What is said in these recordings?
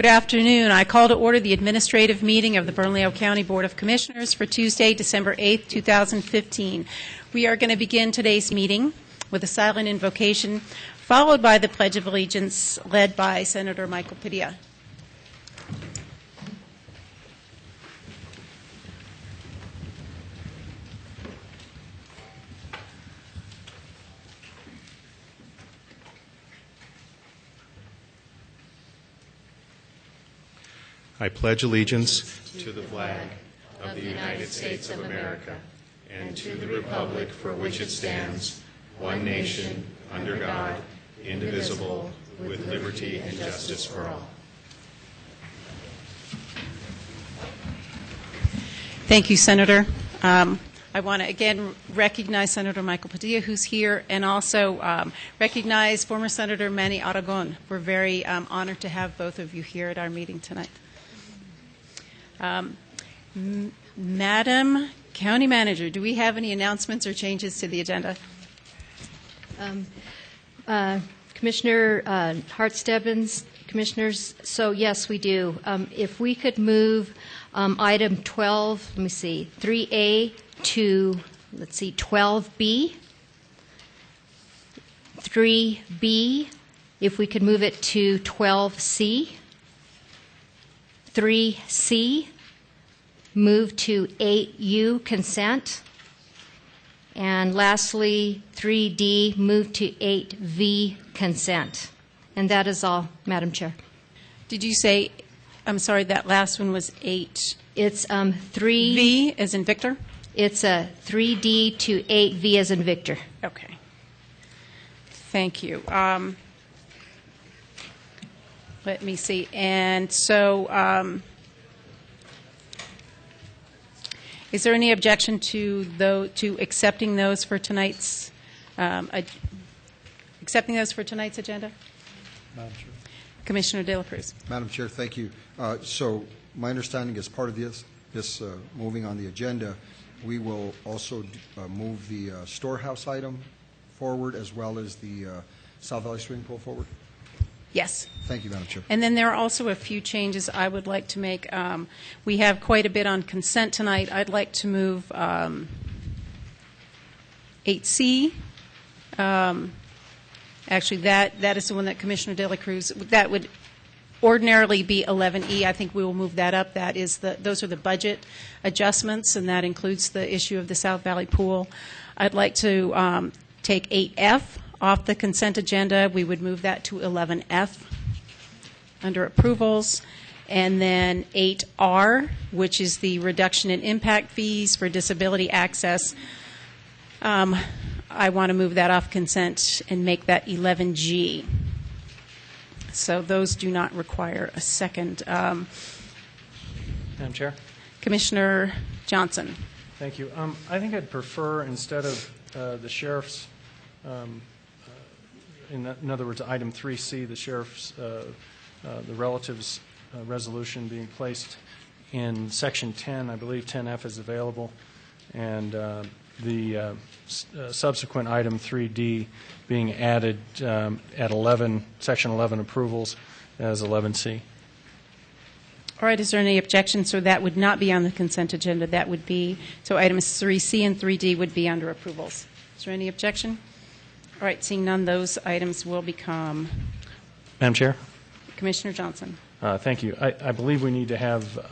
Good afternoon. I call to order the administrative meeting of the Bernalillo County Board of Commissioners for Tuesday, December 8th, 2015. We are going to begin today's meeting with a silent invocation, followed by the Pledge of Allegiance led by Senator Michael Padilla. I pledge allegiance to the flag of the United States of America and to the republic for which it stands, one nation, under God, indivisible, with liberty and justice for all. Thank you, Senator. I want to again recognize Senator Michael Padilla, who's here, and also recognize former Senator Manny Aragon. We're very honored to have both of you here at our meeting tonight. Madam County Manager, do we have any announcements or changes to the agenda? Commissioner Hart-Stebbins, Commissioners, so yes, we do. If we could move item 12, let me see, 3A to, 12B. 3B, if we could move it to 12C. 3C, move to 8U, consent. And lastly, 3D, move to 8V, consent. And that is all, Madam Chair. Did you say, I'm sorry, that last one was 8? It's 3... V as in Victor? It's a 3D to 8V as in Victor. Okay. Thank you. Let me see. And so, is there any objection to accepting those for tonight's agenda? Madam Chair. Commissioner De La Cruz. Madam Chair, thank you. So my understanding is part of this moving on the agenda, we will also move the storehouse item forward as well as the South Valley swimming pool forward. Yes. Thank you, Madam Chair. And then there are also a few changes I would like to make. We have quite a bit on consent tonight. I'd like to move 8C. Actually, that is the one that Commissioner De La Cruz, that would ordinarily be 11E. I think we will move that up. That is those are the budget adjustments, and that includes the issue of the South Valley pool. I'd like to take 8F off the consent agenda. We would move that to 11F under approvals. And then 8R, which is the reduction in impact fees for disability access. I want to move that off consent and make that 11G. So those do not require a second. Madam Chair? Commissioner Johnson. Thank you. I think I'd prefer, instead of the sheriff's, in other words, item 3C, the sheriff's, the relatives resolution being placed in section 10. I believe 10F is available. And the subsequent item 3D being added at 11, section 11 approvals as 11C. All right. Is there any objection? So that would not be on the consent agenda. That would be, so items 3C and 3D would be under approvals. Is there any objection? All right. Seeing none, those items will become. Madam Chair? Commissioner Johnson. Thank you. I believe we need to have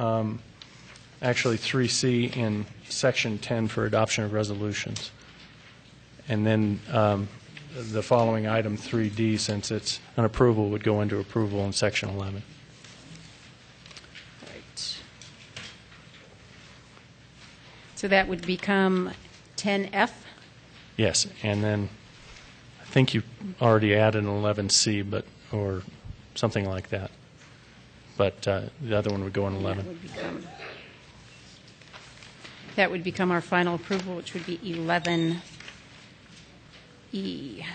actually 3C in section 10 for adoption of resolutions. And then the following item 3D, since it's an approval, would go into approval in section 11. Right. So that would become 10F? Yes, and then I think you already added an 11C, but or something like that. But the other one would go in 11. That would become our final approval, which would be 11E.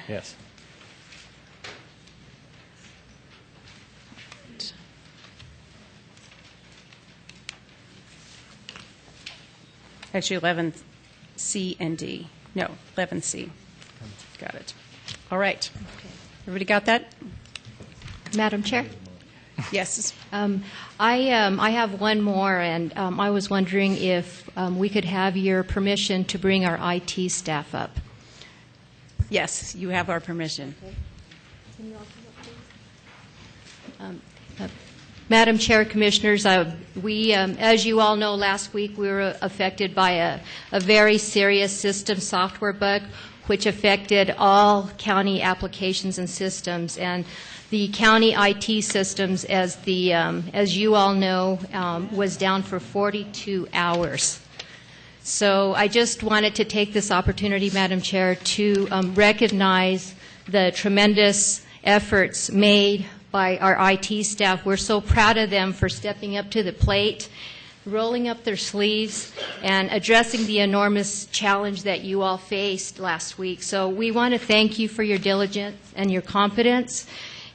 Yes. Actually, 11C and D. No, 11C. Got it. All right. Everybody got that? Madam Chair? Yes. I have one more, and I was wondering if we could have your permission to bring our IT staff up. Yes, you have our permission. Madam Chair, Commissioners, we, as you all know, last week we were affected by a very serious system software bug which affected all county applications and systems. And the county IT systems, as you all know, was down for 42 hours. So I just wanted to take this opportunity, Madam Chair, to recognize the tremendous efforts made by our IT staff. We're so proud of them for stepping up to the plate, rolling up their sleeves, and addressing the enormous challenge that you all faced last week. So we want to thank you for your diligence and your competence,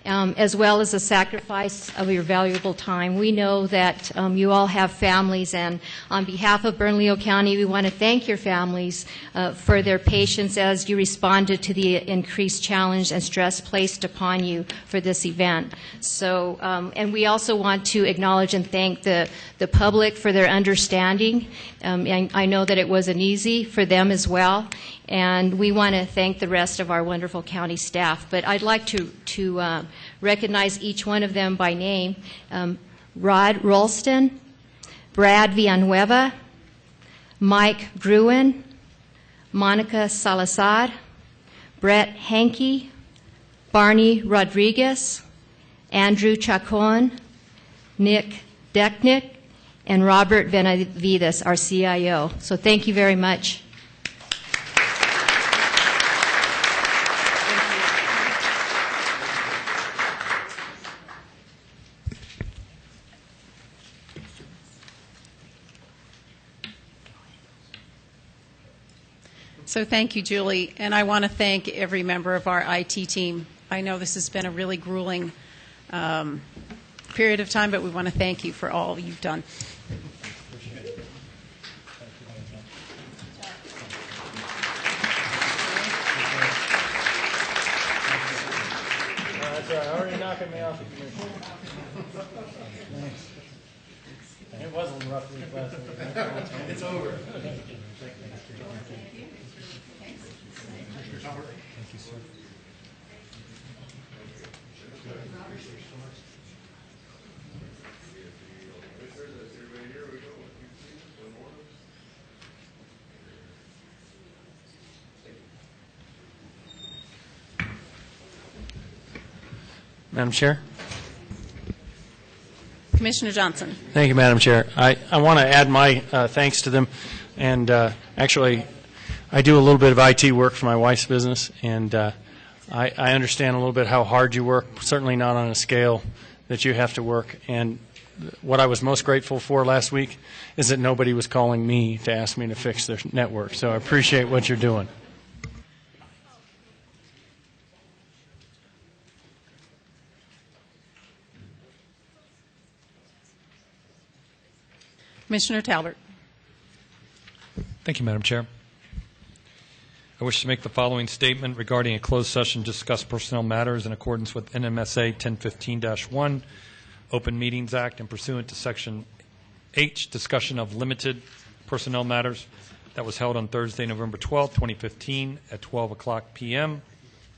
as well as the sacrifice of your valuable time. We know that you all have families, and on behalf of Bernalillo County, we want to thank your families for their patience as you responded to the increased challenge and stress placed upon you for this event. So, and we also want to acknowledge and thank the public for their understanding. And I know that it wasn't easy for them as well. And we want to thank the rest of our wonderful county staff. But I'd like to recognize each one of them by name. Rod Rolston, Brad Villanueva, Mike Gruen, Monica Salazar, Brett Hankey, Barney Rodriguez, Andrew Chacon, Nick Decknick, and Robert Benavides, our CIO. So thank you very much. So thank you, Julie, and I want to thank every member of our IT team. I know this has been a really grueling period of time, but we want to thank you for all you've done. That's all right. Already knocking me off the commission. It wasn't rough week last week. It's over. Thank you, sir. Madam Chair. Commissioner Johnson. Thank you, Madam Chair. I want to add my thanks to them. And actually, I do a little bit of IT work for my wife's business, and I understand a little bit how hard you work, certainly not on a scale that you have to work. And what I was most grateful for last week is that nobody was calling me to ask me to fix their network. So I appreciate what you're doing. Commissioner Talbert. Thank you, Madam Chair. I wish to make the following statement regarding a closed session to discuss personnel matters in accordance with NMSA 1015-1, Open Meetings Act, and pursuant to Section H, discussion of limited personnel matters that was held on Thursday, November 12, 2015 at 12 o'clock p.m.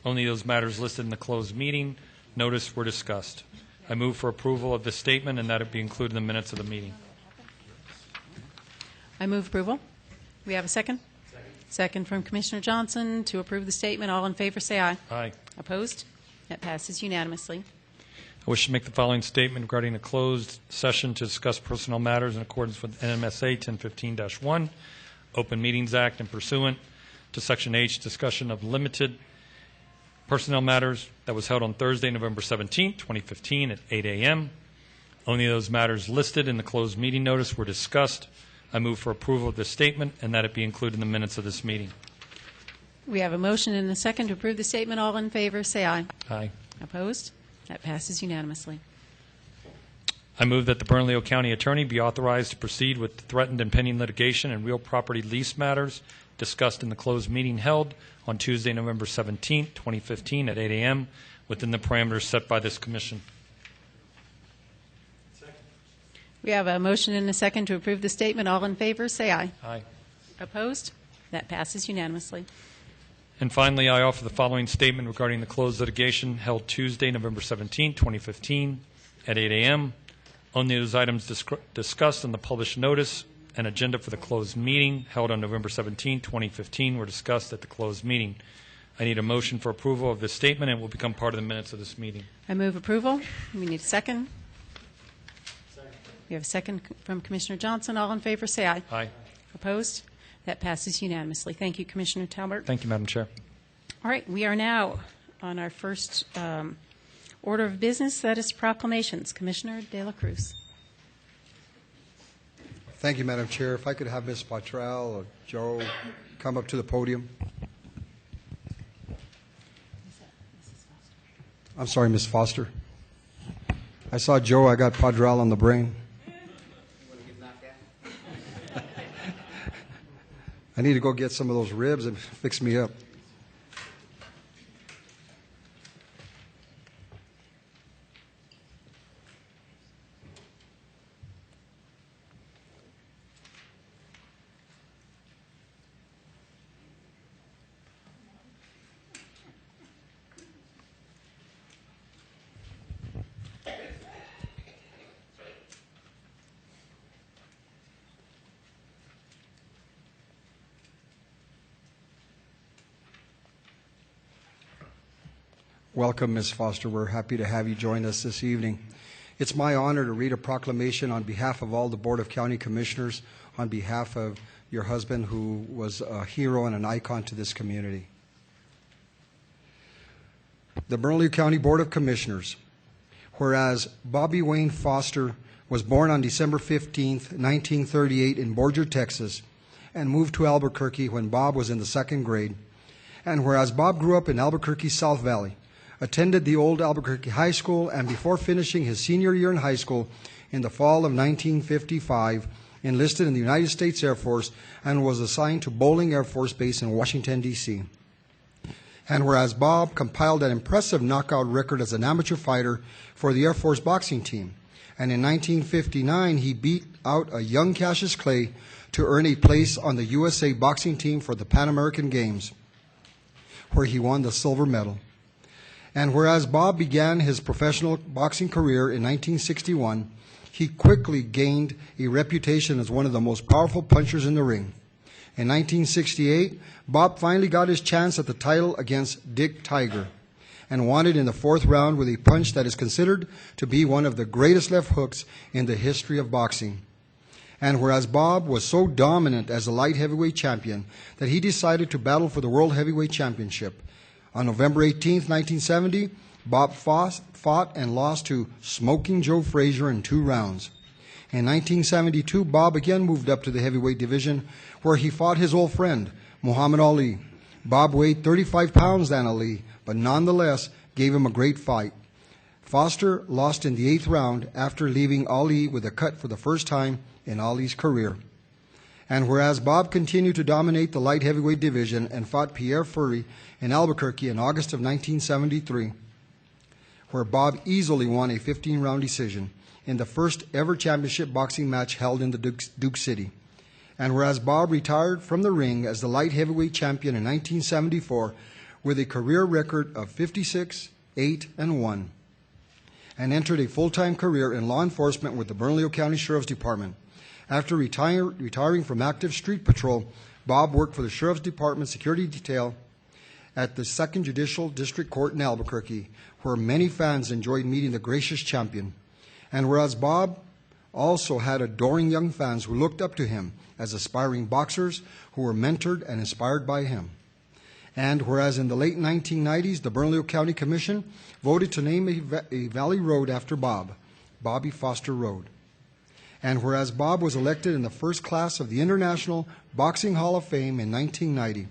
Only those matters listed in the closed meeting notice were discussed. I move for approval of this statement and that it be included in the minutes of the meeting. I move approval. We have a second? Second from Commissioner Johnson to approve the statement. All in favor say aye. Aye. Opposed? That passes unanimously. I wish to make the following statement regarding a closed session to discuss personnel matters in accordance with NMSA 1015-1, Open Meetings Act, and pursuant to Section H, discussion of limited personnel matters that was held on Thursday, November 17, 2015 at 8 a.m. Only those matters listed in the closed meeting notice were discussed. I move for approval of this statement and that it be included in the minutes of this meeting. We have a motion and a second to approve the statement. All in favor say aye. Aye. Opposed? That passes unanimously. I move that the Bernalillo County Attorney be authorized to proceed with threatened and pending litigation and real property lease matters discussed in the closed meeting held on Tuesday, November 17, 2015 at 8 a.m. within the parameters set by this Commission. We have a motion and a second to approve the statement. All in favor, say aye. Aye. Opposed? That passes unanimously. And finally, I offer the following statement regarding the closed litigation held Tuesday, November 17, 2015, at 8 a.m. Only those items discussed in the published notice and agenda for the closed meeting held on November 17, 2015, were discussed at the closed meeting. I need a motion for approval of this statement, and it will become part of the minutes of this meeting. I move approval. We need a second. We have a second from Commissioner Johnson. All in favor, say aye. Aye. Opposed? That passes unanimously. Thank you, Commissioner Talbert. Thank you, Madam Chair. All right, we are now on our first order of business. That is proclamations. Commissioner De La Cruz. Thank you, Madam Chair. If I could have Ms. Potrel or Joe come up to the podium. I'm sorry, Ms. Foster. I saw Joe. I got Potrel on the brain. I need to go get some of those ribs and fix me up. Welcome, Ms. Foster. We're happy to have you join us this evening. It's my honor to read a proclamation on behalf of all the Board of County Commissioners, on behalf of your husband, who was a hero and an icon to this community. The Bernalillo County Board of Commissioners, whereas Bobby Wayne Foster was born on December 15, 1938 in Borger, Texas, and moved to Albuquerque when Bob was in the second grade, and whereas Bob grew up in Albuquerque's South Valley, attended the old Albuquerque High School, and before finishing his senior year in high school in the fall of 1955, enlisted in the United States Air Force and was assigned to Bolling Air Force Base in Washington, D.C. And whereas Bob compiled an impressive knockout record as an amateur fighter for the Air Force boxing team, and in 1959 he beat out a young Cassius Clay to earn a place on the USA boxing team for the Pan American Games, where he won the silver medal. And whereas Bob began his professional boxing career in 1961, he quickly gained a reputation as one of the most powerful punchers in the ring. In 1968, Bob finally got his chance at the title against Dick Tiger, and won it in the fourth round with a punch that is considered to be one of the greatest left hooks in the history of boxing. And whereas Bob was so dominant as a light heavyweight champion that he decided to battle for the World Heavyweight Championship, on November 18, 1970, Bob fought and lost to Smoking Joe Frazier in 2 rounds. In 1972, Bob again moved up to the heavyweight division, where he fought his old friend, Muhammad Ali. Bob weighed 35 pounds than Ali, but nonetheless gave him a great fight. Foster lost in the 8th round after leaving Ali with a cut for the first time in Ali's career. And whereas Bob continued to dominate the light heavyweight division and fought Pierre Fury in Albuquerque in August of 1973, where Bob easily won a 15-round decision in the first ever championship boxing match held in the Duke City. And whereas Bob retired from the ring as the light heavyweight champion in 1974 with a career record of 56, 8, and 1, and entered a full-time career in law enforcement with the Bernalillo County Sheriff's Department. After retiring from active street patrol, Bob worked for the Sheriff's Department security detail at the 2nd Judicial District Court in Albuquerque, where many fans enjoyed meeting the gracious champion. And whereas Bob also had adoring young fans who looked up to him as aspiring boxers who were mentored and inspired by him. And whereas in the late 1990s, the Bernalillo County Commission voted to name a valley road after Bob, Bobby Foster Road. And whereas Bob was elected in the first class of the International Boxing Hall of Fame in 1990,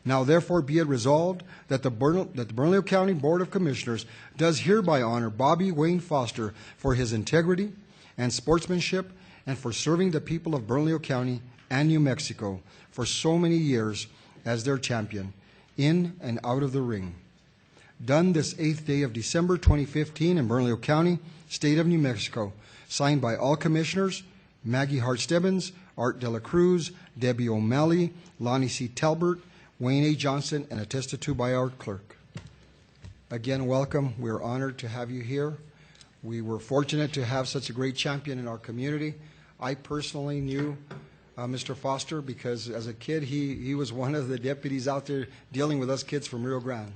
now therefore be it resolved that the Bernalillo County Board of Commissioners does hereby honor Bobby Wayne Foster for his integrity and sportsmanship and for serving the people of Bernalillo County and New Mexico for so many years as their champion, in and out of the ring. done this 8th day of December 2015 in Bernalillo County, State of New Mexico, signed by all commissioners, Maggie Hart-Stebbins, Art De La Cruz, Debbie O'Malley, Lonnie C. Talbert, Wayne A. Johnson, and attested to by our clerk. Again, welcome. We are honored to have you here. We were fortunate to have such a great champion in our community. I personally knew Mr. Foster because as a kid, he was one of the deputies out there dealing with us kids from Rio Grande.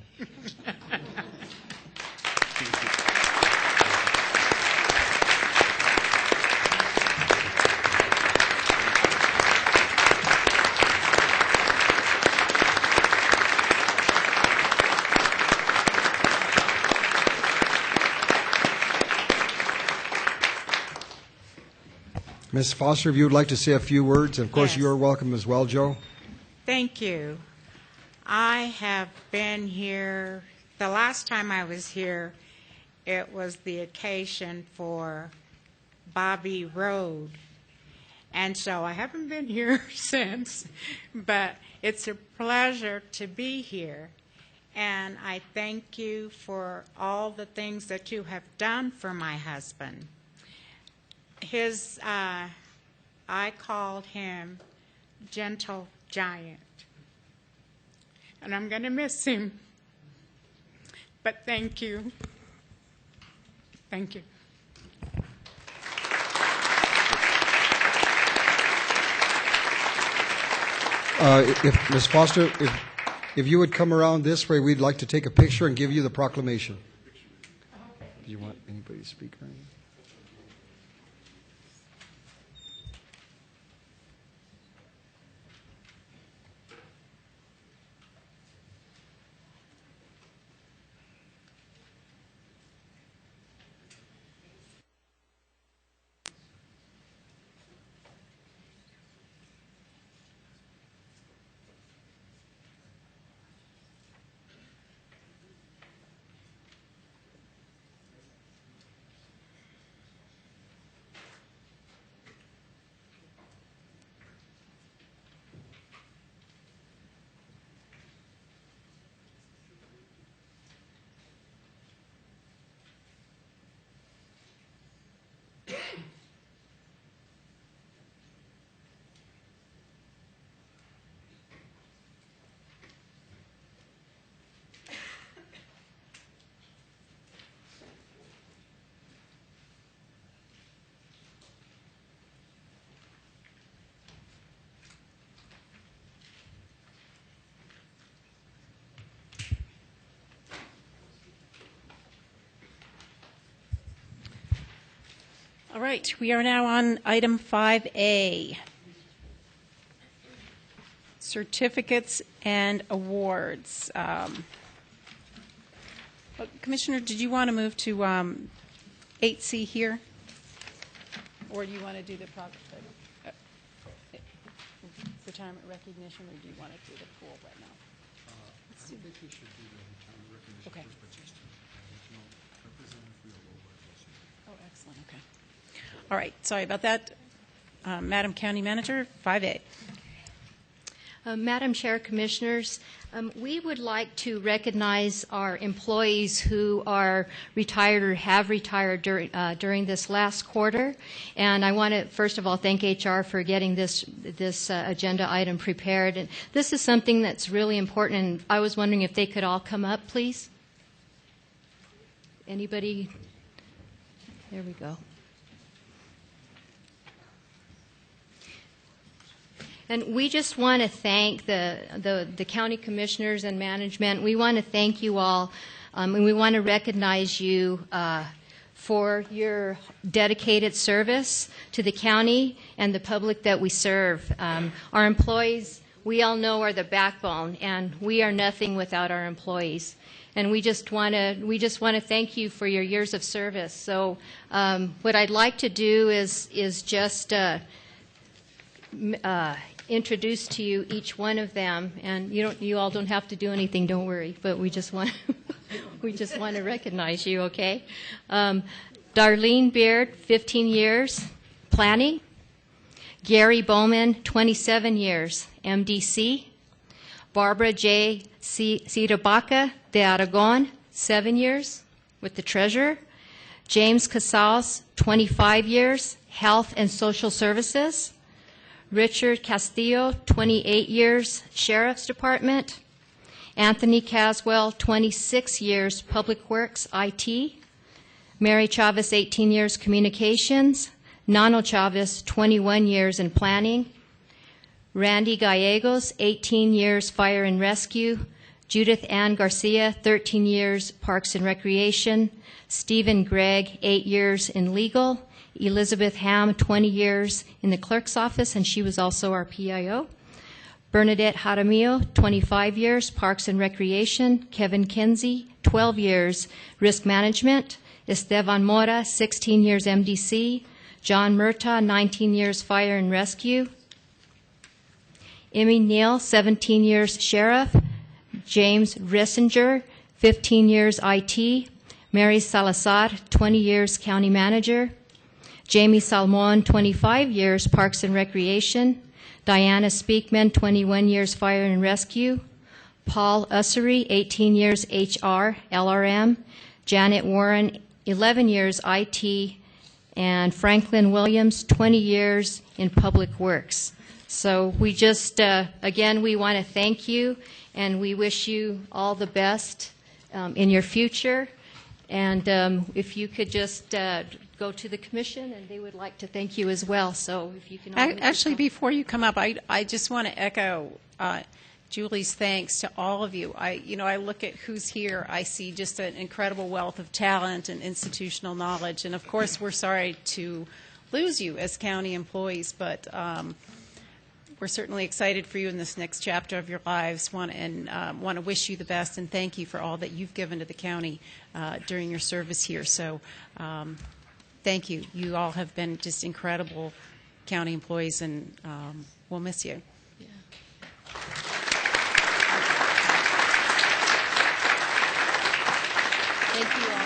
Ms. Foster, if you would like to say a few words, of course, Yes. you're welcome as well, Joe. Thank you. I have been here, the last time I was here, it was the occasion for Bobby Road. And so I haven't been here since, but it's a pleasure to be here. And I thank you for all the things that you have done for my husband. I called him Gentle Giant. And I'm going to miss him. But thank you. Thank you. If Ms. Foster, if you would come around this way, we'd like to take a picture and give you the proclamation. Do you want anybody to speak or anything? All right, we are now on item 5A, certificates and awards. Commissioner, did you want to move to 8C here? Or do you want to do the retirement recognition, or do you want to do the pool right now? I think we should do the retirement recognition Okay. first, but just to let you know, Representative Villalobos. Oh, excellent, okay. All right, sorry about that. Madam County Manager, 5A. Madam Chair, Commissioners, we would like to recognize our employees who are retired or have retired during this last quarter. And I want to, first of all, thank HR for getting this agenda item prepared. And this is something that's really important, and I was wondering if they could all come up, please. Anybody? There we go. And we just want to thank the county commissioners and management. We want to thank you all, and we want to recognize you for your dedicated service to the county and the public that we serve. Our employees, we all know, are the backbone, and we are nothing without our employees. And we just want to thank you for your years of service. So what I'd like to do is just introduce to you each one of them, and you all don't have to do anything, don't worry, but we just want to recognize you, okay? Darlene Beard, 15 years, planning. Gary Bowman, 27 years, MDC. Barbara J. Cirabaca de Aragon, 7 years with the treasurer. James Casals, 25 years, Health and Social Services. Richard Castillo, 28 years, Sheriff's Department. Anthony Caswell, 26 years, Public Works, IT. Mary Chavez, 18 years, Communications. Nano Chavez, 21 years in Planning. Randy Gallegos, 18 years, Fire and Rescue. Judith Ann Garcia, 13 years, Parks and Recreation. Stephen Gregg, 8 years in Legal. Elizabeth Ham, 20 years in the Clerk's Office, and she was also our PIO. Bernadette Jaramillo, 25 years, Parks and Recreation. Kevin Kinsey, 12 years, Risk Management. Esteban Mora, 16 years, MDC. John Murtaugh, 19 years, Fire and Rescue. Emmy Neal, 17 years, Sheriff. James Rissinger, 15 years, IT. Mary Salazar, 20 years, County Manager. Jamie Salmon, 25 years, Parks and Recreation. Diana Speakman, 21 years, Fire and Rescue. Paul Ussery, 18 years, HR, LRM. Janet Warren, 11 years, IT. And Franklin Williams, 20 years in Public Works. So we just, again, we want to thank you, and we wish you all the best in your future. And if you could just go to the commission, and they would like to thank you as well. So if you can all Actually, before you come up, I just want to echo Julie's thanks to all of you. I look at who's here. I see just an incredible wealth of talent and institutional knowledge. And, of course, we're sorry to lose you as county employees, but we're certainly excited for you in this next chapter of your lives, want to wish you the best and thank you for all that you've given to the county during your service here. So thank you. You all have been just incredible county employees, and we'll miss you. Yeah. Thank you all.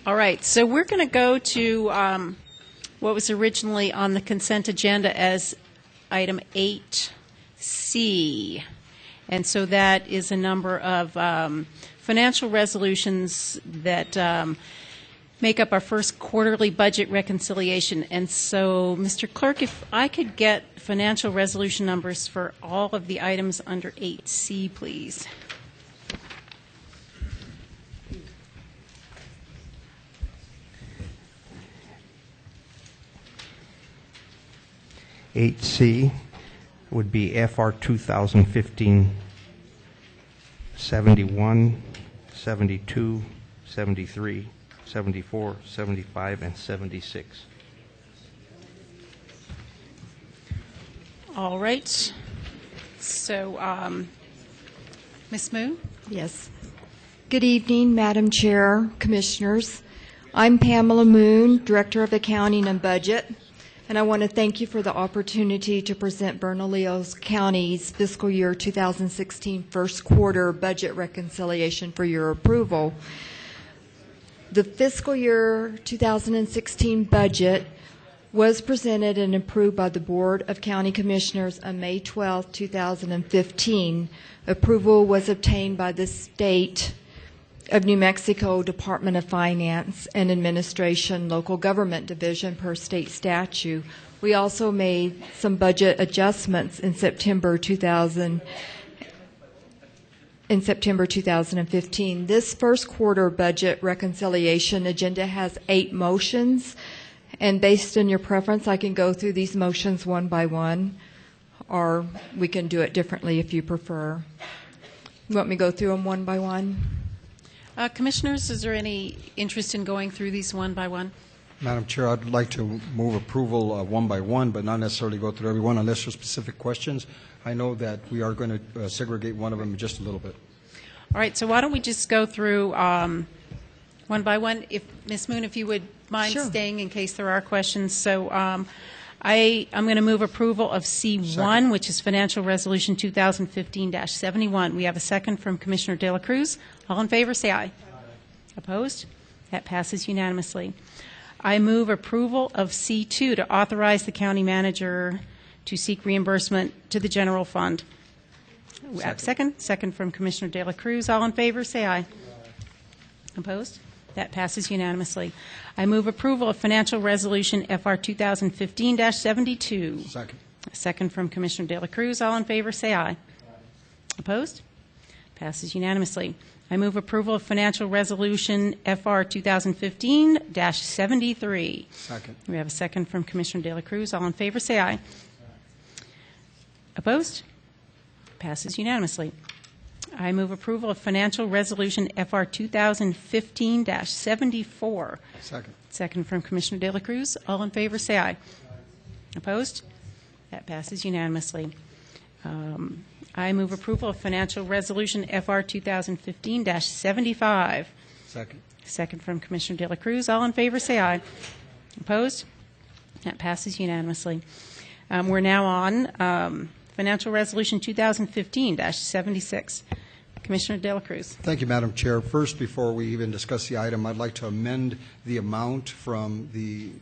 All right, so we're going to go to what was originally on the consent agenda as item 8C. And so that is a number of financial resolutions that make up our first quarterly budget reconciliation. And so, Mr. Clerk, if I could get financial resolution numbers for all of the items under 8C, please. 8C would be FR 2015 71, 72, 73, 74, 75, and 76. All right. So, Ms. Moon? Yes. Good evening, Madam Chair, Commissioners. I'm Pamela Moon, Director of Accounting and Budget, and I want to thank you for the opportunity to present Bernalillo County's fiscal year 2016 first quarter budget reconciliation for your approval. The fiscal year 2016 budget was presented and approved by the Board of County Commissioners on May 12, 2015. Approval was obtained by the State of New Mexico Department of Finance and Administration Local Government Division per state statute. We also made some budget adjustments in September 2015. This first quarter budget reconciliation agenda has 8 motions, and based on your preference, I can go through these motions one by one, or we can do it differently if you prefer. You want me to go through them one by one? Commissioners, is there any interest in going through these one by one? Madam Chair, I'd like to move approval one by one, but not necessarily go through every one unless there's specific questions. I know that we are going to segregate one of them just a little bit. All right, so why don't we just go through one by one? If Ms. Moon, if you would mind Sure. staying in case there are questions. So I'm going to move approval of C1, Second. which is Financial Resolution 2015-71. We have a second from Commissioner De La Cruz. All in favor, say aye. Opposed? That passes unanimously. I move approval of C2 to authorize the county manager to seek reimbursement to the general fund. We have second from Commissioner De La Cruz. All in favor, say aye. Opposed? That passes unanimously. I move approval of Financial Resolution FR 2015-72. Second. Second from Commissioner De La Cruz. All in favor, say aye. Opposed? Passes unanimously. I move approval of Financial Resolution FR 2015-73. Second. We have a second from Commissioner De La Cruz. All in favor, say aye. Opposed? Passes unanimously. I move approval of Financial Resolution FR 2015-74. Second. Second from Commissioner De La Cruz. All in favor, say aye. Opposed? That passes unanimously. I move approval of Financial Resolution FR 2015-75. Second. Second from Commissioner De La Cruz. All in favor, say aye. Opposed? That passes unanimously. We're now on Financial Resolution 2015-76. Commissioner De La Cruz. Thank you, Madam Chair. First, before we even discuss the item, I'd like to amend the amount from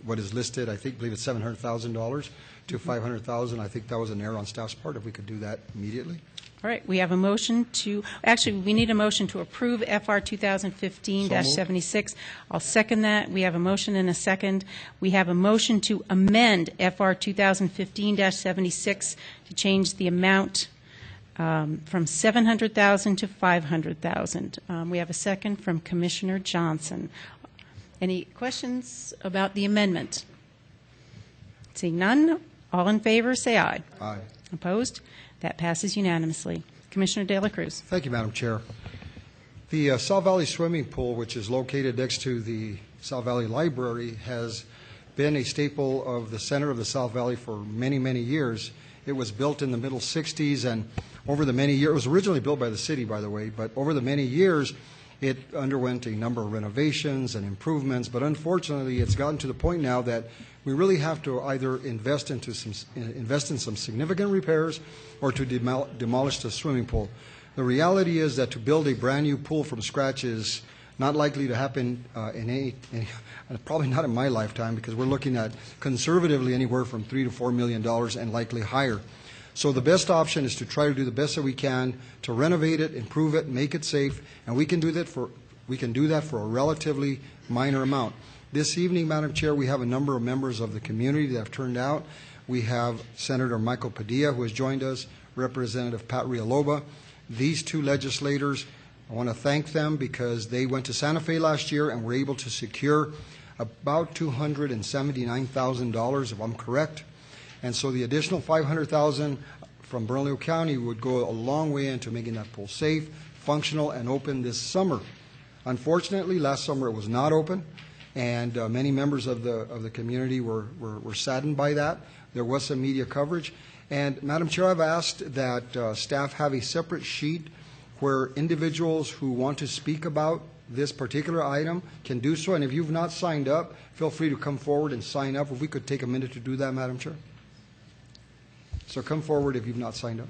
what is listed, I believe it's $700,000 to $500,000. I think that was an error on staff's part, if we could do that immediately. All right, we have a motion to, actually, we need a motion to approve FR 2015-76. I'll second that. We have a motion and a second. We have a motion to amend FR 2015-76 to change the amount from $700,000 to $500,000. We have a second from Commissioner Johnson. Any questions about the amendment? Seeing none, all in favor, say aye. Aye. Opposed? That passes unanimously. Commissioner De La Cruz. Thank you, Madam Chair. The South Valley Swimming Pool, which is located next to the South Valley Library, has been a staple of the center of the South Valley for many, many years. It was built in the middle 60s, and over the many years, it was originally built by the city, by the way, but over the many years, it underwent a number of renovations and improvements, but unfortunately, it's gotten to the point now that we really have to either invest in some significant repairs or to demolish the swimming pool. The reality is that to build a brand new pool from scratch is not likely to happen probably not in my lifetime, because we're looking at conservatively anywhere from $3 to $4 million and likely higher. So the best option is to try to do the best that we can to renovate it, improve it, make it safe, and we can do that for a relatively minor amount. This evening, Madam Chair, we have a number of members of the community that have turned out. We have Senator Michael Padilla, who has joined us, Representative Pat Rialoba. These two legislators, I want to thank them because they went to Santa Fe last year and were able to secure about $279,000, if I'm correct. And so the additional $500,000 from Bernalillo County would go a long way into making that pool safe, functional, and open this summer. Unfortunately, last summer it was not open, and many members of the community were saddened by that. There was some media coverage. And, Madam Chair, I've asked that staff have a separate sheet where individuals who want to speak about this particular item can do so. And if you've not signed up, feel free to come forward and sign up. If we could take a minute to do that, Madam Chair. So come forward if you've not signed up.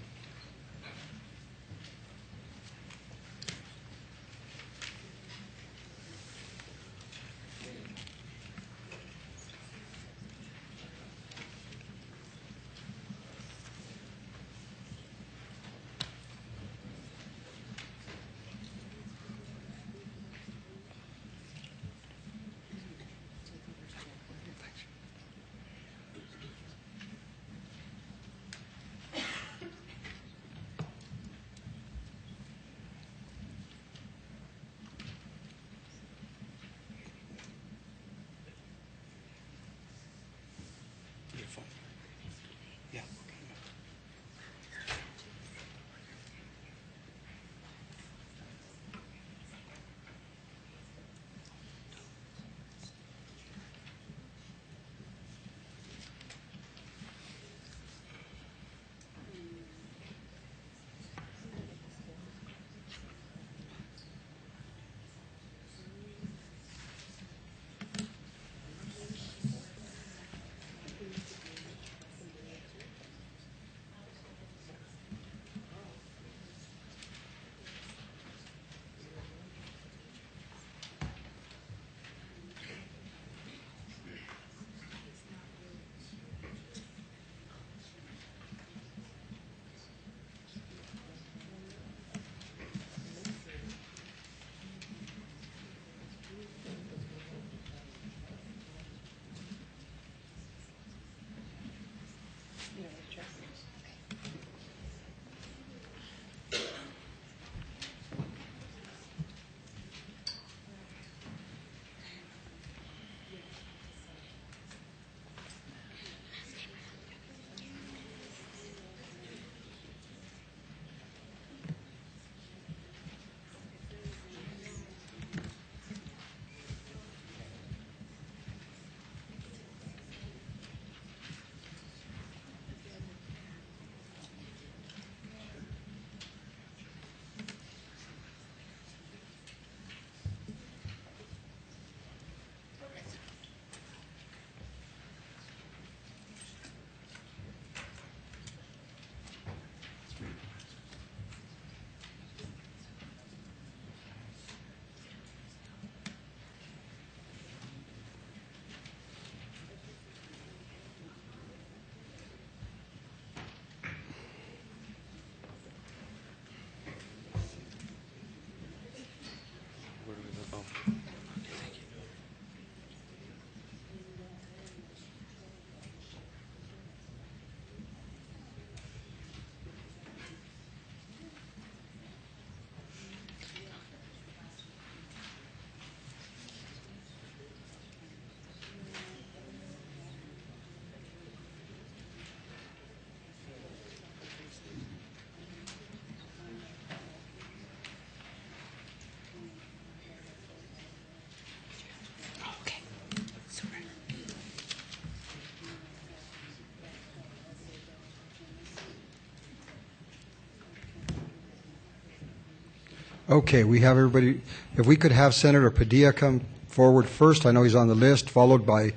Okay, we have everybody. If we could have Senator Padilla come forward first. I know he's on the list, followed by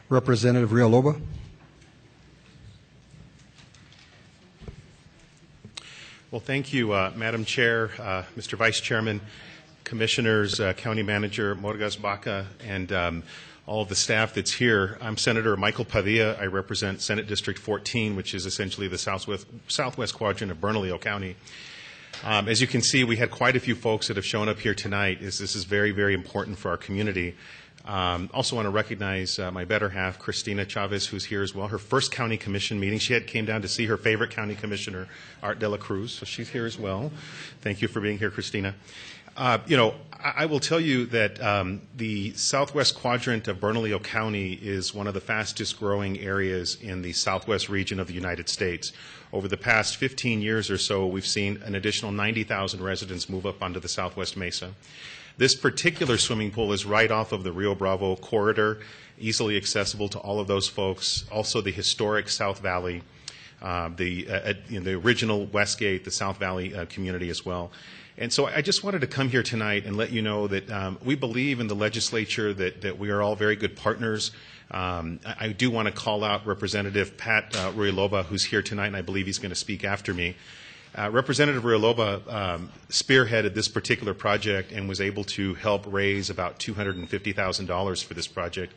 Representative Villalobos. Well, thank you, Madam Chair, Mr. Vice Chairman, Commissioners, County Manager Morgas Baca, and all of the staff that's here. I'm Senator Michael Padilla. I represent Senate District 14, which is essentially the southwest quadrant of Bernalillo County. As you can see, we had quite a few folks that have shown up here tonight. This is very, very important for our community. Also want to recognize my better half, Christina Chavez, who's here as well. Her first county commission meeting. She came down to see her favorite county commissioner, Art de la Cruz, so she's here as well. Thank you for being here, Christina. I will tell you that the southwest quadrant of Bernalillo County is one of the fastest growing areas in the southwest region of the United States. Over the past 15 years or so, we've seen an additional 90,000 residents move up onto the southwest mesa. This particular swimming pool is right off of the Rio Bravo corridor, easily accessible to all of those folks. Also the historic South Valley, the original Westgate, the South Valley community as well. And so I just wanted to come here tonight and let you know that we believe in the legislature, that we are all very good partners. I do want to call out Representative Pat Villalobos, who's here tonight, and I believe he's going to speak after me. Representative Villalobos spearheaded this particular project and was able to help raise about $250,000 for this project.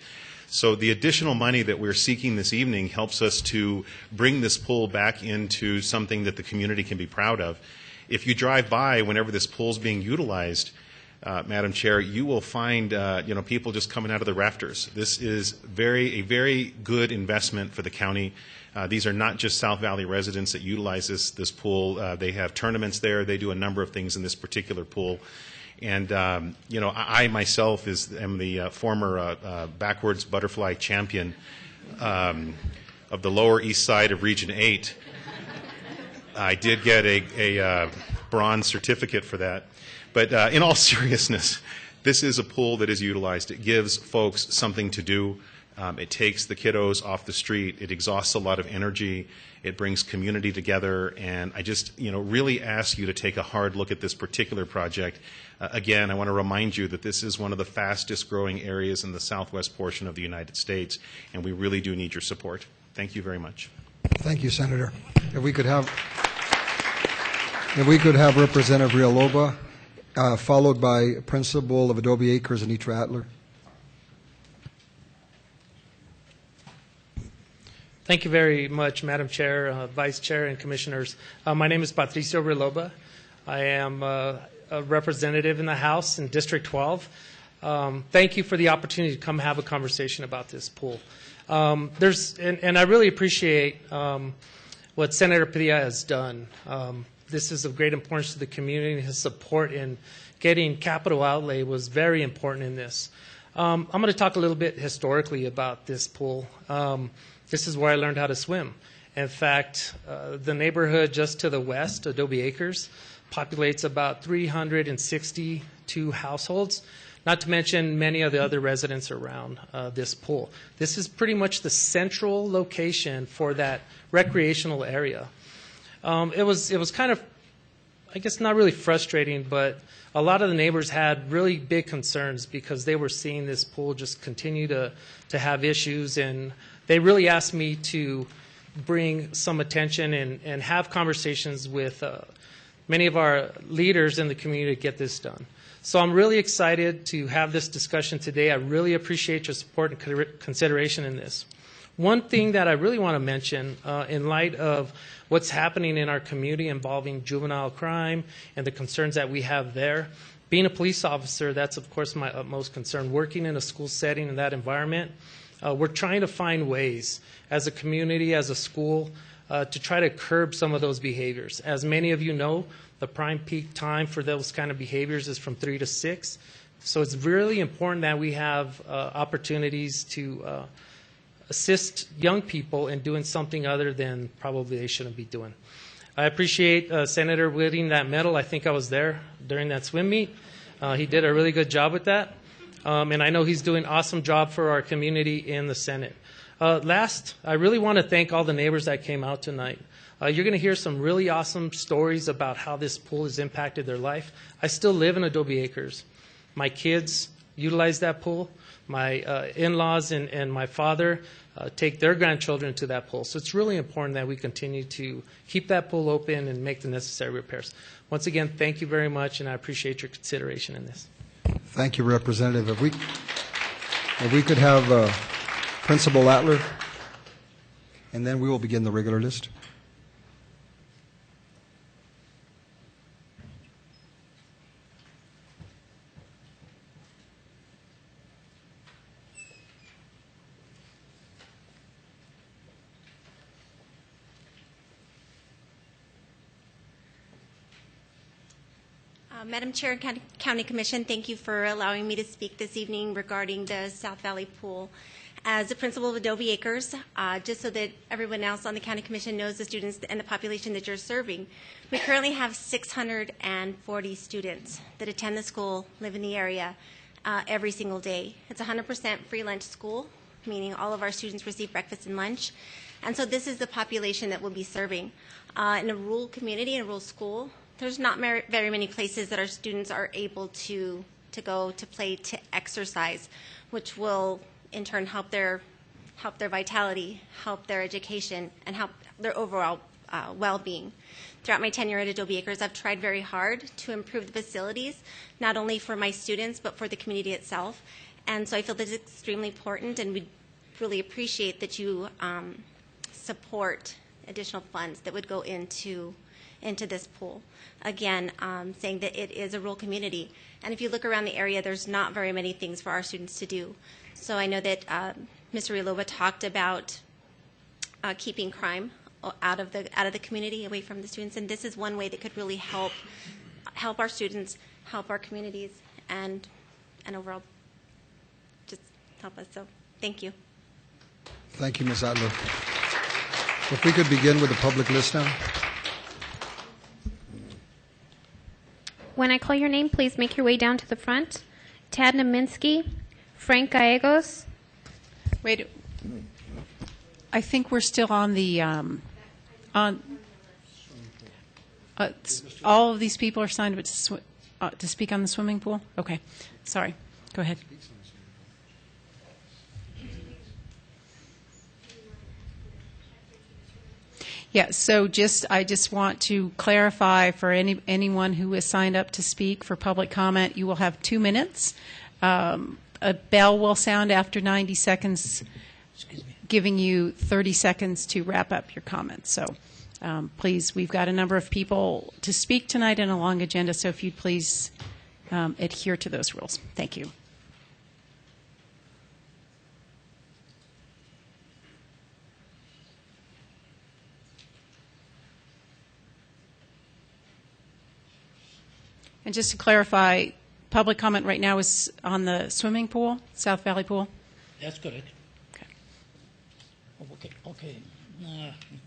So the additional money that we're seeking this evening helps us to bring this pool back into something that the community can be proud of. If you drive by whenever this pool is being utilized, Madam Chair, you will find people just coming out of the rafters. This is a very good investment for the county. These are not just South Valley residents that utilize this pool. They have tournaments there. They do a number of things in this particular pool. And, I myself am the former backwards butterfly champion of the Lower East Side of Region 8. I did get a bronze certificate for that. But in all seriousness, this is a pool that is utilized. It gives folks something to do. It takes the kiddos off the street. It exhausts a lot of energy. It brings community together. And I just, really ask you to take a hard look at this particular project. Again, I want to remind you that this is one of the fastest growing areas in the southwest portion of the United States, and we really do need your support. Thank you very much. Thank you, Senator. If we could have Representative Villalobos, followed by Principal of Adobe Acres, Anitra Adler. Thank you very much, Madam Chair, Vice Chair, and Commissioners. My name is Patricio Villalobos. I am a representative in the House in District 12. Thank you for the opportunity to come have a conversation about this pool. And I really appreciate what Senator Padilla has done. This is of great importance to the community. His support in getting capital outlay was very important in this. I'm going to talk a little bit historically about this pool. This is where I learned how to swim. In fact, the neighborhood just to the west, Adobe Acres, populates about 362 households, not to mention many of the other residents around this pool. This is pretty much the central location for that recreational area. It was kind of, I guess, not really frustrating, but a lot of the neighbors had really big concerns because they were seeing this pool just continue to have issues, and they really asked me to bring some attention and have conversations with many of our leaders in the community to get this done. So I'm really excited to have this discussion today. I really appreciate your support and consideration in this. One thing that I really want to mention in light of what's happening in our community involving juvenile crime and the concerns that we have there, being a police officer, that's of course my utmost concern. Working in a school setting in that environment, we're trying to find ways as a community, as a school, to try to curb some of those behaviors. As many of you know, the prime peak time for those kind of behaviors is from 3 to 6. So it's really important that we have opportunities to assist young people in doing something other than probably they shouldn't be doing. I appreciate Senator winning that medal. I think I was there during that swim meet. He did a really good job with that. And I know he's doing an awesome job for our community in the Senate. Last, I really want to thank all the neighbors that came out tonight. You're going to hear some really awesome stories about how this pool has impacted their life. I still live in Adobe Acres. My kids utilize that pool. My in-laws and my father take their grandchildren to that pool. So it's really important that we continue to keep that pool open and make the necessary repairs. Once again, thank you very much, and I appreciate your consideration in this. Thank you, Representative. If we could have Principal Atler, and then we will begin the regular list. Madam Chair, County Commission, thank you for allowing me to speak this evening regarding the South Valley Pool. As the principal of Adobe Acres, just so that everyone else on the County Commission knows the students and the population that you're serving, we currently have 640 students that attend the school, live in the area every single day. It's 100% free lunch school, meaning all of our students receive breakfast and lunch. And so this is the population that we'll be serving. In a rural community, in a rural school, there's not very many places that our students are able to go, to play, to exercise, which will in turn help their vitality, help their education, and help their overall well-being. Throughout my tenure at Adobe Acres, I've tried very hard to improve the facilities, not only for my students, but for the community itself. And so I feel that it's extremely important, and we really appreciate that you support additional funds that would go into this pool. Again, saying that it is a rural community. And if you look around the area, there's not very many things for our students to do. So I know that Mr. Riloba talked about keeping crime out of the community, away from the students, and this is one way that could really help our students, help our communities, and overall just help us. So thank you. Thank you, Ms. Adler. If we could begin with the public list now. When I call your name, please make your way down to the front. Tad Naminsky, Frank Gallegos. Wait, I think we're still on the all of these people are signed up to speak on the swimming pool? Okay, sorry. Go ahead. Yeah, so I just want to clarify for anyone who is signed up to speak for public comment, you will have 2 minutes. A bell will sound after 90 seconds, giving you 30 seconds to wrap up your comments. So please, we've got a number of people to speak tonight and a long agenda, so if you'd please adhere to those rules. Thank you. And just to clarify, public comment right now is on the swimming pool, South Valley Pool? That's correct. Okay. Okay.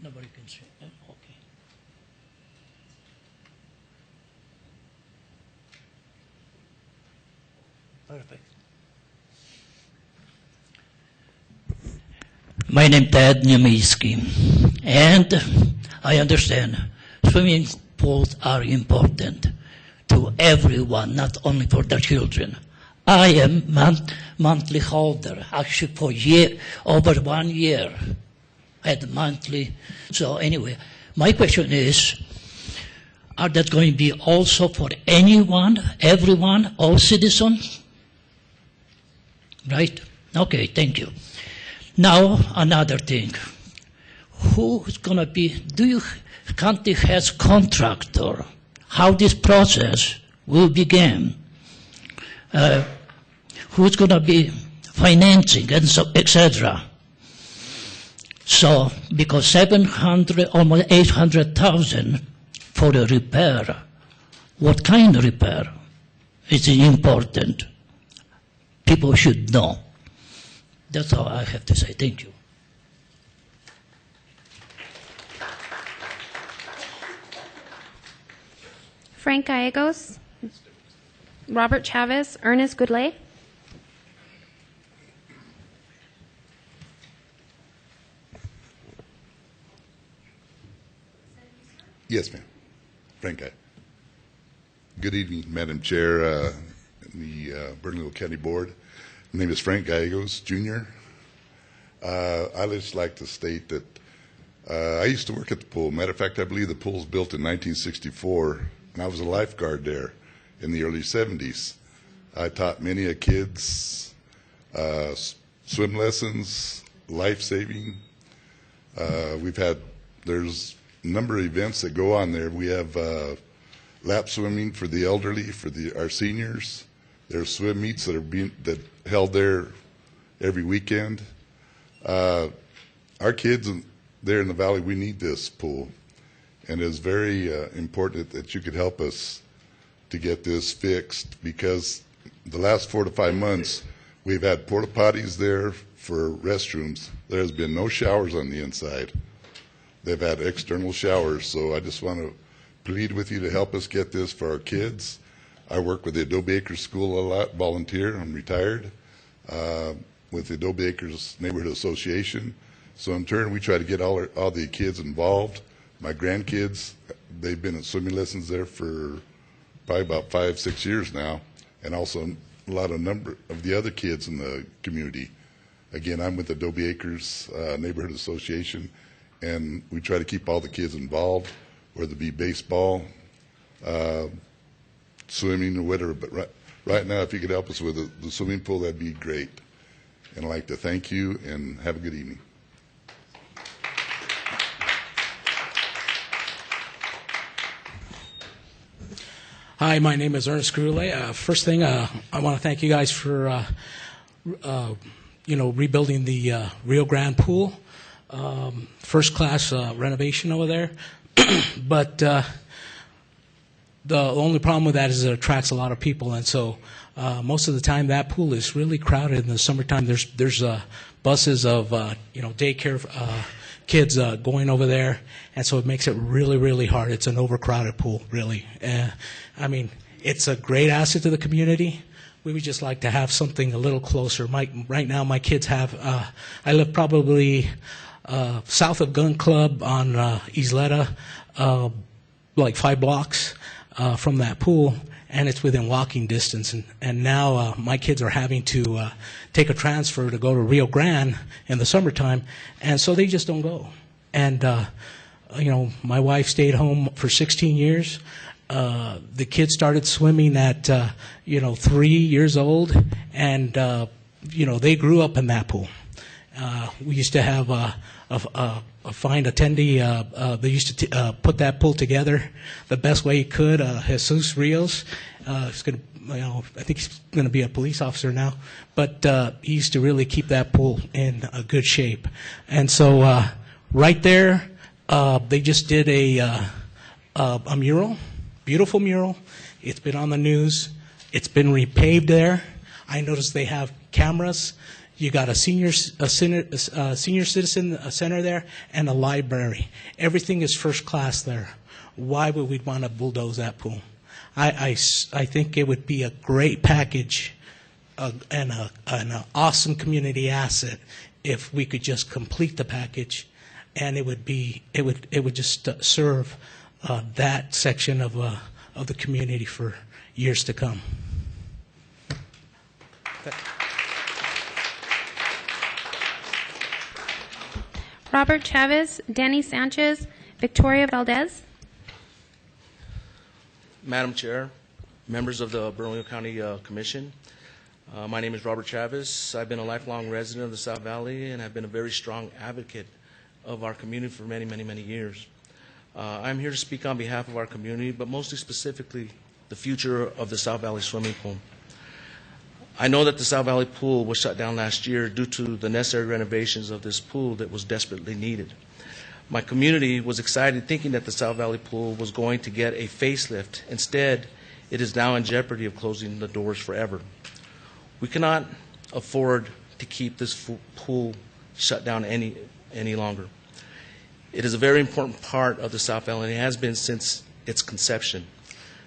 Nobody can see. Okay. Perfect. My name is Ted Niemiecki, and I understand swimming pools are important to everyone, not only for the children. I am monthly holder, actually for over 1 year, had monthly. So anyway, my question is, are that going to be also for anyone, everyone, all citizens? Right? Okay, thank you. Now, another thing. Who's going to be, county has contractor? How this process will begin, who's going to be financing, and so, etc. So, because 700, almost 800,000 for a repair, what kind of repair is important? People should know. That's all I have to say. Thank you. Frank Gallegos, Robert Chavez, Ernest Goodlay. Yes, ma'am. Frank guy. Good evening, Madam Chair, and the Bernalillo County Board. My name is Frank Gallegos, Jr. I'd just like to state that I used to work at the pool. Matter of fact, I believe the pool was built in 1964, and I was a lifeguard there in the early 70s. I taught many kids swim lessons, life-saving. There's a number of events that go on there. We have lap swimming for the elderly, for our seniors. There's swim meets that held there every weekend. Our kids there in the valley, we need this pool, and it's very important that you could help us to get this fixed, because the last 4 to 5 months we've had porta potties there for restrooms. There has been no showers on the inside. They've had external showers, so I just want to plead with you to help us get this for our kids. I work with the Adobe Acres School a lot, volunteer, I'm retired, with the Adobe Acres Neighborhood Association. So in turn, we try to get all the kids involved. My grandkids, they've been at swimming lessons there for probably about 5, 6 years now, and also a number of the other kids in the community. Again, I'm with the Adobe Acres Neighborhood Association, and we try to keep all the kids involved, whether it be baseball, swimming, or whatever. But right now, if you could help us with the swimming pool, that'd be great. And I'd like to thank you, and have a good evening. Hi, my name is Ernest Gruley. First thing, I want to thank you guys for, rebuilding the Rio Grande pool. First class renovation over there. But the only problem with that is it attracts a lot of people, and so most of the time that pool is really crowded. In the summertime, there's buses of daycare kids going over there, and so it makes it really, really hard. It's an overcrowded pool, really. It's a great asset to the community. We would just like to have something a little closer. Right now, my kids have, I live probably south of Gun Club on Isleta, like 5 blocks from that pool, and it's within walking distance. And now my kids are having to take a transfer to go to Rio Grande in the summertime, and so they just don't go. And, my wife stayed home for 16 years. The kids started swimming at, 3 years old, and, they grew up in that pool. We used to have a fine attendee. They used to put that pool together the best way he could. Jesus Rios, he's going to, I think he's going to be a police officer now, but he used to really keep that pool in a good shape. And so right there, they just did a mural, beautiful mural. It's been on the news. It's been repaved there. I noticed they have cameras. You got a senior citizen center there, and a library. Everything is first class there. Why would we want to bulldoze that pool? I think it would be a great package and an awesome community asset if we could just complete the package, and it would just serve that section of the community for years to come. Robert Chavez, Danny Sanchez, Victoria Valdez. Madam Chair, members of the Bernalillo County Commission, my name is Robert Chavez. I've been a lifelong resident of the South Valley, and I've been a very strong advocate of our community for many, many, many years. I'm here to speak on behalf of our community, but mostly specifically the future of the South Valley swimming pool. I know that the South Valley pool was shut down last year due to the necessary renovations of this pool that was desperately needed. My community was excited thinking that the South Valley pool was going to get a facelift. Instead, it is now in jeopardy of closing the doors forever. We cannot afford to keep this pool shut down any longer. It is a very important part of the South Valley, and it has been since its conception.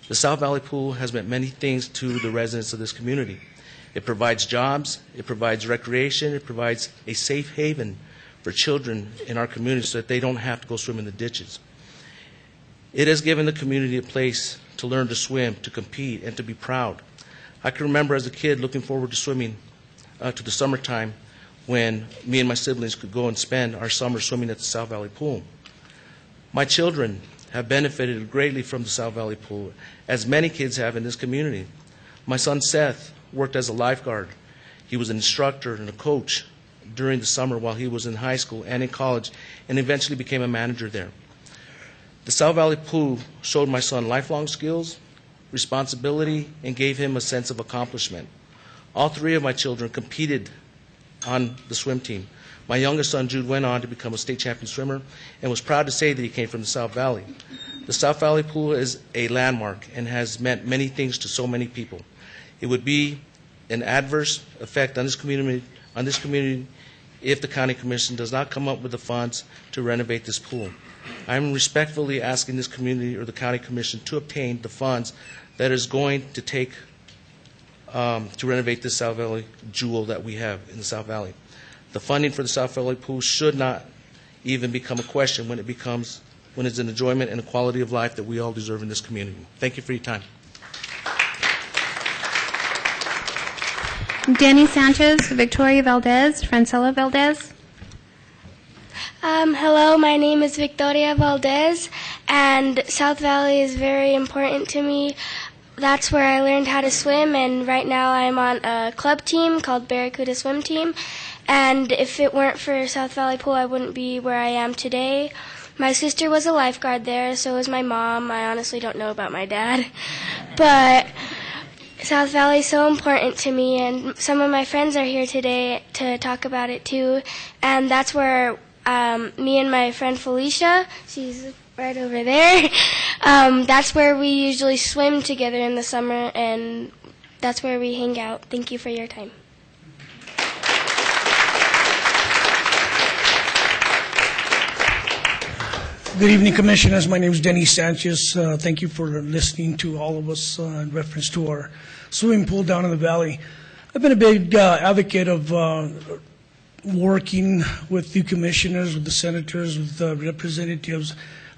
The South Valley pool has meant many things to the residents of this community. It provides jobs, it provides recreation, it provides a safe haven for children in our community so that they don't have to go swim in the ditches. It has given the community a place to learn to swim, to compete, and to be proud. I can remember as a kid looking forward to swimming, to the summertime when me and my siblings could go and spend our summer swimming at the South Valley Pool. My children have benefited greatly from the South Valley Pool, as many kids have in this community. My son Seth worked as a lifeguard. He was an instructor and a coach during the summer while he was in high school and in college, and eventually became a manager there. The South Valley Pool showed my son lifelong skills, responsibility, and gave him a sense of accomplishment. All three of my children competed on the swim team. My youngest son, Jude, went on to become a state champion swimmer and was proud to say that he came from the South Valley. The South Valley Pool is a landmark and has meant many things to so many people. It would be an adverse effect on this community if the County Commission does not come up with the funds to renovate this pool. I am respectfully asking this community or the County Commission to obtain the funds that is going to take to renovate this South Valley jewel that we have in the South Valley. The funding for the South Valley Pool should not even become a question when it's an enjoyment and a quality of life that we all deserve in this community. Thank you for your time. Danny Sanchez, Victoria Valdez, Francella Valdez. Hello, my name is Victoria Valdez, and South Valley is very important to me. That's where I learned how to swim, and right now I'm on a club team called Barracuda Swim Team. And if it weren't for South Valley Pool, I wouldn't be where I am today. My sister was a lifeguard there, so was my mom. I honestly don't know about my dad. But South Valley is so important to me, and some of my friends are here today to talk about it too. And that's where me and my friend Felicia, she's right over there, that's where we usually swim together in the summer, and that's where we hang out. Thank you for your time. Good evening, Commissioners. My name is Denny Sanchez. Thank you for listening to all of us in reference to our swimming pool down in the valley. I've been a big advocate of working with the commissioners, with the senators, with the representatives.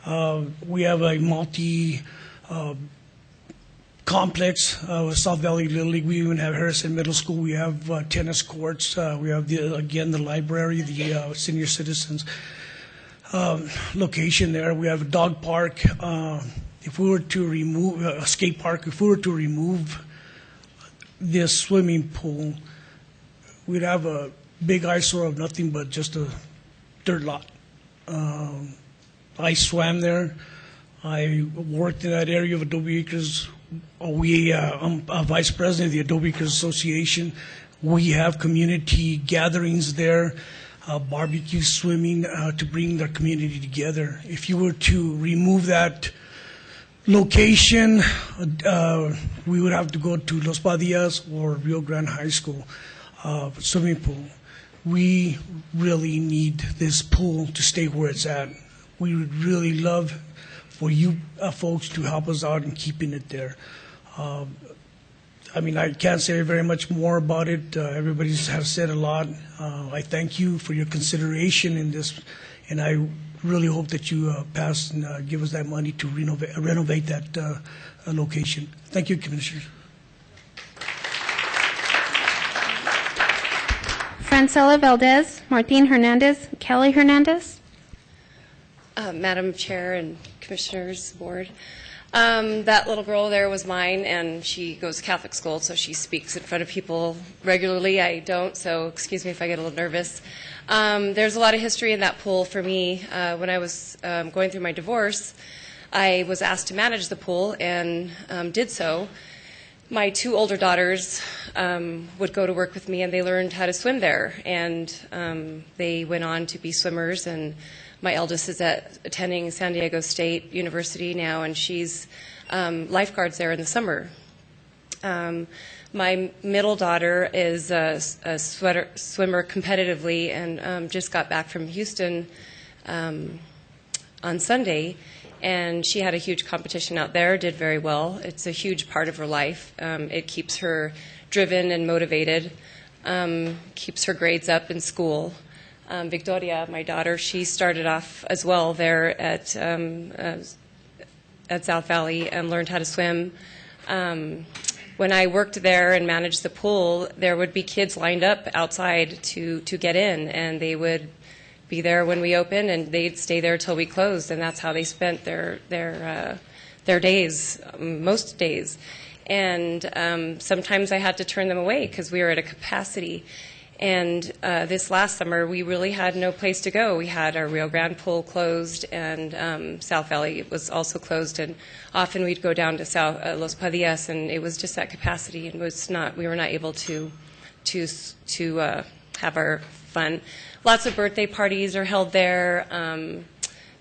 We have a multi-complex with South Valley Little League. We even have Harrison Middle School. We have tennis courts. We have, the library, the senior citizens location there. We have a dog park. If we were to remove a skate park, if we were to remove this swimming pool, we'd have a big eyesore of nothing but just a dirt lot. I swam there. I worked in that area of Adobe Acres. I'm a vice president of the Adobe Acres Association. We have community gatherings there. Barbecue, swimming, to bring the community together. If you were to remove that location, we would have to go to Los Padillas or Rio Grande High School swimming pool. We really need this pool to stay where it's at. We would really love for you folks to help us out in keeping it there. I can't say very much more about it. Everybody has said a lot. I thank you for your consideration in this, and I really hope that you pass and give us that money to renovate that location. Thank you, Commissioners. Francella Valdez, Martin Hernandez, Kelly Hernandez. Madam Chair and Commissioners, Board. That little girl there was mine, and she goes to Catholic school, so she speaks in front of people regularly. I don't, so excuse me if I get a little nervous. There's a lot of history in that pool for me. When I was going through my divorce, I was asked to manage the pool and did so. My two older daughters would go to work with me, and they learned how to swim there, and they went on to be swimmers, and my eldest is attending San Diego State University now, and she's lifeguards there in the summer. My middle daughter is a swimmer competitively and just got back from Houston on Sunday, and she had a huge competition out there, did very well. It's a huge part of her life. It keeps her driven and motivated, keeps her grades up in school. Victoria, my daughter, she started off as well there at at South Valley and learned how to swim. When I worked there and managed the pool, there would be kids lined up outside to get in, and they would be there when we opened, and they'd stay there till we closed, and that's how they spent their days, most days. And sometimes I had to turn them away because we were at a capacity. And this last summer, we really had no place to go. We had our Rio Grande pool closed, and South Valley was also closed. And often we'd go down to Los Padillas, and it was just at capacity, and we were not able to have our fun. Lots of birthday parties are held there.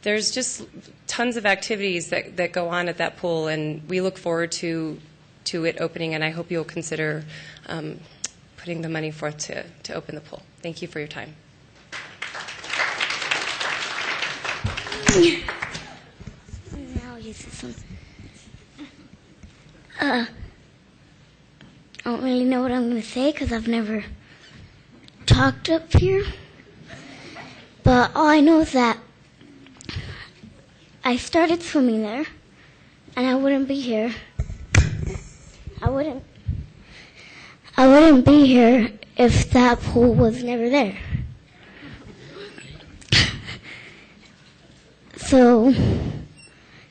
There's just tons of activities that go on at that pool, and we look forward to it opening. And I hope you'll consider putting the money forth to open the pool. Thank you for your time. I don't really know what I'm going to say because I've never talked up here. But all I know is that I started swimming there, and I wouldn't be here. I wouldn't be here if that pool was never there. So,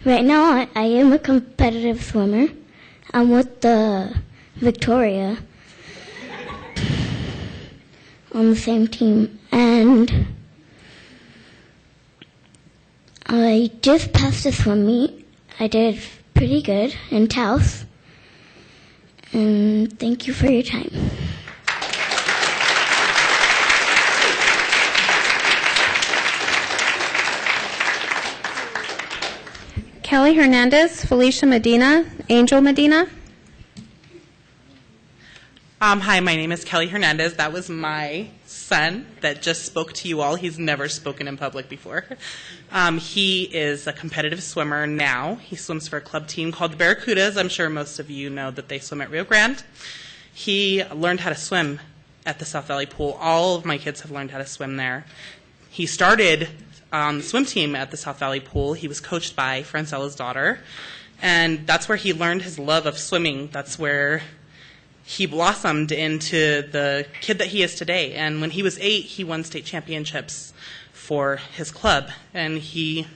right now I am a competitive swimmer. I'm with the Victoria on the same team, and I just passed a swim meet. I did pretty good in Taos. And thank you for your time. Kelly Hernandez, Felicia Medina, Angel Medina. Hi, my name is Kelly Hernandez. That was my son that just spoke to you all. He's never spoken in public before. He is a competitive swimmer now. He swims for a club team called the Barracudas. I'm sure most of you know that they swim at Rio Grande. He learned how to swim at the South Valley pool. All of my kids have learned how to swim there. He started on the swim team at the South Valley pool. He was coached by Francella's daughter, and that's where he learned his love of swimming. That's where he blossomed into the kid that he is today. And when he was 8, he won state championships for his club. And he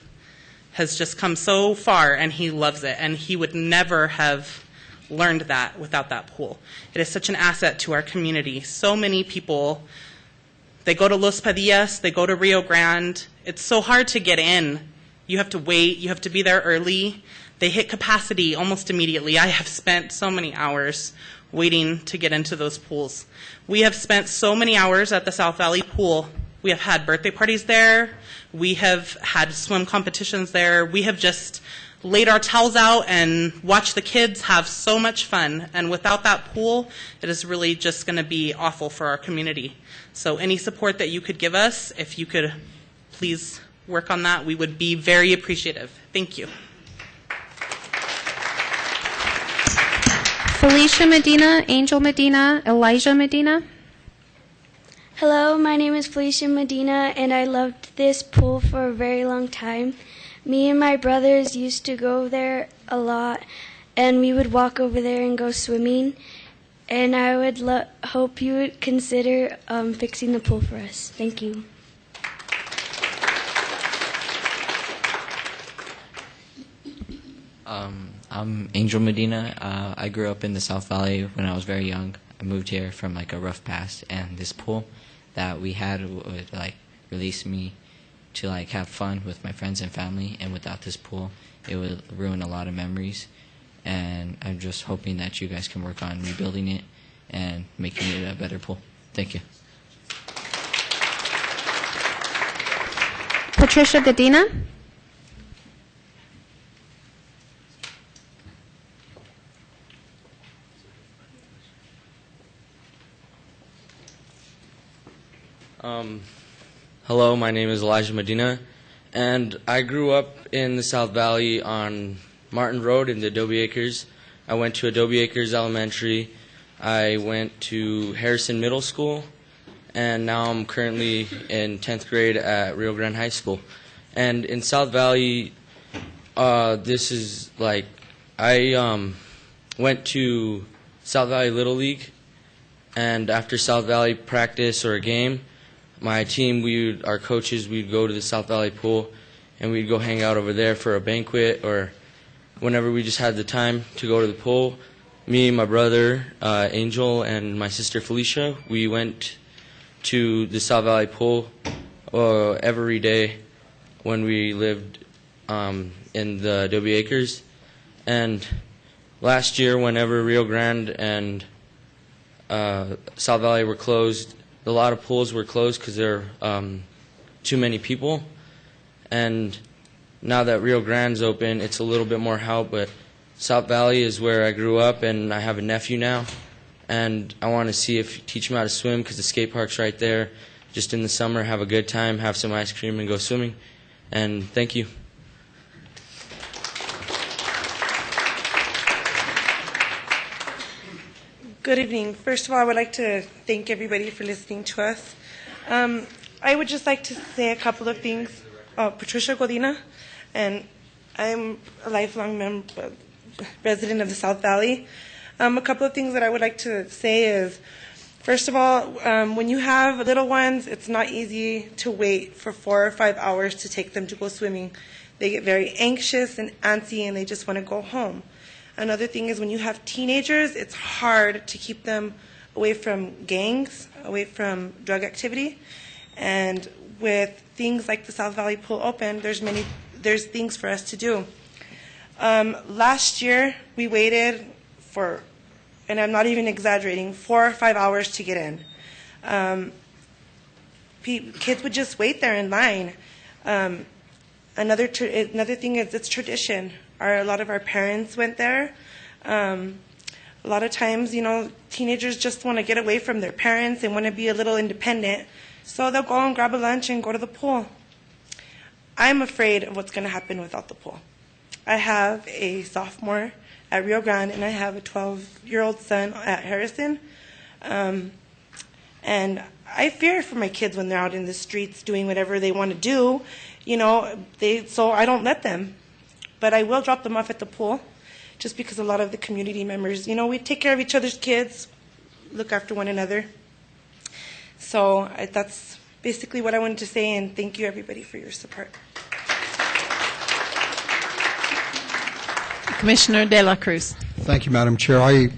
has just come so far, and he loves it. And he would never have learned that without that pool. It is such an asset to our community. So many people, they go to Los Padillas, they go to Rio Grande. It's so hard to get in. You have to wait. You have to be there early. They hit capacity almost immediately. I have spent so many hours waiting to get into those pools. We have spent so many hours at the South Valley pool. We have had birthday parties there. We have had swim competitions there. We have just laid our towels out and watched the kids have so much fun. And without that pool, it is really just going to be awful for our community. So any support that you could give us, if you could please work on that, we would be very appreciative. Thank you. Felicia Medina, Angel Medina, Elijah Medina. Hello, my name is Felicia Medina, and I loved this pool for a very long time. Me and my brothers used to go there a lot, and we would walk over there and go swimming. And I would hope you would consider fixing the pool for us. Thank you. I'm Angel Medina. I grew up in the South Valley when I was very young. I moved here from like a rough past, and this pool that we had would like release me to like have fun with my friends and family. And without this pool, it would ruin a lot of memories. And I'm just hoping that you guys can work on rebuilding it and making it a better pool. Thank you. Patricia Godina. Hello, my name is Elijah Medina, and I grew up in the South Valley on Martin Road in the Adobe Acres. I went to Adobe Acres Elementary. I went to Harrison Middle School, and now I'm currently in 10th grade at Rio Grande High School. And in South Valley, This is like, I went to South Valley Little League, and after South Valley practice or a game, my team, our coaches, we'd go to the South Valley pool, and we'd go hang out over there for a banquet, or whenever we just had the time to go to the pool. Me, my brother, Angel, and my sister Felicia, we went to the South Valley pool every day when we lived in the Adobe Acres. And last year, whenever Rio Grande and South Valley were closed, a lot of pools were closed because there were too many people. And now that Rio Grande's open, it's a little bit more help, but South Valley is where I grew up, and I have a nephew now. And I want to teach him how to swim because the skate park's right there. Just in the summer, have a good time, have some ice cream, and go swimming. And thank you. Good evening. First of all, I would like to thank everybody for listening to us. I would just like to say a couple of things. Patricia Godina, and I'm a lifelong resident of the South Valley. A couple of things that I would like to say is, first of all, when you have little ones, it's not easy to wait for 4 or 5 hours to take them to go swimming. They get very anxious and antsy, and they just want to go home. Another thing is when you have teenagers, it's hard to keep them away from gangs, away from drug activity. And with things like the South Valley pool open, there's things for us to do. Last year, we waited for, and I'm not even exaggerating, 4 or 5 hours to get in. Kids would just wait there in line. Another thing is it's tradition. A lot of our parents went there. A lot of times, teenagers just want to get away from their parents and want to be a little independent. So they'll go and grab a lunch and go to the pool. I'm afraid of what's going to happen without the pool. I have a sophomore at Rio Grande, and I have a 12-year-old son at Harrison. And I fear for my kids when they're out in the streets doing whatever they want to do. So I don't let them. But I will drop them off at the pool, just because a lot of the community members, we take care of each other's kids, look after one another. So that's basically what I wanted to say, and thank you, everybody, for your support. Commissioner De La Cruz. Thank you, Madam Chair. I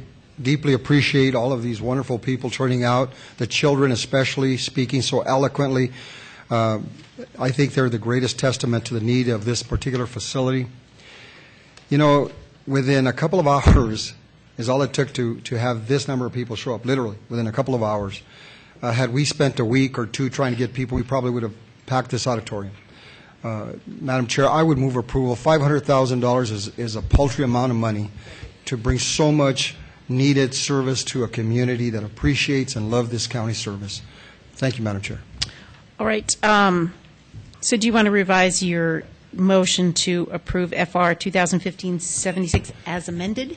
deeply appreciate all of these wonderful people turning out, the children especially speaking so eloquently. I think they're the greatest testament to the need of this particular facility. Within a couple of hours is all it took to have this number of people show up, literally, within a couple of hours. Had we spent a week or two trying to get people, we probably would have packed this auditorium. Madam Chair, I would move approval. $500,000 is a paltry amount of money to bring so much needed service to a community that appreciates and loves this county service. Thank you, Madam Chair. All right. So do you want to revise your motion to approve FR 2015-76 as amended?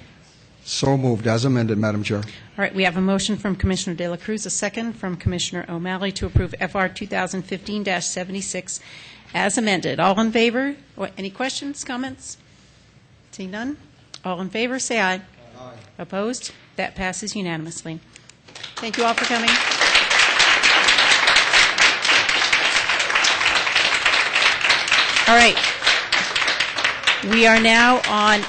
So moved, as amended, Madam Chair. All right. We have a motion from Commissioner De La Cruz, a second from Commissioner O'Malley to approve FR 2015-76 as amended. All in favor? Any questions, comments? Seeing none? All in favor, say aye. Aye. Opposed? That passes unanimously. Thank you all for coming. All right. We are now on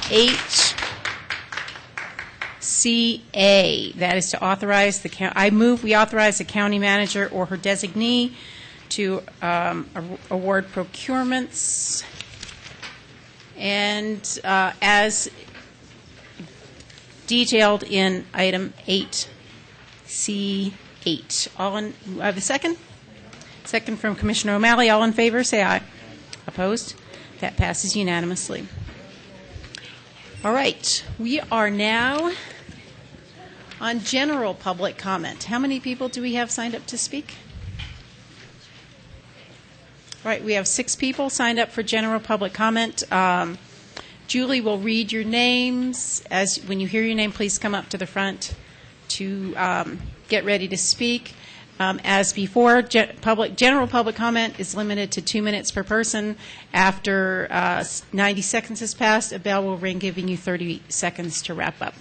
8CA. That is to authorize the county. I move we authorize the county manager or her designee to award procurements and as detailed in item 8C8. I have a second? Second from Commissioner O'Malley. All in favor, say aye. Opposed? That passes unanimously. All right. We are now on general public comment. How many people do we have signed up to speak? All right. We have 6 people signed up for general public comment. Julie will read your names. When you hear your name, please come up to the front to get ready to speak. As before, general public comment is limited to 2 minutes per person. After 90 seconds has passed, a bell will ring, giving you 30 seconds to wrap up.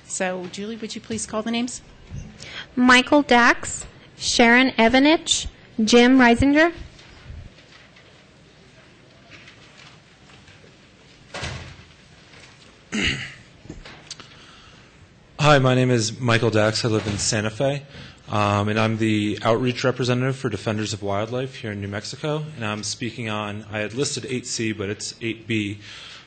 So, Julie, would you please call the names? Michael Dax, Sharon Evanich, Jim Reisinger. Hi, my name is Michael Dax. I live in Santa Fe, and I'm the outreach representative for Defenders of Wildlife here in New Mexico. And I'm speaking on, I had listed 8C, but it's 8B,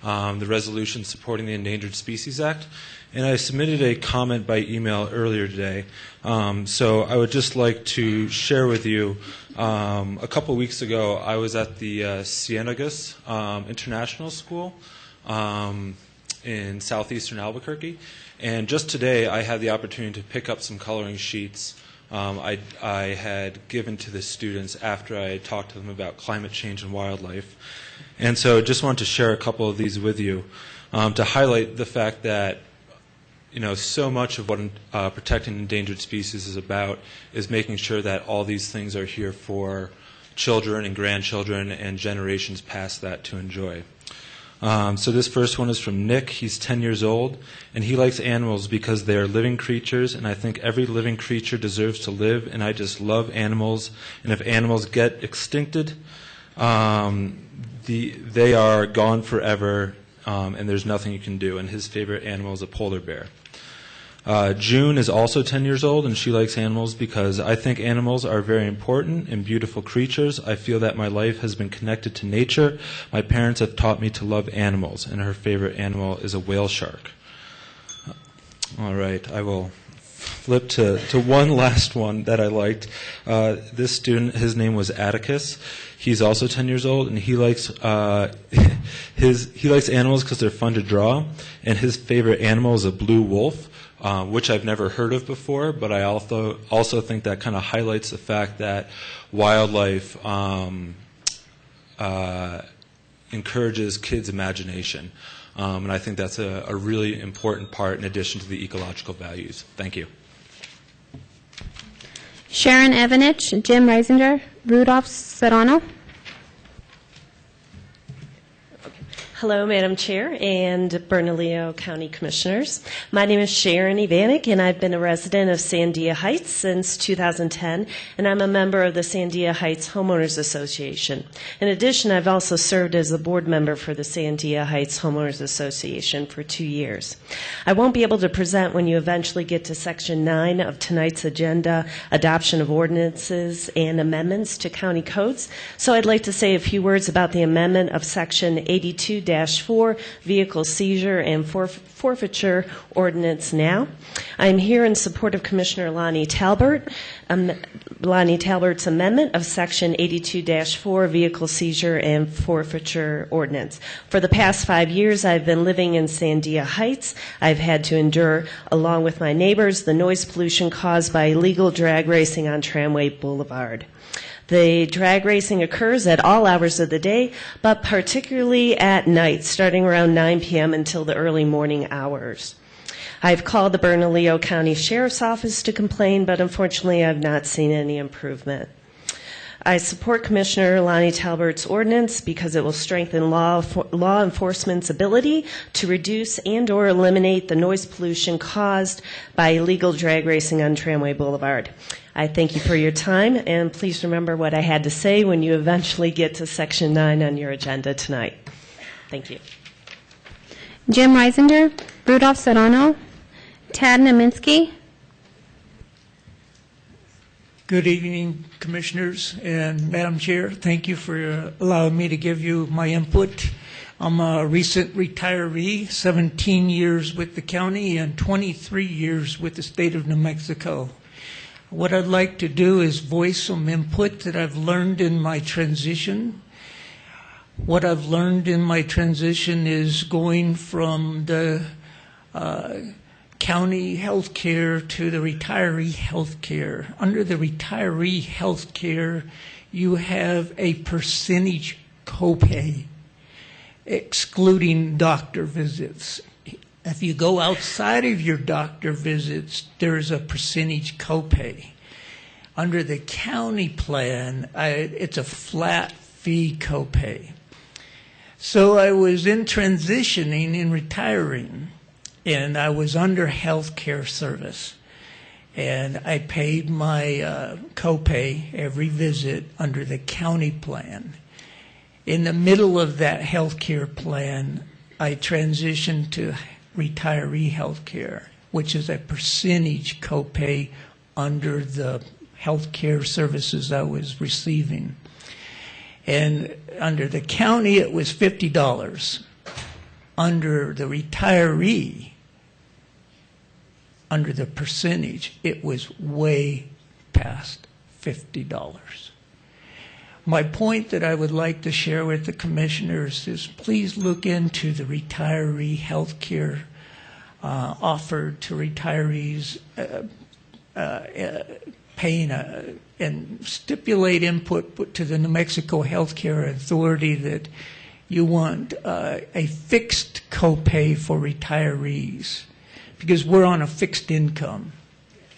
the resolution supporting the Endangered Species Act. And I submitted a comment by email earlier today. So I would just like to share with you, a couple weeks ago, I was at the Cienegas International School in southeastern Albuquerque. And just today, I had the opportunity to pick up some coloring sheets I had given to the students after I had talked to them about climate change and wildlife. And so I just wanted to share a couple of these with you to highlight the fact that so much of what protecting endangered species is about is making sure that all these things are here for children and grandchildren and generations past that to enjoy. So this first one is from Nick. He's 10 years old, and he likes animals because they are living creatures, and I think every living creature deserves to live, and I just love animals. And if animals get extincted, they are gone forever, and there's nothing you can do. And his favorite animal is a polar bear. June is also 10 years old, and she likes animals because I think animals are very important and beautiful creatures. I feel that my life has been connected to nature. My parents have taught me to love animals, and her favorite animal is a whale shark. All right, I will flip to one last one that I liked. This student, his name was Atticus. He's also 10 years old, and he likes he likes animals because they're fun to draw. And his favorite animal is a blue wolf, which I've never heard of before. But I also think that kind of highlights the fact that wildlife encourages kids' imagination. And I think that's a really important part in addition to the ecological values. Thank you. Sharon Evanich, Jim Reisinger, Rudolph Serrano. Hello, Madam Chair and Bernalillo County Commissioners. My name is Sharon Evanich, and I've been a resident of Sandia Heights since 2010, and I'm a member of the Sandia Heights Homeowners Association. In addition, I've also served as a board member for the Sandia Heights Homeowners Association for 2 years. I won't be able to present when you eventually get to Section 9 of tonight's agenda, adoption of ordinances and amendments to county codes, so I'd like to say a few words about the amendment of Section 82-4 vehicle seizure and forfeiture ordinance now. I'm here in support of Commissioner Lonnie Talbert's amendment of Section 82-4 vehicle seizure and forfeiture ordinance. For the past 5 years, I've been living in Sandia Heights. I've had to endure, along with my neighbors, the noise pollution caused by illegal drag racing on Tramway Boulevard. The drag racing occurs at all hours of the day, but particularly at night, starting around 9 p.m. until the early morning hours. I've called the Bernalillo County Sheriff's Office to complain, but unfortunately I've not seen any improvement. I support Commissioner Lonnie Talbert's ordinance because it will strengthen law enforcement's ability to reduce and or eliminate the noise pollution caused by illegal drag racing on Tramway Boulevard. I thank you for your time, and please remember what I had to say when you eventually get to Section 9 on your agenda tonight. Thank you. Jim Reisinger, Rudolph Serrano, Tad Naminsky. Good evening, Commissioners and Madam Chair. Thank you for allowing me to give you my input. I'm a recent retiree, 17 years with the county and 23 years with the state of New Mexico. What I'd like to do is voice some input that I've learned in my transition. What I've learned in my transition is going from the county health care to the retiree health care. Under the retiree health care, you have a percentage copay, excluding doctor visits. If you go outside of your doctor visits, there's a percentage copay. Under the county plan, it's a flat fee copay. So I was in transitioning and retiring, and I was under health care service. And I paid my copay every visit under the county plan. In the middle of that health care plan, I transitioned to retiree health care, which is a percentage copay under the health care services I was receiving. And under the county, it was $50. Under the retiree, under the percentage, it was way past $50. My point that I would like to share with the commissioners is please look into the retiree health care offered to retirees paying and stipulate input to the New Mexico Healthcare Authority that you want a fixed copay for retirees because we're on a fixed income.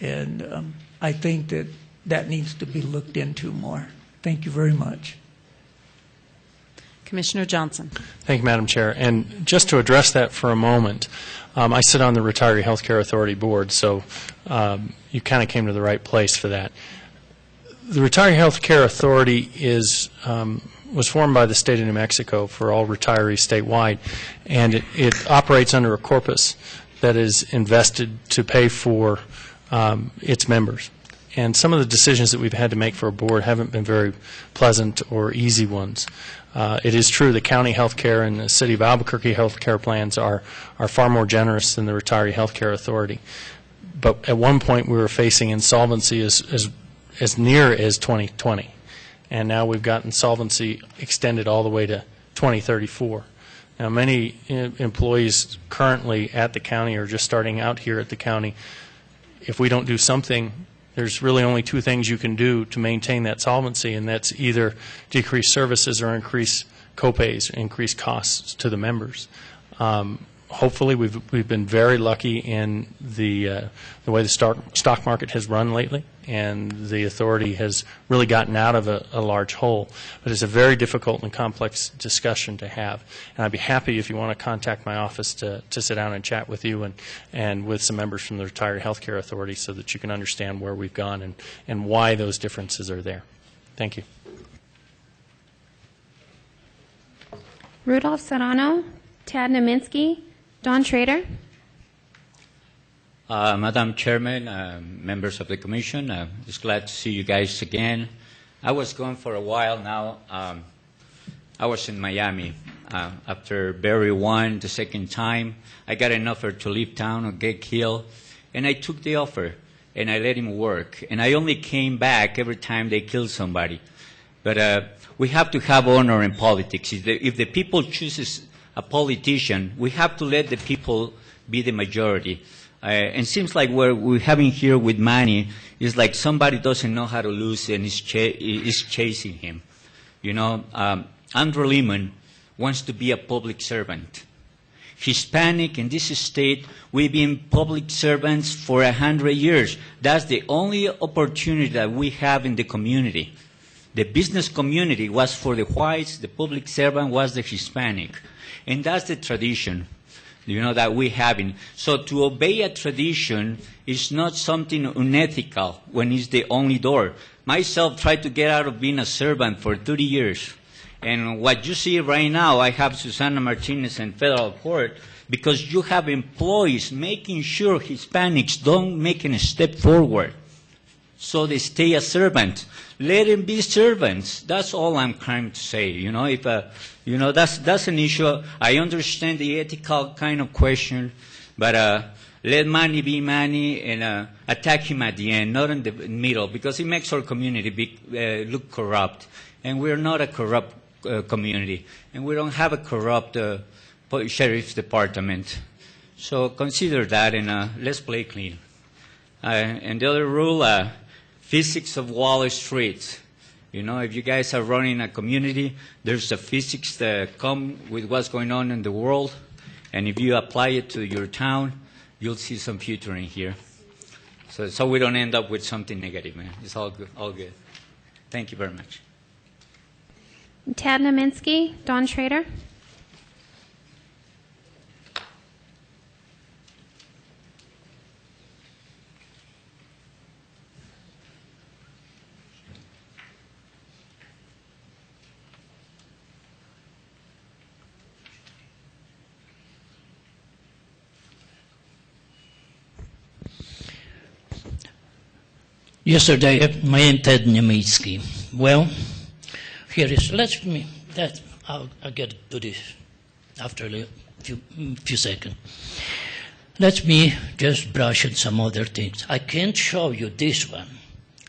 And I think that that needs to be looked into more. Thank you very much. Commissioner Johnson. Thank you, Madam Chair. And just to address that for a moment, I sit on the Retiree Healthcare Authority Board, so you kind of came to the right place for that. The Retiree Healthcare Authority was formed by the state of New Mexico for all retirees statewide, and it operates under a corpus that is invested to pay for its members. And some of the decisions that we've had to make for a board haven't been very pleasant or easy ones. It is true the county health care and the city of Albuquerque health care plans are far more generous than the Retiree Healthcare Authority. But at one point we were facing insolvency as near as 2020. And now we've got insolvency extended all the way to 2034. Now many employees currently at the county or just starting out here at the county, if we don't do something, there's really only two things you can do to maintain that solvency, and that's either decrease services or increase copays, increase costs to the members. Hopefully, we've been very lucky in the way the stock market has run lately, and the authority has really gotten out of a large hole. But it's a very difficult and complex discussion to have. And I'd be happy if you want to contact my office to sit down and chat with you and with some members from the Retiree Healthcare Authority so that you can understand where we've gone and why those differences are there. Thank you. Rudolph Serrano, Tad Naminsky, Don Trader. Madam Chairman, members of the Commission, just glad to see you guys again. I was gone for a while now. I was in Miami. After Barry won the second time, I got an offer to leave town on Gig Hill, and I took the offer, and I let him work. And I only came back every time they killed somebody. But we have to have honor in politics. If the people chooses a politician, we have to let the people be the majority. And it seems like what we're having here with Manny is like somebody doesn't know how to lose and is chasing him. You know, Andrew Lehman wants to be a public servant. Hispanic in this state, we've been public servants for 100 years. That's the only opportunity that we have in the community. The business community was for the whites, the public servant was the Hispanic. And that's the tradition, you know, that we have. So to obey a tradition is not something unethical when it's the only door. Myself tried to get out of being a servant for 30 years. And what you see right now, I have Susana Martinez in federal court because you have employees making sure Hispanics don't make a step forward. So they stay a servant. Let them be servants. That's all I'm trying to say. You know, if you know, that's an issue. I understand the ethical kind of question, but let Manny be Manny and attack him at the end, not in the middle, because it makes our community look corrupt, and we're not a corrupt community, and we don't have a corrupt sheriff's department. So consider that, and let's play clean. And the other rule. Physics of Wall Street. You know, if you guys are running a community, there's a physics that come with what's going on in the world, and if you apply it to your town, you'll see some future in here. So we don't end up with something negative, man. It's all good. All good. Thank you very much. Tad Naminsky, Don Schrader. Yesterday, my name Ted Niemiecki. Well, here is, I'll get to this after a few seconds. Let me just brush on some other things. I can't show you this one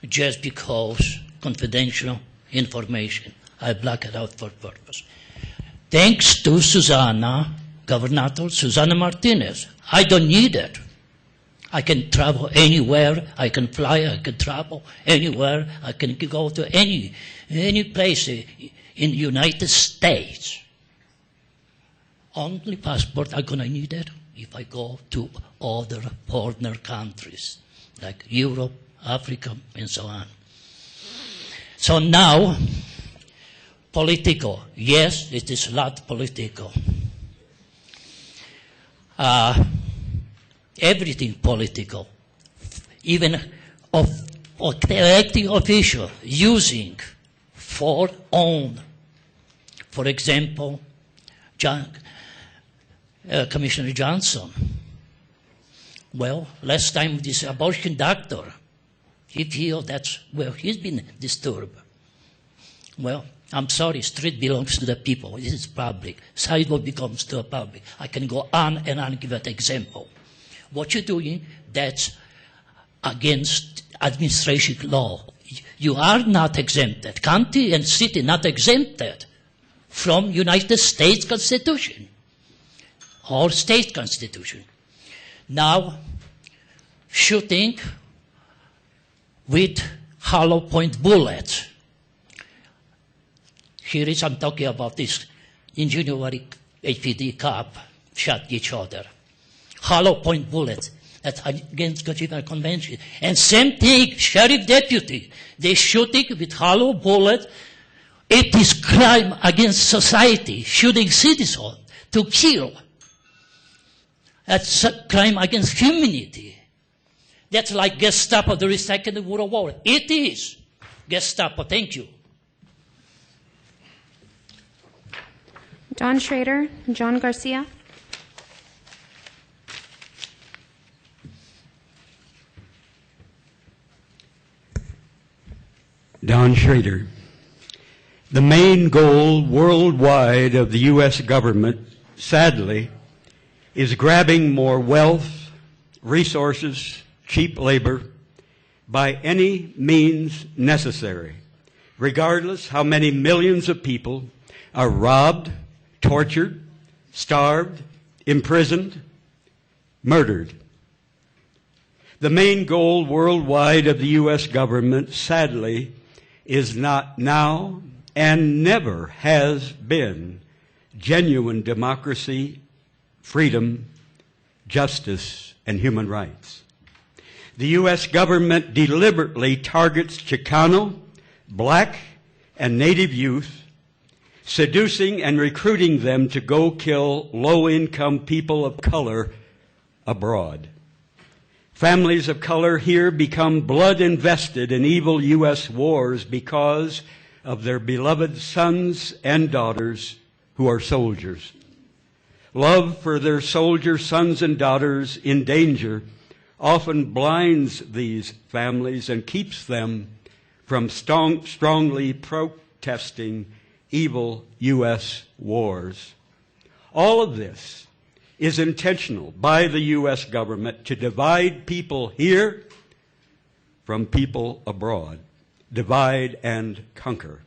just because confidential information. I black it out for purpose. Thanks to Governor Susana Martinez, I don't need it. I can travel anywhere. I can fly. I can travel anywhere. I can go to any place in the United States. Only passport I'm gonna need it if I go to other partner countries like Europe, Africa, and so on. So now, political. Yes, it is a lot political. Everything political, even of elected official using for own. For example, Commissioner Johnson. Well, last time this abortion doctor, he feels he's been disturbed. Well, I'm sorry, street belongs to the people. This is public. Sidewalk becomes to the public. I can go on and on and give an example. What you're doing, that's against administration law. You are not exempted. County and city not exempted from United States Constitution or state constitution. Now, shooting with hollow point bullets. Here is, I'm talking about this. In January, APD cop shot each other. Hollow point bullets. That's against Geneva Convention. And same thing, sheriff deputy. They shooting with hollow bullets. It is crime against society, shooting citizens to kill. That's a crime against humanity. That's like Gestapo during the Second World War. It is Gestapo. Thank you. Don Schrader, John Garcia. Don Schrader. The main goal worldwide of the U.S. government, sadly, is grabbing more wealth, resources, cheap labor by any means necessary, regardless how many millions of people are robbed, tortured, starved, imprisoned, murdered. The main goal worldwide of the U.S. government, sadly, is not now and never has been genuine democracy, freedom, justice, and human rights. The U.S. government deliberately targets Chicano, black, and Native youth, seducing and recruiting them to go kill low-income people of color abroad. Families of color here become blood invested in evil U.S. wars because of their beloved sons and daughters who are soldiers. Love for their soldier sons and daughters in danger often blinds these families and keeps them from strongly protesting evil U.S. wars. All of this is intentional by the U.S. government to divide people here from people abroad. Divide and conquer.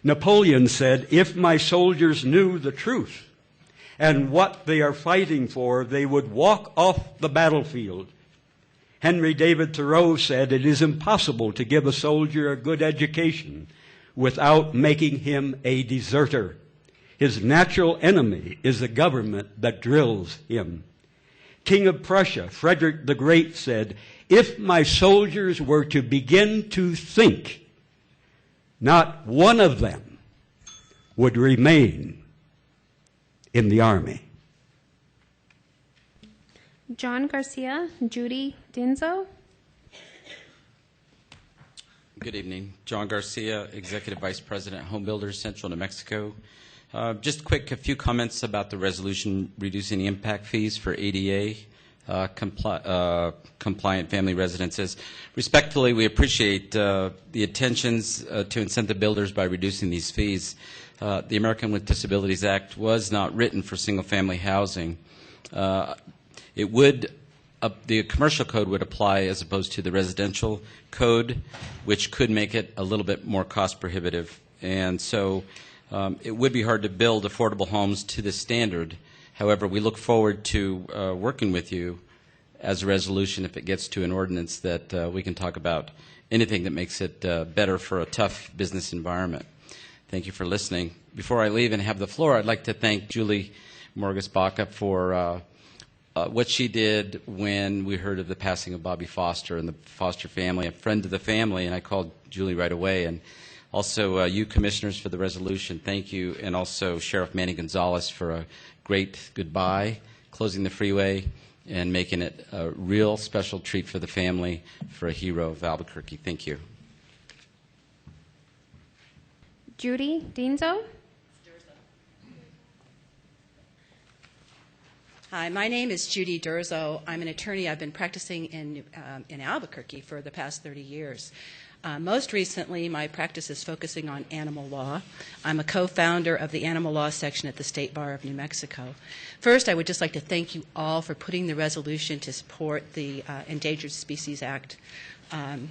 Napoleon said, if my soldiers knew the truth and what they are fighting for, they would walk off the battlefield. Henry David Thoreau said, it is impossible to give a soldier a good education without making him a deserter. His natural enemy is the government that drills him. King of Prussia, Frederick the Great, said, if my soldiers were to begin to think, not one of them would remain in the Army. John Garcia, Judy Dinzo. Good evening. John Garcia, Executive Vice President, Home Builders, Central New Mexico. Just quick, a few comments about the resolution reducing the impact fees for ADA compliant family residences. Respectfully, we appreciate the intentions to incent the builders by reducing these fees. The American with Disabilities Act was not written for single-family housing. It would, the commercial code would apply as opposed to the residential code, which could make it a little bit more cost prohibitive. And so it would be hard to build affordable homes to this standard. However, we look forward to working with you as a resolution if it gets to an ordinance that we can talk about anything that makes it better for a tough business environment. Thank you for listening. Before I leave and have the floor, I'd like to thank Julie Morgus-Baca for what she did when we heard of the passing of Bobby Foster and the Foster family, a friend of the family, and I called Julie right away. And also you commissioners for the resolution, thank you, and also Sheriff Manny Gonzalez for a great goodbye, closing the freeway and making it a real special treat for the family, for a hero of Albuquerque. Thank you. Judy Dinzo. Hi, my name is Judy Durzo. I'm an attorney. I've been practicing in Albuquerque for the past 30 years. Most recently, my practice is focusing on animal law. I'm a co-founder of the Animal Law Section at the State Bar of New Mexico. First, I would just like to thank you all for putting the resolution to support the Endangered Species Act on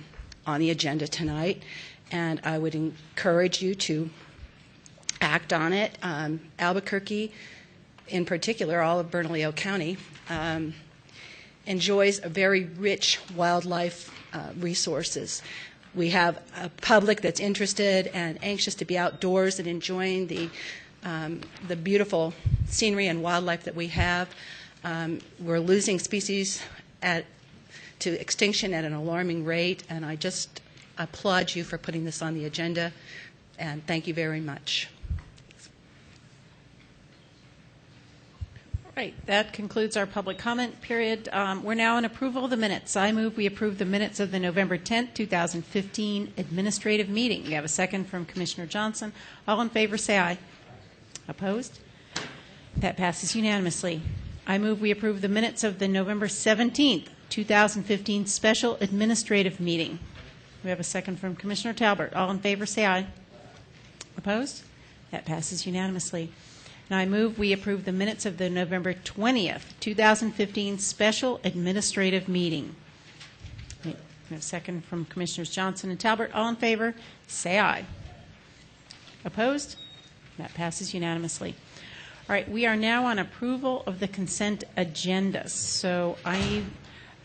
the agenda tonight, and I would encourage you to act on it. Albuquerque, in particular, all of Bernalillo County, enjoys a very rich wildlife resources. We have a public that's interested and anxious to be outdoors and enjoying the beautiful scenery and wildlife that we have. We're losing species to extinction at an alarming rate, and I just applaud you for putting this on the agenda, and thank you very much. Right, that concludes our public comment period. We're now on approval of the minutes. I move we approve the minutes of the November 10th, 2015 administrative meeting. We have a second from Commissioner Johnson. All in favor say aye. Opposed? That passes unanimously. I move we approve the minutes of the November 17th, 2015 special administrative meeting. We have a second from Commissioner Talbert. All in favor say aye. Opposed? That passes unanimously. Now I move we approve the minutes of the November 20th, 2015 special administrative meeting. We have a second from Commissioners Johnson and Talbert. All in favor, say aye. Opposed? That passes unanimously. All right, we are now on approval of the consent agenda. So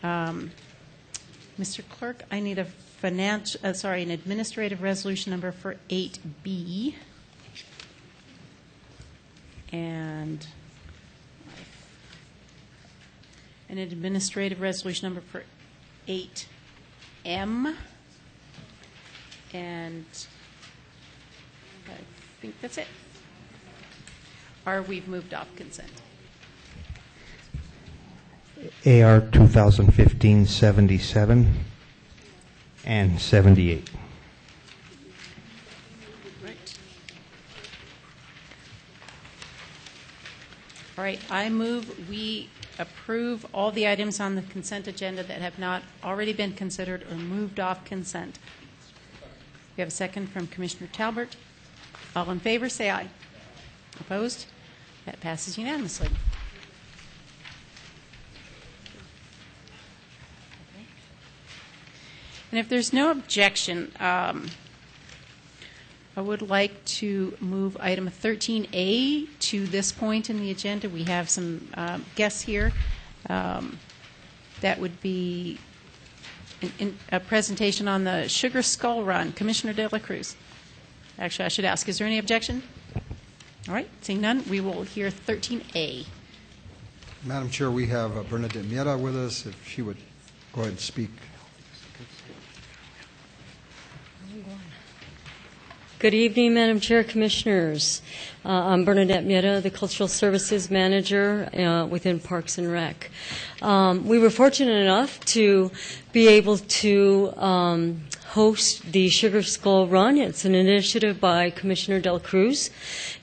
Mr. Clerk, I need an administrative resolution number for 8B. And an administrative resolution number for 8M. And I think that's it. Or we've moved off consent. AR 2015-77 and 78. All right, I move we approve all the items on the consent agenda that have not already been considered or moved off consent. We have a second from Commissioner Talbert. All in favor, say aye. Opposed? That passes unanimously. And if there's no objection, I would like to move item 13A to this point in the agenda. We have some guests here. That would be a presentation on the Sugar Skull Run. Commissioner De La Cruz. Actually, I should ask, is there any objection? All right, seeing none, we will hear 13A. Madam Chair, we have Bernadette Miera with us. If she would Go ahead and speak. Good evening, Madam Chair, Commissioners. I'm Bernadette Mieta, the Cultural Services Manager within Parks and Rec. We were fortunate enough to be able to host the Sugar Skull Run. It's an initiative by Commissioner Del Cruz,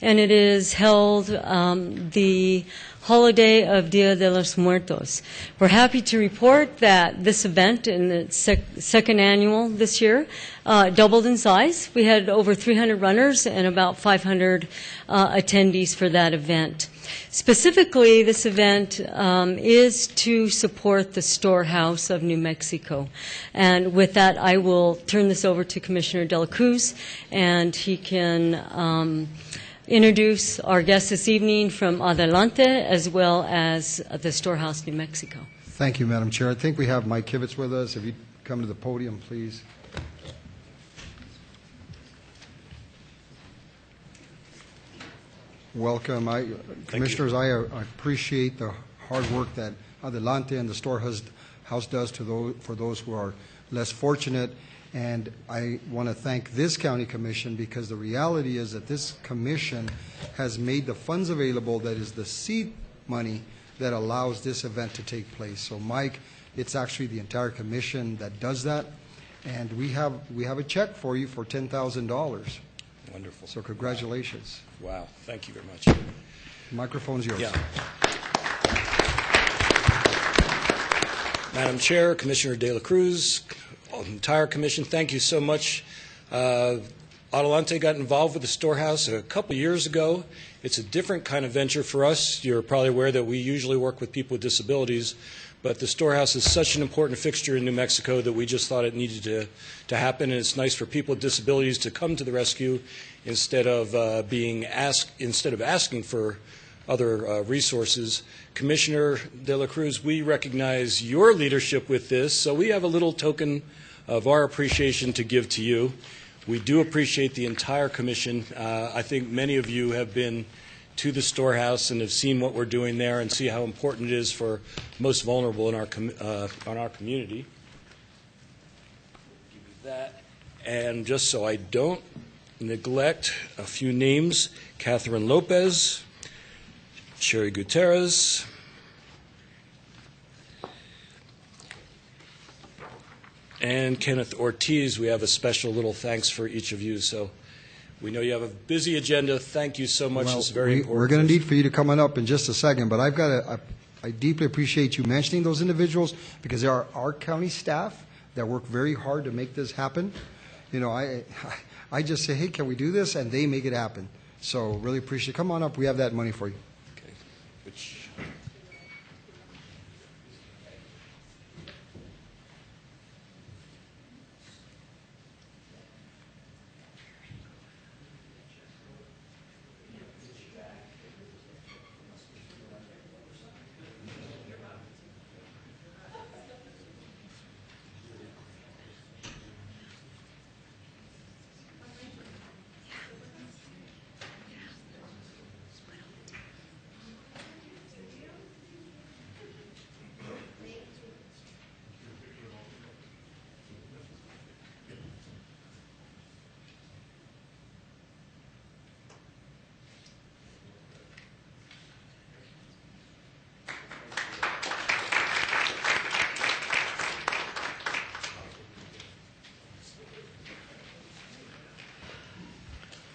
and it is held the holiday of Dia de los Muertos. We're happy to report that this event, in the second annual this year, doubled in size. We had over 300 runners and about 500 attendees for that event. Specifically, this event is to support the Storehouse of New Mexico. And with that, I will turn this over to Commissioner De La Cruz, and he can introduce our guests this evening from Adelante as well as the Storehouse, New Mexico. Thank you, Madam Chair. I think we have Mike Kivitz with us. If you come to the podium, please. Welcome. Commissioners, I appreciate the hard work that Adelante and the Storehouse does for those who are less fortunate. And I want to thank this county commission, because the reality is that this commission has made the funds available that is the seed money that allows this event to take place. So, Mike, it's actually the entire commission that does that. And we have a check for you for $10,000. Wonderful. So congratulations. Wow. Thank you very much. The microphone's yours. Yeah. Madam Chair, Commissioner De La Cruz, entire commission, thank you so much. Adelante got involved with the Storehouse a couple years ago. It's a different kind of venture for us. You're probably aware that we usually work with people with disabilities, but the Storehouse is such an important fixture in New Mexico that we just thought it needed to happen, and it's nice for people with disabilities to come to the rescue instead of asking for other resources. Commissioner De La Cruz, we recognize your leadership with this, so we have a little token of our appreciation to give to you. We do appreciate the entire commission. I think many of you have been to the Storehouse and have seen what we're doing there and see how important it is for most vulnerable in our community. Give you that. And just so I don't neglect a few names, Catherine Lopez, Sherry Gutierrez, and Kenneth Ortiz. We have a special little thanks for each of you. So we know you have a busy agenda. Thank you so much. Well, it's very important. We're going to need for you to come on up in just a second, but I deeply appreciate you mentioning those individuals, because they are our county staff that work very hard to make this happen. You know, I just say, hey, can we do this? And they make it happen. So really appreciate it. Come on up. We have that money for you. Okay.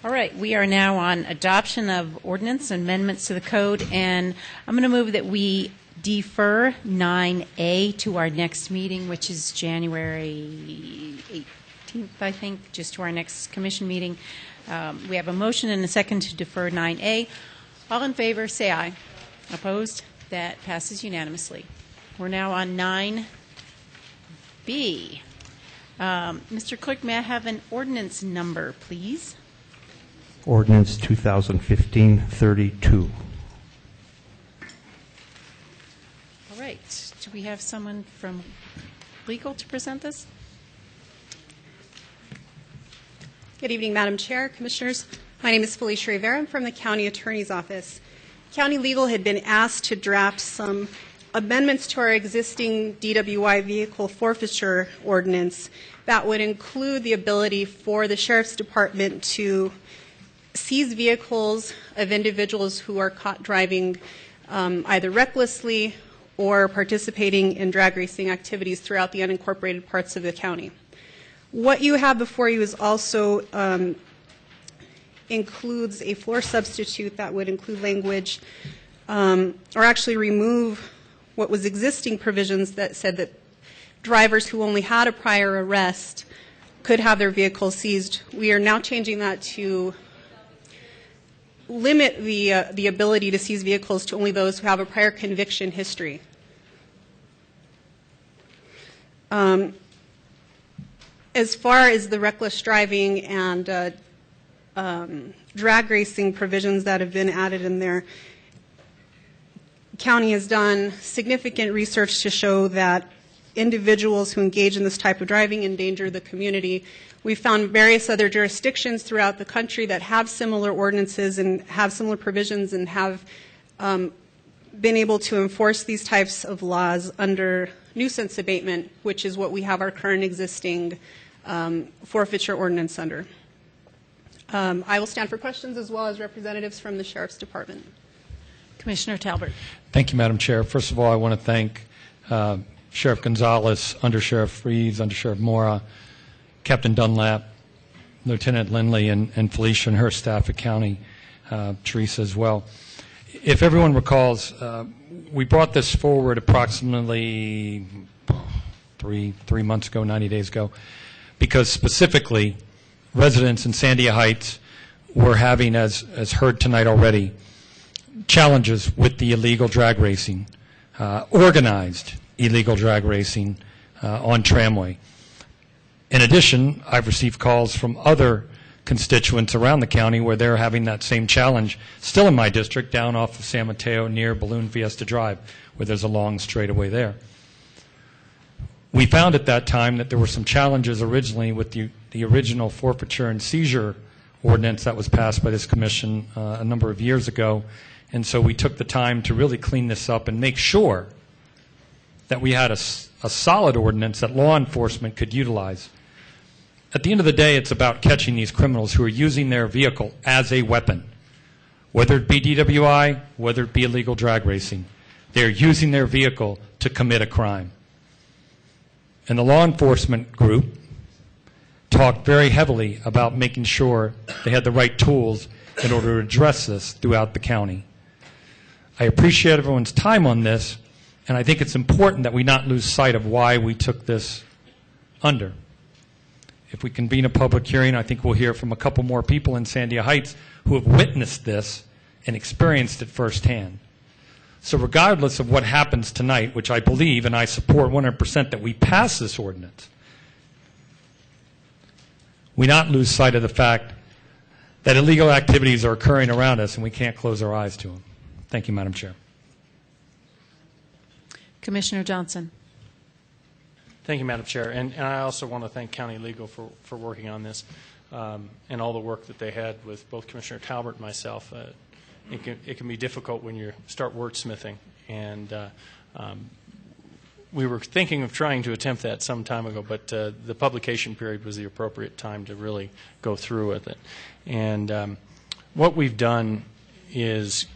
All right, we are now on adoption of ordinance amendments to the code, and I'm going to move that we defer 9A to our next meeting, which is January 18th, I think, just to our next commission meeting. We have a motion and a second to defer 9A. All in favor, say aye. Opposed? That passes unanimously. We're now on 9B. Mr. Clerk, may I have an ordinance number, please? Ordinance 2015-32. All right. Do we have someone from legal to present this? Good evening, Madam Chair, Commissioners. My name is Felicia Rivera. I'm from the County Attorney's Office. County Legal had been asked to draft some amendments to our existing DWI vehicle forfeiture ordinance that would include the ability for the Sheriff's Department to seize vehicles of individuals who are caught driving either recklessly or participating in drag racing activities throughout the unincorporated parts of the county. What you have before you is also includes a floor substitute that would include language or actually remove what was existing provisions that said that drivers who only had a prior arrest could have their vehicles seized. We are now changing that to limit the ability to seize vehicles to only those who have a prior conviction history. As far as the reckless driving and drag racing provisions that have been added in there, county has done significant research to show that individuals who engage in this type of driving endanger the community. We found various other jurisdictions throughout the country that have similar ordinances and have similar provisions and have been able to enforce these types of laws under nuisance abatement, which is what we have our current existing forfeiture ordinance under. I will stand for questions as well as representatives from the Sheriff's Department. Commissioner Talbert. Thank you, Madam Chair. First of all, I want to thank Sheriff Gonzalez, Under Sheriff Reeves, Under Sheriff Mora, Captain Dunlap, Lieutenant Lindley, and Felicia and her staff at County, Teresa as well. If everyone recalls, we brought this forward approximately three months ago, 90 days ago, because specifically residents in Sandia Heights were having, as heard tonight already, challenges with the illegal drag racing, organized illegal drag racing on Tramway. In addition, I've received calls from other constituents around the county where they're having that same challenge, still in my district, down off of San Mateo near Balloon Fiesta Drive, where there's a long straightaway there. We found at that time that there were some challenges originally with the original forfeiture and seizure ordinance that was passed by this commission a number of years ago, and so we took the time to really clean this up and make sure that we had a solid ordinance that law enforcement could utilize. At the end of the day, it's about catching these criminals who are using their vehicle as a weapon, whether it be DWI, whether it be illegal drag racing. They're using their vehicle to commit a crime. And the law enforcement group talked very heavily about making sure they had the right tools in order to address this throughout the county. I appreciate everyone's time on this, and I think it's important that we not lose sight of why we took this under. If we convene a public hearing, I think we'll hear from a couple more people in Sandia Heights who have witnessed this and experienced it firsthand. So regardless of what happens tonight, which I believe and I support 100% that we pass this ordinance, we not lose sight of the fact that illegal activities are occurring around us and we can't close our eyes to them. Thank you, Madam Chair. Commissioner Johnson. Thank you, Madam Chair. And I also want to thank County Legal for working on this and all the work that they had with both Commissioner Talbert and myself. It can be difficult when you start wordsmithing. And we were thinking of trying to attempt that some time ago, but the publication period was the appropriate time to really go through with it. And what we've done is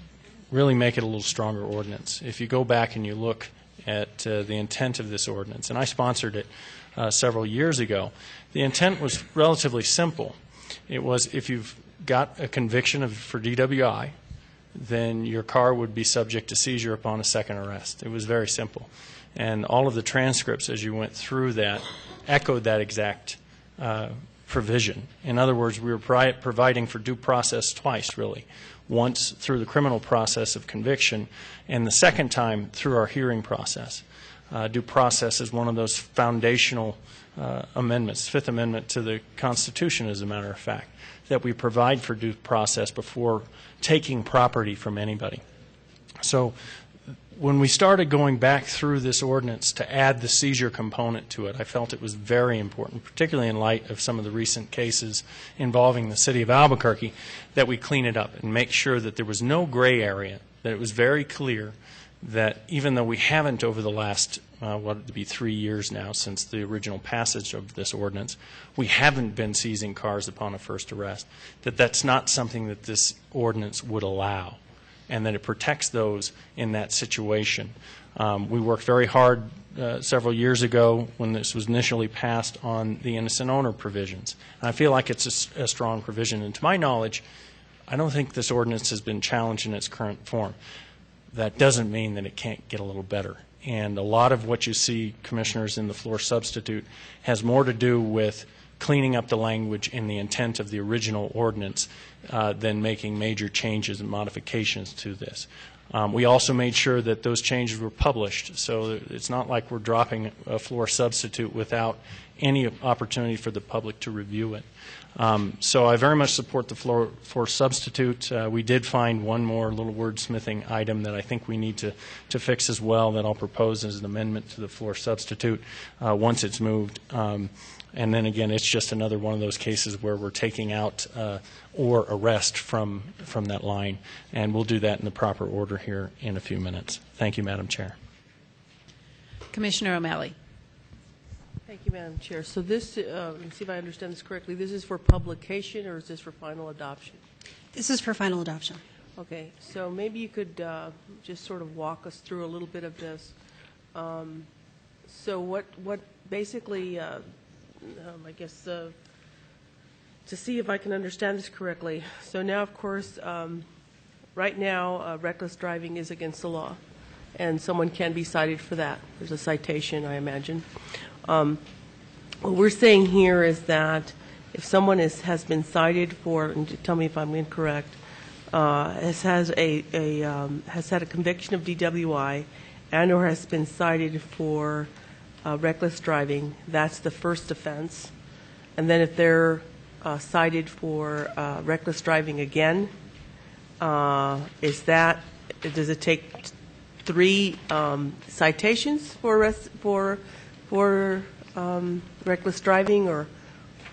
really make it a little stronger ordinance. If you go back and you look at the intent of this ordinance, and I sponsored it several years ago, the intent was relatively simple. It was if you've got a conviction for DWI, then your car would be subject to seizure upon a second arrest. It was very simple. And all of the transcripts as you went through that echoed that exact provision. In other words, we were providing for due process twice, really. Once through the criminal process of conviction, and the second time through our hearing process. Due process is one of those foundational amendments, Fifth Amendment to the Constitution, as a matter of fact, that we provide for due process before taking property from anybody. So when we started going back through this ordinance to add the seizure component to it, I felt it was very important, particularly in light of some of the recent cases involving the city of Albuquerque, that we clean it up and make sure that there was no gray area, that it was very clear that even though we haven't over the last, what would be 3 years now since the original passage of this ordinance, we haven't been seizing cars upon a first arrest, that's not something that this ordinance would allow, and that it protects those in that situation. We worked very hard several years ago when this was initially passed on the innocent owner provisions. And I feel like it's a strong provision. And to my knowledge, I don't think this ordinance has been challenged in its current form. That doesn't mean that it can't get a little better. And a lot of what you see, Commissioners, in the floor substitute has more to do with cleaning up the language in the intent of the original ordinance than making major changes and modifications to this. We also made sure that those changes were published, so it's not like we're dropping a floor substitute without any opportunity for the public to review it. So I very much support the floor substitute. We did find one more little wordsmithing item that I think we need to fix as well that I'll propose as an amendment to the floor substitute once it's moved. And then again, it's just another one of those cases where we're taking out or arrest from that line, and we'll do that in the proper order here in a few minutes. Thank you, Madam Chair. Commissioner O'Malley. Thank you, Madam Chair. So this, let me see if I understand this correctly, this is for publication or is this for final adoption? This is for final adoption. Okay, so maybe you could just sort of walk us through a little bit of this. So what basically, I guess, to see if I can understand this correctly. So now, of course, right now, reckless driving is against the law, and someone can be cited for that. There's a citation, I imagine. What we're saying here is that if someone has been cited for, and tell me if I'm incorrect, has had a conviction of DWI and or has been cited for reckless driving, that's the first offense. And then if they're cited for reckless driving again, does it take 3 citations for reckless driving, or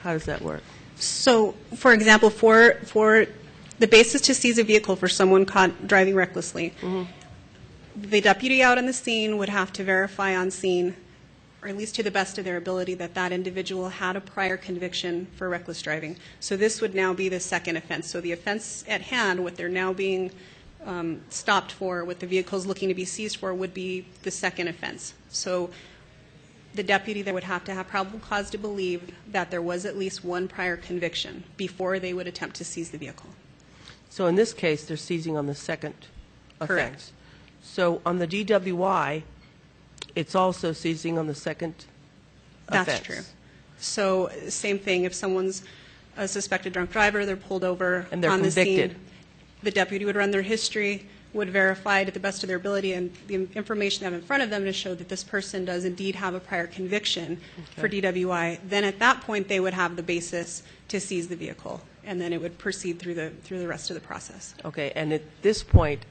how does that work? So, for example, for the basis to seize a vehicle for someone caught driving recklessly, the deputy out on the scene would have to verify on scene, or at least to the best of their ability, that that individual had a prior conviction for reckless driving. So this would now be the second offense. So the offense at hand, what they're now being stopped for, what the vehicle is looking to be seized for, would be the second offense. So the deputy there would have to have probable cause to believe that there was at least one prior conviction before they would attempt to seize the vehicle. So in this case, they're seizing on the second offense. Correct. So on the DWI, it's also seizing on the second offense. That's true. So same thing, if someone's a suspected drunk driver, they're pulled over And they're on the convicted. scene. The deputy would run their history, would verify to the best of their ability and the information they have in front of them to show that this person does indeed have a prior conviction for DWI. Then at that point, they would have the basis to seize the vehicle, and then it would proceed through the rest of the process. Okay, and at this point,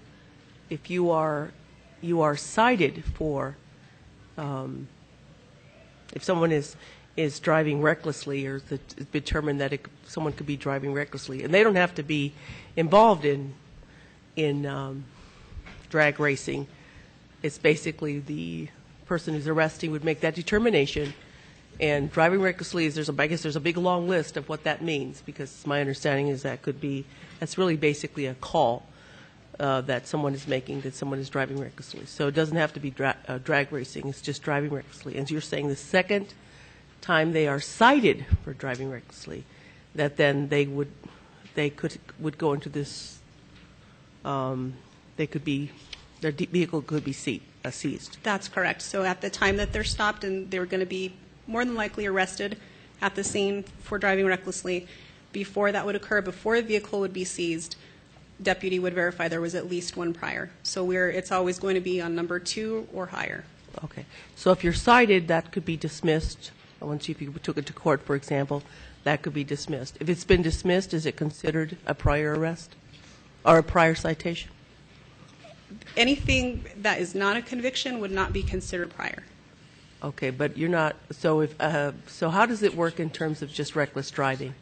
if you are cited for, if someone is driving recklessly, or it's determined that someone could be driving recklessly, and they don't have to be involved in drag racing. It's basically the person who's arresting would make that determination. And driving recklessly is I guess there's a big long list of what that means, because my understanding is that's really basically a call that someone is making that someone is driving recklessly. So it doesn't have to be drag racing. It's just driving recklessly. And you're saying the second time they are cited for driving recklessly, that then they would go into this. Their vehicle could be seized. That's correct. So at the time that they're stopped, and they're going to be more than likely arrested at the scene for driving recklessly, before that would occur, before the vehicle would be seized, deputy would verify there was at least one prior. So it's always going to be on number 2 or higher. Okay. So if you're cited, that could be dismissed. Once if you took it to court, for example, that could be dismissed. If it's been dismissed, is it considered a prior arrest or a prior citation? Anything that is not a conviction would not be considered prior. Okay, but you're not. So so how does it work in terms of just reckless driving?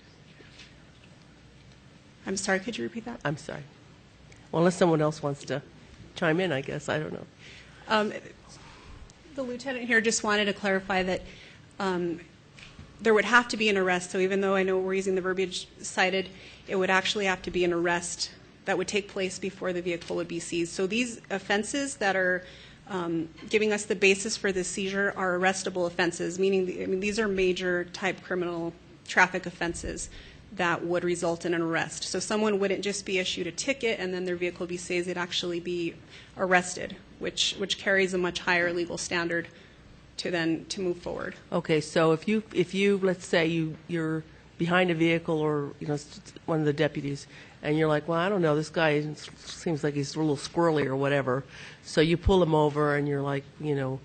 I'm sorry, could you repeat that? I'm sorry. Well, unless someone else wants to chime in, I guess. I don't know. The lieutenant here just wanted to clarify that there would have to be an arrest. So even though I know we're using the verbiage cited, it would actually have to be an arrest that would take place before the vehicle would be seized. So these offenses that are giving us the basis for this seizure are arrestable offenses, meaning these are major type criminal traffic offenses that would result in an arrest. So someone wouldn't just be issued a ticket and then their vehicle would be seized, they'd actually be arrested, which carries a much higher legal standard to move forward. Okay, so if you let's say you're behind a vehicle or one of the deputies, and you're like, well, I don't know, this guy seems like he's a little squirrely or whatever, so you pull him over and you're like, you're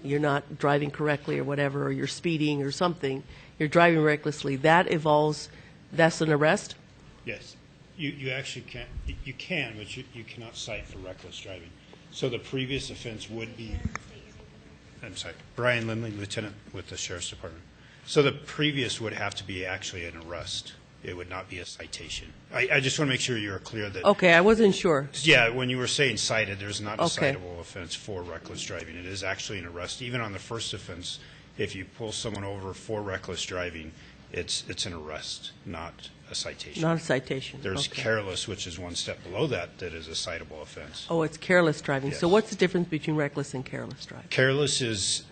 not driving correctly or whatever, or you're speeding or something, you're driving recklessly, that's an arrest? Yes. You actually can't, but you cannot cite for reckless driving. So the previous offense would be, I'm sorry, Brian Lindley, Lieutenant with the Sheriff's Department. So the previous would have to be actually an arrest. It would not be a citation. I just want to make sure you're clear that. Okay, I wasn't sure. Yeah, when you were saying cited, there's not a citable offense for reckless driving. It is actually an arrest. Even on the first offense, if you pull someone over for reckless driving, it's an arrest, not a citation. Not a citation. There's careless, which is one step below that is a citable offense. Oh, it's careless driving. Yes. So what's the difference between reckless and careless driving? Careless is,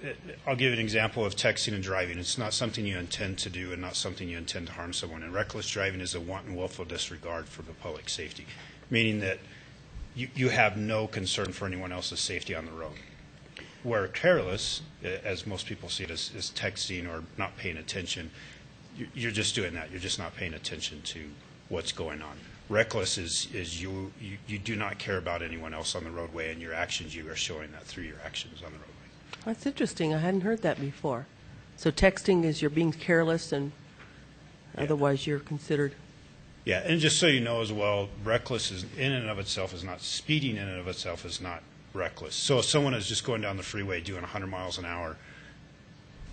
I'll give you an example of texting and driving. It's not something you intend to do and not something you intend to harm someone. And reckless driving is a wanton, willful disregard for the public safety, meaning that you have no concern for anyone else's safety on the road. Where careless, as most people see it, is texting or not paying attention. You're just doing that. You're just not paying attention to what's going on. Reckless is you do not care about anyone else on the roadway, and your actions, you are showing that through your actions on the roadway. That's interesting. I hadn't heard that before. So texting is you're being careless, and otherwise you're considered. Yeah, and just so you know as well, reckless is in and of itself is not speeding. In and of itself is not reckless. So if someone is just going down the freeway doing 100 miles an hour,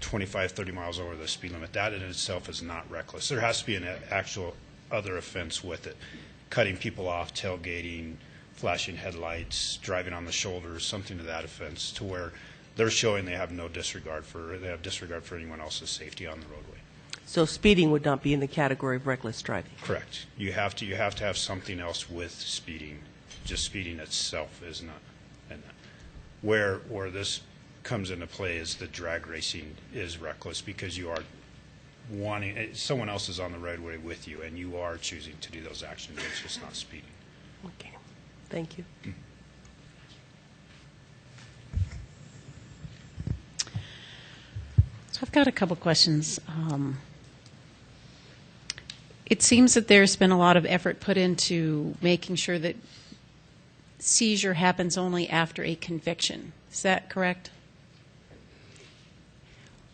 25, 30 miles over the speed limit, that in itself is not reckless. There has to be an actual other offense with it. Cutting people off, tailgating, flashing headlights, driving on the shoulders, something to that offense, to where they're showing they have disregard for anyone else's safety on the roadway. So speeding would not be in the category of reckless driving? Correct. You have to have something else with speeding. Just speeding itself is not in that. Where this comes into play is the drag racing is reckless because you are someone else is on the roadway with you and you are choosing to do those actions. It's just not speeding. Okay. Thank you. So I've got a couple questions. It seems that there's been a lot of effort put into making sure that seizure happens only after a conviction. Is that correct?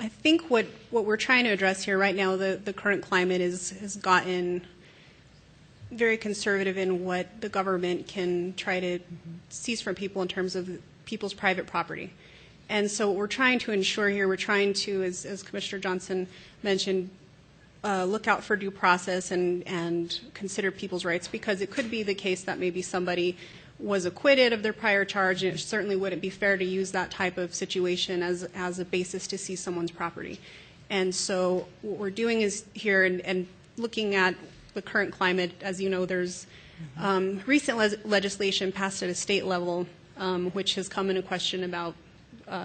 I think what we're trying to address here right now, the current climate has gotten very conservative in what the government can try to seize from people in terms of people's private property. And so what we're trying to ensure here, we're trying to, as Commissioner Johnson mentioned, look out for due process and consider people's rights, because it could be the case that maybe somebody was acquitted of their prior charge, and it certainly wouldn't be fair to use that type of situation as a basis to seize someone's property. And so what we're doing is here and looking at the current climate. As you know, there's recent legislation passed at a state level which has come into question about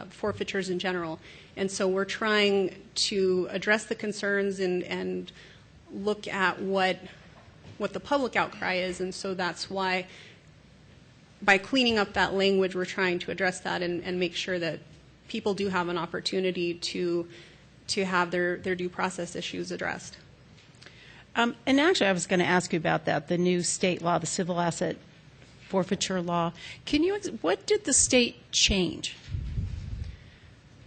forfeitures in general. And so we're trying to address the concerns and look at what the public outcry is. And so that's why, by cleaning up that language, we're trying to address that and make sure that people do have an opportunity to have their due process issues addressed. And actually, I was going to ask you about that, the new state law, the civil asset forfeiture law. What did the state change?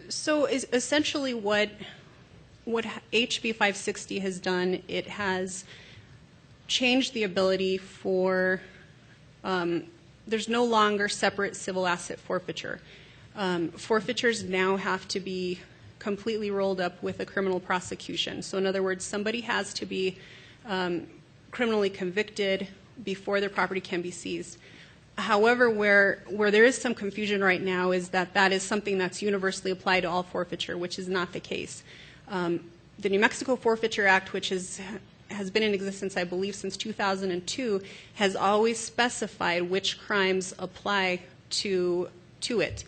So essentially what HB 560 has done, it has changed the ability for there's no longer separate civil asset forfeiture. Forfeitures now have to be completely rolled up with a criminal prosecution. So in other words, somebody has to be criminally convicted before their property can be seized. However, where there is some confusion right now is that is something that's universally applied to all forfeiture, which is not the case. The New Mexico Forfeiture Act, which has been in existence, I believe, since 2002, has always specified which crimes apply to it.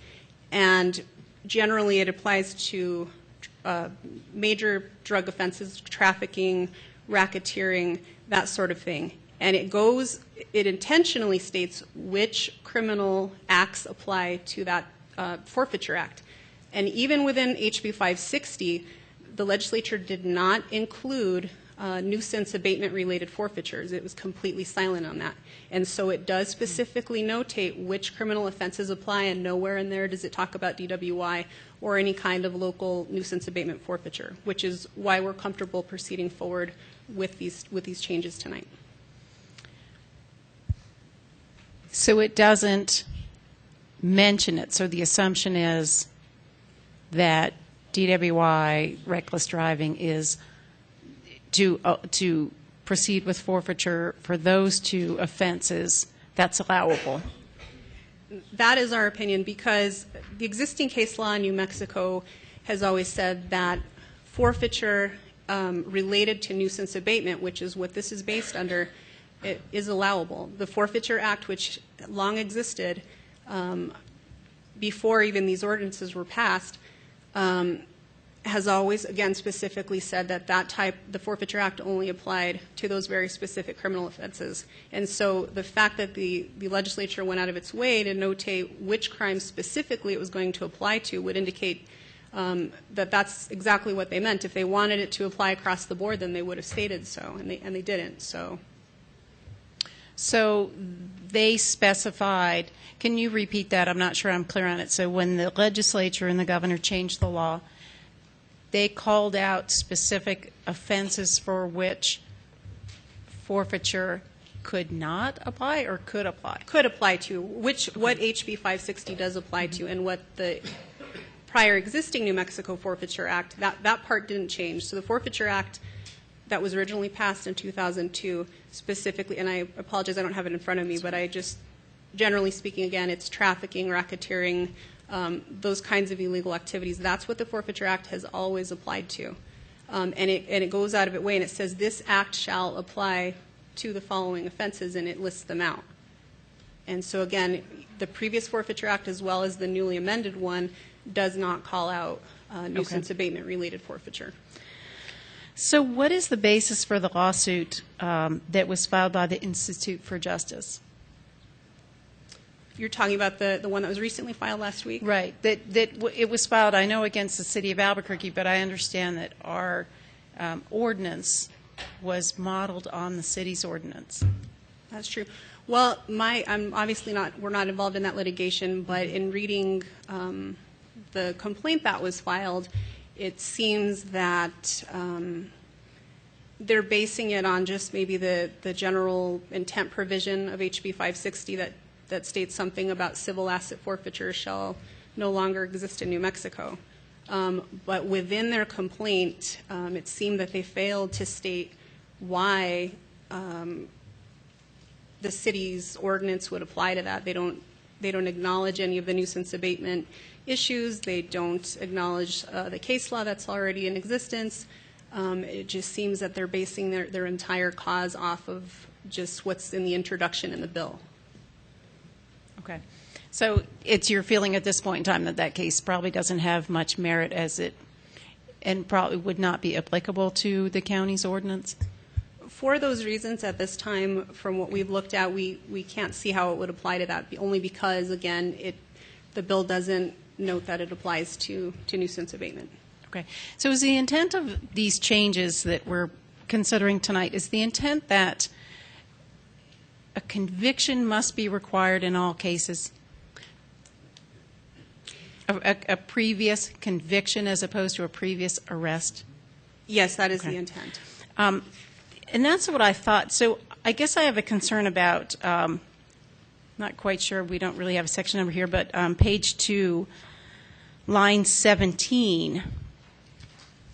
And generally it applies to major drug offenses, trafficking, racketeering, that sort of thing. And it intentionally states which criminal acts apply to that Forfeiture Act. And even within HB 560, the legislature did not include nuisance abatement-related forfeitures. It was completely silent on that. And so it does specifically notate which criminal offenses apply, and nowhere in there does it talk about DWI or any kind of local nuisance abatement forfeiture, which is why we're comfortable proceeding forward with these changes tonight. So it doesn't mention it. So the assumption is that DWI, reckless driving, is to proceed with forfeiture for those two offenses. That's allowable. That is our opinion, because the existing case law in New Mexico has always said that forfeiture related to nuisance abatement, which is what this is based under, it is allowable. The Forfeiture Act, which long existed before even these ordinances were passed, has always, again, specifically said that the Forfeiture Act only applied to those very specific criminal offenses. And so the fact that the legislature went out of its way to notate which crimes specifically it was going to apply to would indicate that that's exactly what they meant. If they wanted it to apply across the board, then they would have stated so, and they didn't. So they specified, can you repeat that? I'm not sure I'm clear on it. So when the legislature and the governor changed the law, they called out specific offenses for which forfeiture could not apply or could apply? Could apply to, what HB 560 does apply to, and what the prior existing New Mexico Forfeiture Act, that part didn't change. So the Forfeiture Act that was originally passed in 2002 specifically, and I apologize, I don't have it in front of me, but I just, generally speaking, again, it's trafficking, racketeering, those kinds of illegal activities. That's what the Forfeiture Act has always applied to. And it goes out of its way, and it says this act shall apply to the following offenses, and it lists them out. And so again, the previous Forfeiture Act, as well as the newly amended one, does not call out nuisance abatement-related forfeiture. So what is the basis for the lawsuit that was filed by the Institute for Justice? You're talking about the one that was recently filed last week? Right. It was filed, I know, against the city of Albuquerque, but I understand that our ordinance was modeled on the city's ordinance. That's true. Well, I'm obviously we're not involved in that litigation, but in reading the complaint that was filed, it seems that they're basing it on just maybe the general intent provision of HB 560 that states something about civil asset forfeiture shall no longer exist in New Mexico. But within their complaint, it seemed that they failed to state why the city's ordinance would apply to that. They don't acknowledge any of the nuisance abatement issues. They don't acknowledge the case law that's already in existence. It just seems that they're basing their entire cause off of just what's in the introduction in the bill. Okay. So it's your feeling at this point in time that that case probably doesn't have much merit and probably would not be applicable to the county's ordinance? For those reasons, at this time, from what we've looked at, we can't see how it would apply to that, only because, again, the bill doesn't note that it applies to nuisance abatement. Okay. So is the intent of these changes that we're considering tonight, is the intent that a conviction must be required in all cases? A previous conviction as opposed to a previous arrest? Yes, that is the intent. And that's what I thought. So I guess I have a concern about, not quite sure, we don't really have a section number here, but page 2, line 17,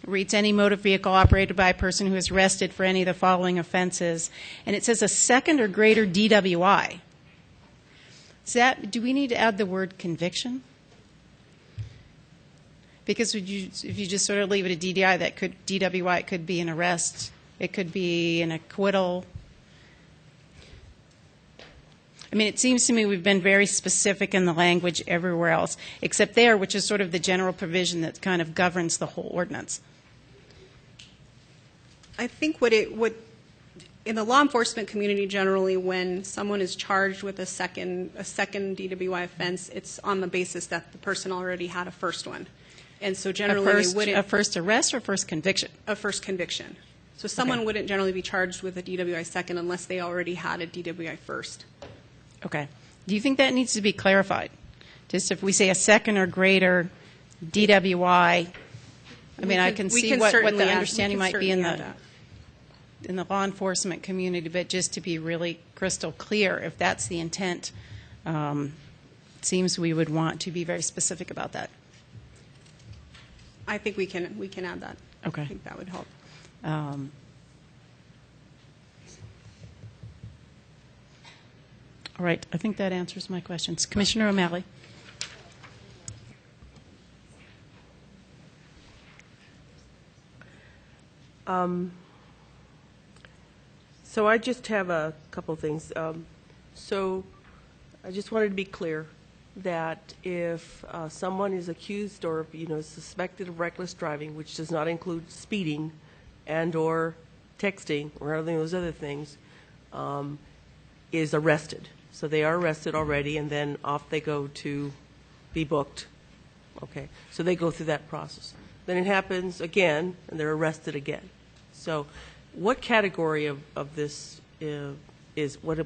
reads, any motor vehicle operated by a person who is arrested for any of the following offenses. And it says a second or greater DWI. Do we need to add the word conviction? Because if you just sort of leave it a DDI, DWI, it could be an arrest, it could be an acquittal. I mean, it seems to me we've been very specific in the language everywhere else, except there, which is sort of the general provision that kind of governs the whole ordinance. I think what in the law enforcement community generally, when someone is charged with a second DWI offense, it's on the basis that the person already had a first one. And so generally a first arrest or first conviction? A first conviction. So someone wouldn't generally be charged with a DWI second unless they already had a DWI first. Okay. Do you think that needs to be clarified? Just if we say a second or greater DWI, I mean, I can see what the understanding might be in the law enforcement community, but just to be really crystal clear, if that's the intent, it seems we would want to be very specific about that. I think we can add that. Okay. I think that would help. All right. I think that answers my questions. Commissioner O'Malley. So I just have a couple things. So I just wanted to be clear that if someone is accused or suspected of reckless driving, which does not include speeding and or texting or any of those other things, is arrested. So they are arrested already, and then off they go to be booked. Okay, so they go through that process. Then it happens again, and they're arrested again. So what category of this is, what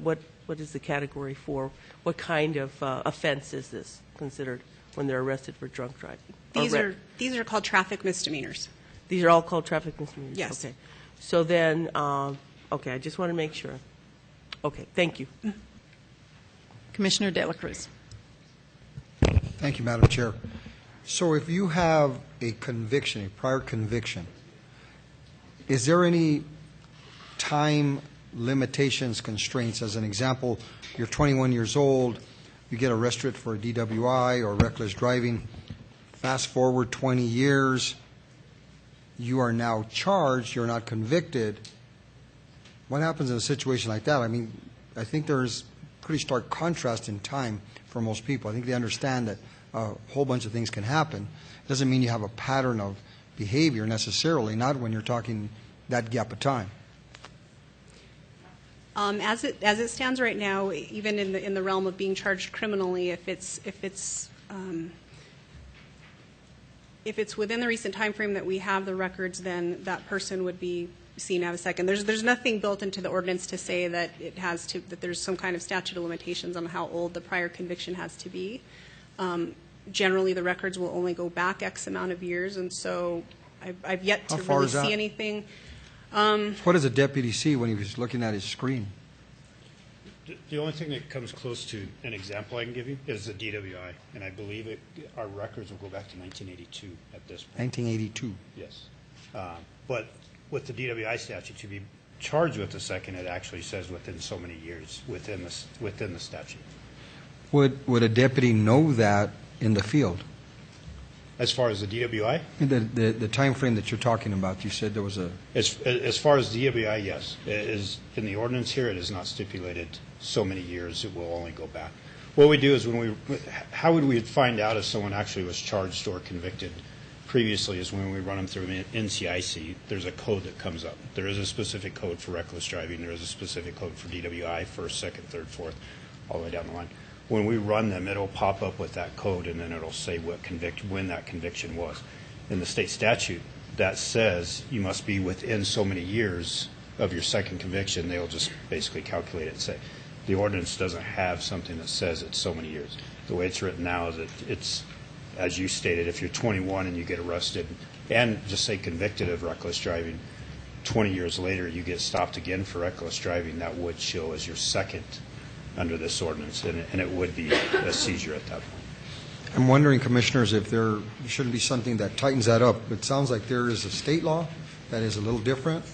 is the category for? What kind of offense is this considered when they're arrested for drunk driving? These are called traffic misdemeanors. These are all called traffic misdemeanors? Yes. Okay. So then, okay, I just want to make sure. Okay, thank you. Commissioner De La Cruz. Thank you, Madam Chair. So if you have a conviction, a prior conviction, is there any time limitations, constraints? As an example, you're 21 years old, you get arrested for a DWI or reckless driving. Fast forward 20 years, you are now charged, you're not convicted. What happens in a situation like that? I mean, I think there's pretty stark contrast in time for most people. I think they understand that a whole bunch of things can happen. Doesn't mean you have a pattern of behavior necessarily, not when you're talking that gap of time. As it stands right now, even in the realm of being charged criminally, if it's within the recent time frame that we have the records, then that person would be seen to have a second. There's nothing built into the ordinance to say that that there's some kind of statute of limitations on how old the prior conviction has to be. Generally, the records will only go back X amount of years, and so I've yet to really see anything. What does a deputy see when he was looking at his screen? The only thing that comes close to an example I can give you is the DWI, and I believe our records will go back to 1982 at this point. 1982. Yes. But with the DWI statute, to be charged with the second, it actually says within so many years within the statute. Would a deputy know that in the field? As far as the DWI? The time frame that you're talking about, you said there was a... As far as DWI, yes. It is, in the ordinance here, it is not stipulated so many years, it will only go back. What we do is how would we find out if someone actually was charged or convicted previously is when we run them through NCIC, there's a code that comes up. There is a specific code for reckless driving. There is a specific code for DWI, first, second, third, fourth, all the way down the line. When we run them, it'll pop up with that code, and then it'll say when that conviction was. In the state statute, that says you must be within so many years of your second conviction. They'll just basically calculate it and say, the ordinance doesn't have something that says it's so many years. The way it's written now is that it's, as you stated, if you're 21 and you get arrested and just say convicted of reckless driving, 20 years later you get stopped again for reckless driving, that would show as your second under this ordinance, and it would be a seizure at that point. I'm wondering, Commissioners, if there shouldn't be something that tightens that up. It sounds like there is a state law that is a little different.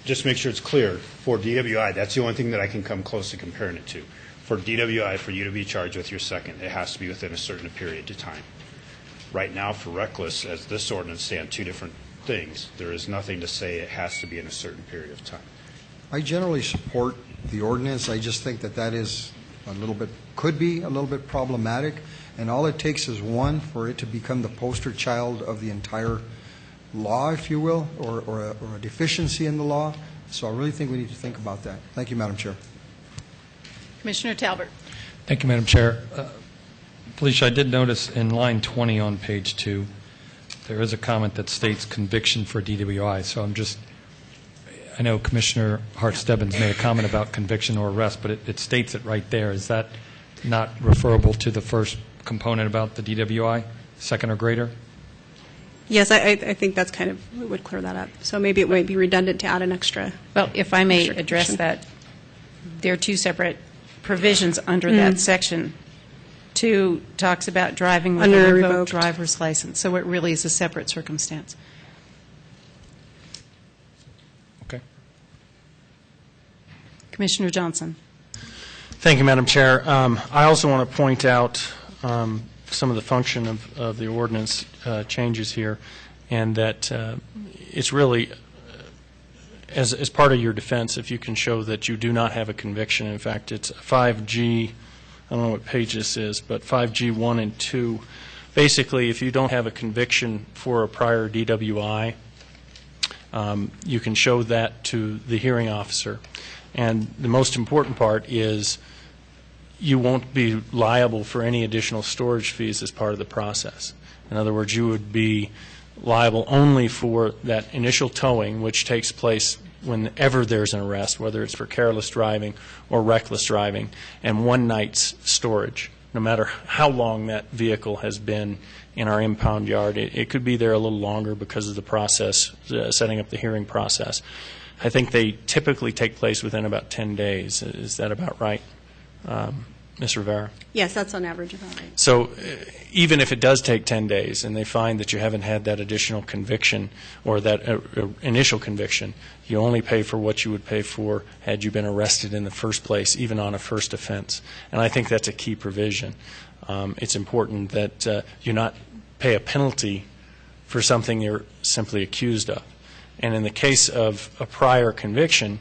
Just make sure it's clear, for DWI, that's the only thing that I can come close to comparing it to. For DWI, for you to be charged with your second, it has to be within a certain period of time. Right now, for reckless, as this ordinance stands, two different things. There is nothing to say it has to be in a certain period of time. I generally support the ordinance. I just think that is could be a little bit problematic, and all it takes is one for it to become the poster child of the entire law, if you will, or a deficiency in the law. So I really think we need to think about that. Thank you, Madam Chair. Commissioner Talbert. Thank you, Madam Chair. Felicia, I did notice in line 20 on page 2, there is a comment that states conviction for DWI. So I know Commissioner Hart-Stebbins made a comment about conviction or arrest, but it states it right there. Is that not referable to the first component about the DWI, second or greater? Yes, I think that's kind of would clear that up. So maybe it might be redundant to add an extra. Well, if I may address that, there are two separate provisions under that section. 2 talks about driving with a revoked driver's license, so it really is a separate circumstance. Okay. Commissioner Johnson. Thank you, Madam Chair. I also want to point out some of the function of the ordinance changes here, and that it's really, as part of your defense, if you can show that you do not have a conviction. In fact, it's 5G, I don't know what page this is, but 5G 1 and 2. Basically, if you don't have a conviction for a prior DWI, you can show that to the hearing officer. And the most important part is you won't be liable for any additional storage fees as part of the process. In other words, you would be liable only for that initial towing, which takes place whenever there's an arrest, whether it's for careless driving or reckless driving, and one night's storage, no matter how long that vehicle has been in our impound yard. It could be there a little longer because of the process, setting up the hearing process. I think they typically take place within about 10 days. Is that about right, Ms. Rivera? Yes, that's on average about right. So even if it does take 10 days and they find that you haven't had that additional conviction or that initial conviction, you only pay for what you would pay for had you been arrested in the first place, even on a first offense. And I think that's a key provision. It's important that you not pay a penalty for something you're simply accused of. And in the case of a prior conviction,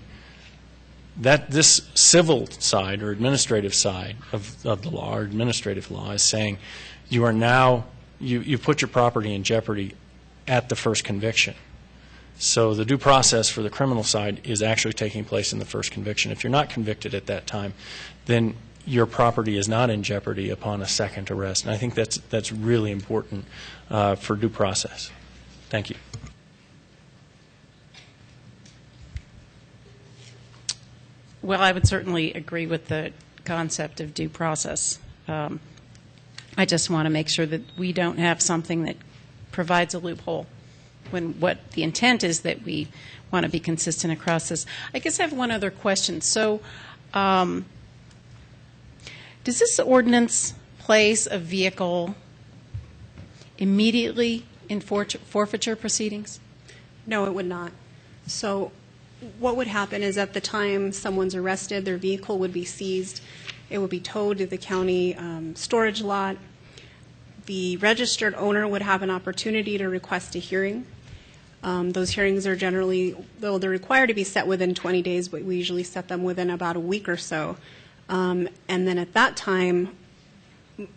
that this civil side or administrative side of the law or administrative law is saying you are now, you put your property in jeopardy at the first conviction. So the due process for the criminal side is actually taking place in the first conviction. If you're not convicted at that time, then your property is not in jeopardy upon a second arrest. And I think that's really important for due process. Thank you. Well, I would certainly agree with the concept of due process. I just want to make sure that we don't have something that provides a loophole when what the intent is that we want to be consistent across this. I guess I have one other question. So does this ordinance place a vehicle immediately in forfeiture proceedings? No, it would not. So what would happen is at the time someone's arrested, their vehicle would be seized. It would be towed to the county storage lot. The registered owner would have an opportunity to request a hearing. Those hearings are generally, though they're required to be set within 20 days, but we usually set them within about a week or so. And then at that time,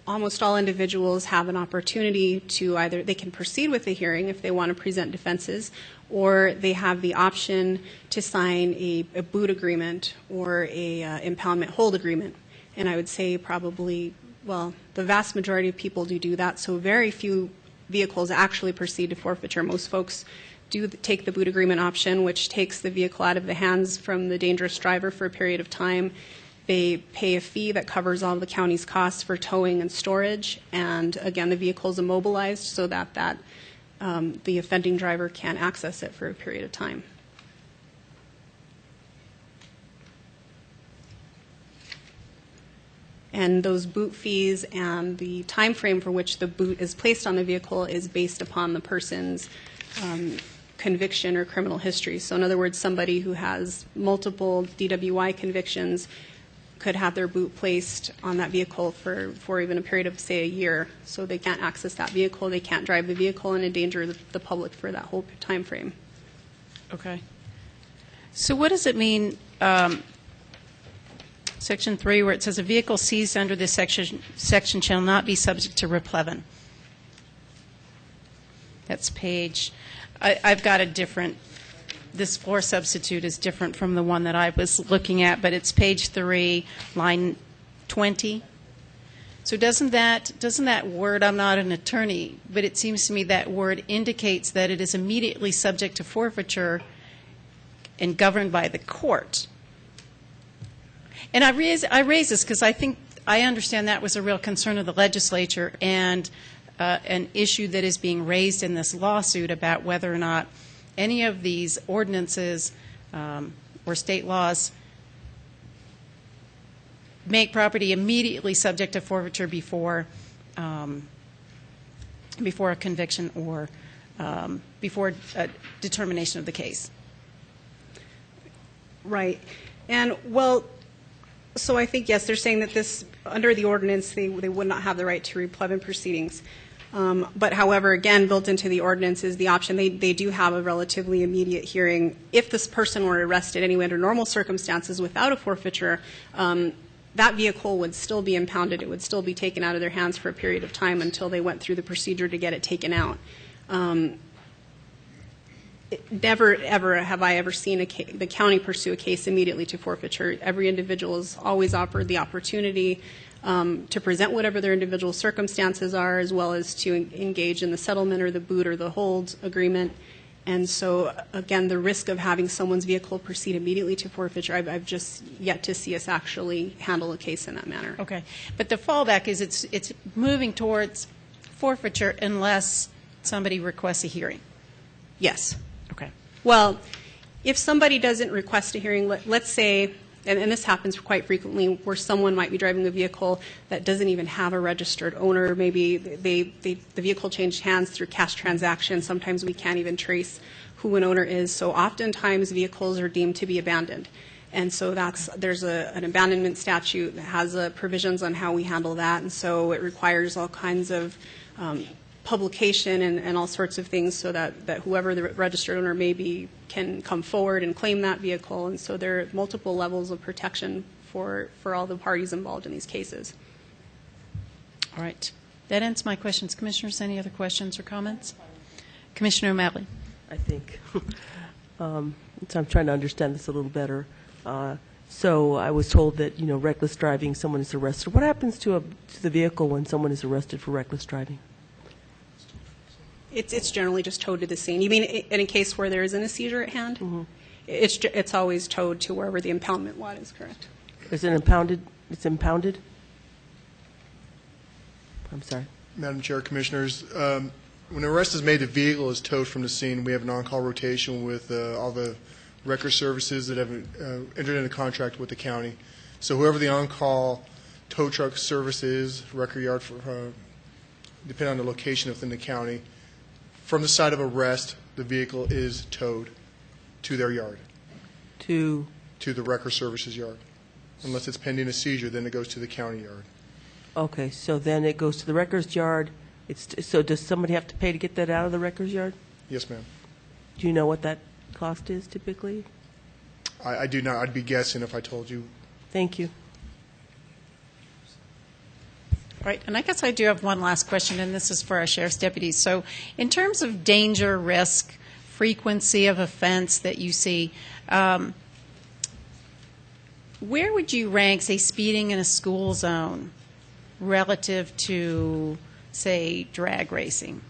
almost all individuals have an opportunity to either, they can proceed with the hearing if they want to present defenses, or they have the option to sign a boot agreement or a impoundment hold agreement. And I would say probably, well, the vast majority of people do that, so very few vehicles actually proceed to forfeiture. Most folks do take the boot agreement option, which takes the vehicle out of the hands from the dangerous driver for a period of time. They pay a fee that covers all the county's costs for towing and storage, and again, the vehicle is immobilized so that the offending driver can access it for a period of time. And those boot fees and the time frame for which the boot is placed on the vehicle is based upon the person's conviction or criminal history. So in other words, somebody who has multiple DWI convictions could have their boot placed on that vehicle for even a period of, say, a year. So they can't access that vehicle, they can't drive the vehicle, and endanger the public for that whole time frame. Okay. So what does it mean, Section 3, where it says a vehicle seized under this section shall not be subject to replevin? That's page, I've got a different, this floor substitute is different from the one that I was looking at, but it's page 3, line 20. So doesn't that word, I'm not an attorney, but it seems to me that word indicates that it is immediately subject to forfeiture and governed by the court. And I raise this because I understand that was a real concern of the legislature and an issue that is being raised in this lawsuit about whether or not any of these ordinances or state laws make property immediately subject to forfeiture before a conviction or before a determination of the case. Right. And, well, so I think, yes, they're saying that this, under the ordinance, they would not have the right to replevin proceedings. But, however, again, built into the ordinance is the option. They do have a relatively immediate hearing. If this person were arrested anyway under normal circumstances without a forfeiture, that vehicle would still be impounded. It would still be taken out of their hands for a period of time until they went through the procedure to get it taken out. Never, ever have I ever seen the county pursue a case immediately to forfeiture. Every individual is always offered the opportunity to present whatever their individual circumstances are, as well as to engage in the settlement or the boot or the hold agreement. And so, again, the risk of having someone's vehicle proceed immediately to forfeiture, I've just yet to see us actually handle a case in that manner. Okay. But the fallback is it's moving towards forfeiture unless somebody requests a hearing. Yes. Okay. Well, if somebody doesn't request a hearing, let's say, and this happens quite frequently, where someone might be driving a vehicle that doesn't even have a registered owner. Maybe the vehicle changed hands through cash transaction. Sometimes we can't even trace who an owner is. So oftentimes vehicles are deemed to be abandoned. And so there's an abandonment statute that has provisions on how we handle that. And so it requires all kinds of publication and all sorts of things so that whoever the registered owner may be can come forward and claim that vehicle. And so there are multiple levels of protection for all the parties involved in these cases. All right. That ends my questions. Commissioners, any other questions or comments? Commissioner O'Malley. I think. So I'm trying to understand this a little better. So I was told that, reckless driving, someone is arrested. What happens to the vehicle when someone is arrested for reckless driving? It's generally just towed to the scene. You mean in a case where there isn't a seizure at hand? Mm-hmm. It's always towed to wherever the impoundment lot is, correct? Is it impounded? It's impounded? I'm sorry. Madam Chair, Commissioners, when an arrest is made, the vehicle is towed from the scene. We have an on-call rotation with all the record services that have entered into contract with the county. So whoever the on-call tow truck service is, record yard, depending on the location within the county, from the site of arrest, the vehicle is towed to their yard. To the record services yard. Unless it's pending a seizure, then it goes to the county yard. Okay, so then it goes to the records yard. So does somebody have to pay to get that out of the records yard? Yes, ma'am. Do you know what that cost is typically? I do not. I'd be guessing if I told you. Thank you. Right, and I guess I do have one last question, and this is for our sheriff's deputies. So in terms of danger, risk, frequency of offense that you see, where would you rank, say, speeding in a school zone relative to, say, drag racing?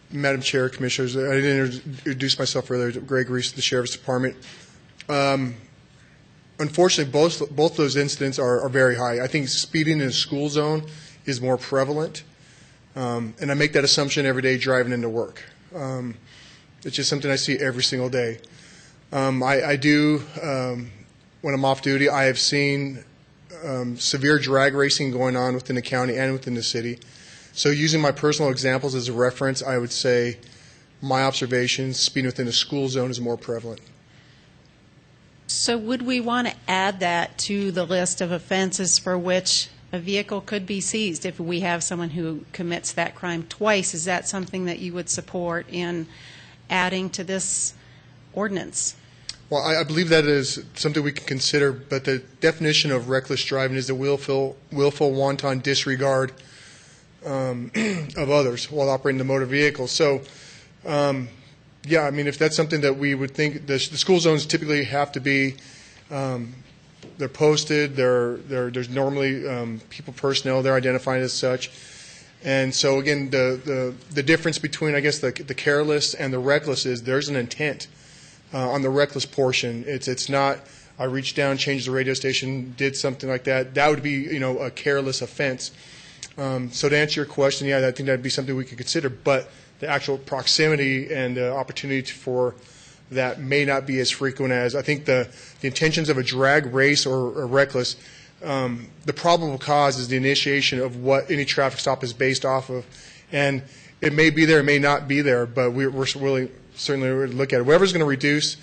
Madam Chair, Commissioners, I didn't introduce myself earlier. Greg Reese, the Sheriff's Department. Unfortunately, both those incidents are very high. I think speeding in a school zone is more prevalent, and I make that assumption every day driving into work. It's just something I see every single day. I do, when I'm off duty, I have seen severe drag racing going on within the county and within the city. So using my personal examples as a reference, I would say my observations, speeding within a school zone is more prevalent. So would we want to add that to the list of offenses for which a vehicle could be seized if we have someone who commits that crime twice? Is that something that you would support in adding to this ordinance? Well, I believe that is something we can consider, but the definition of reckless driving is the willful wanton disregard of others while operating the motor vehicle. So, yeah, I mean, if that's something that we would think, the school zones typically have to be, they're posted, there's normally personnel there identified as such. And so, again, the difference between, I guess, the careless and the reckless is there's an intent on the reckless portion. It's not, I reached down, changed the radio station, did something like that. That would be, a careless offense. So to answer your question, yeah, I think that would be something we could consider, but the actual proximity and the opportunity for that may not be as frequent as, I think the intentions of a drag race or a reckless, the probable cause is the initiation of what any traffic stop is based off of. And it may be there, it may not be there, but we're really certainly look at it. Whatever's going to reduce,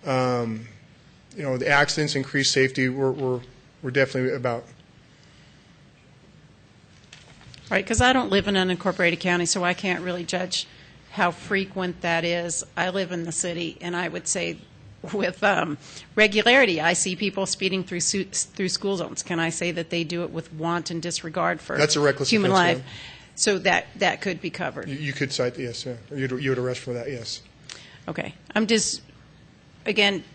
the accidents, increase safety, we're definitely about. Right, because I don't live in an unincorporated county, so I can't really judge how frequent that is. I live in the city, and I would say with regularity, I see people speeding through school zones. Can I say that they do it with wanton disregard for That's a reckless human offense, life? So that could be covered. You could cite, yes, yeah. Or you would arrest for that, yes. Okay. I'm just, again,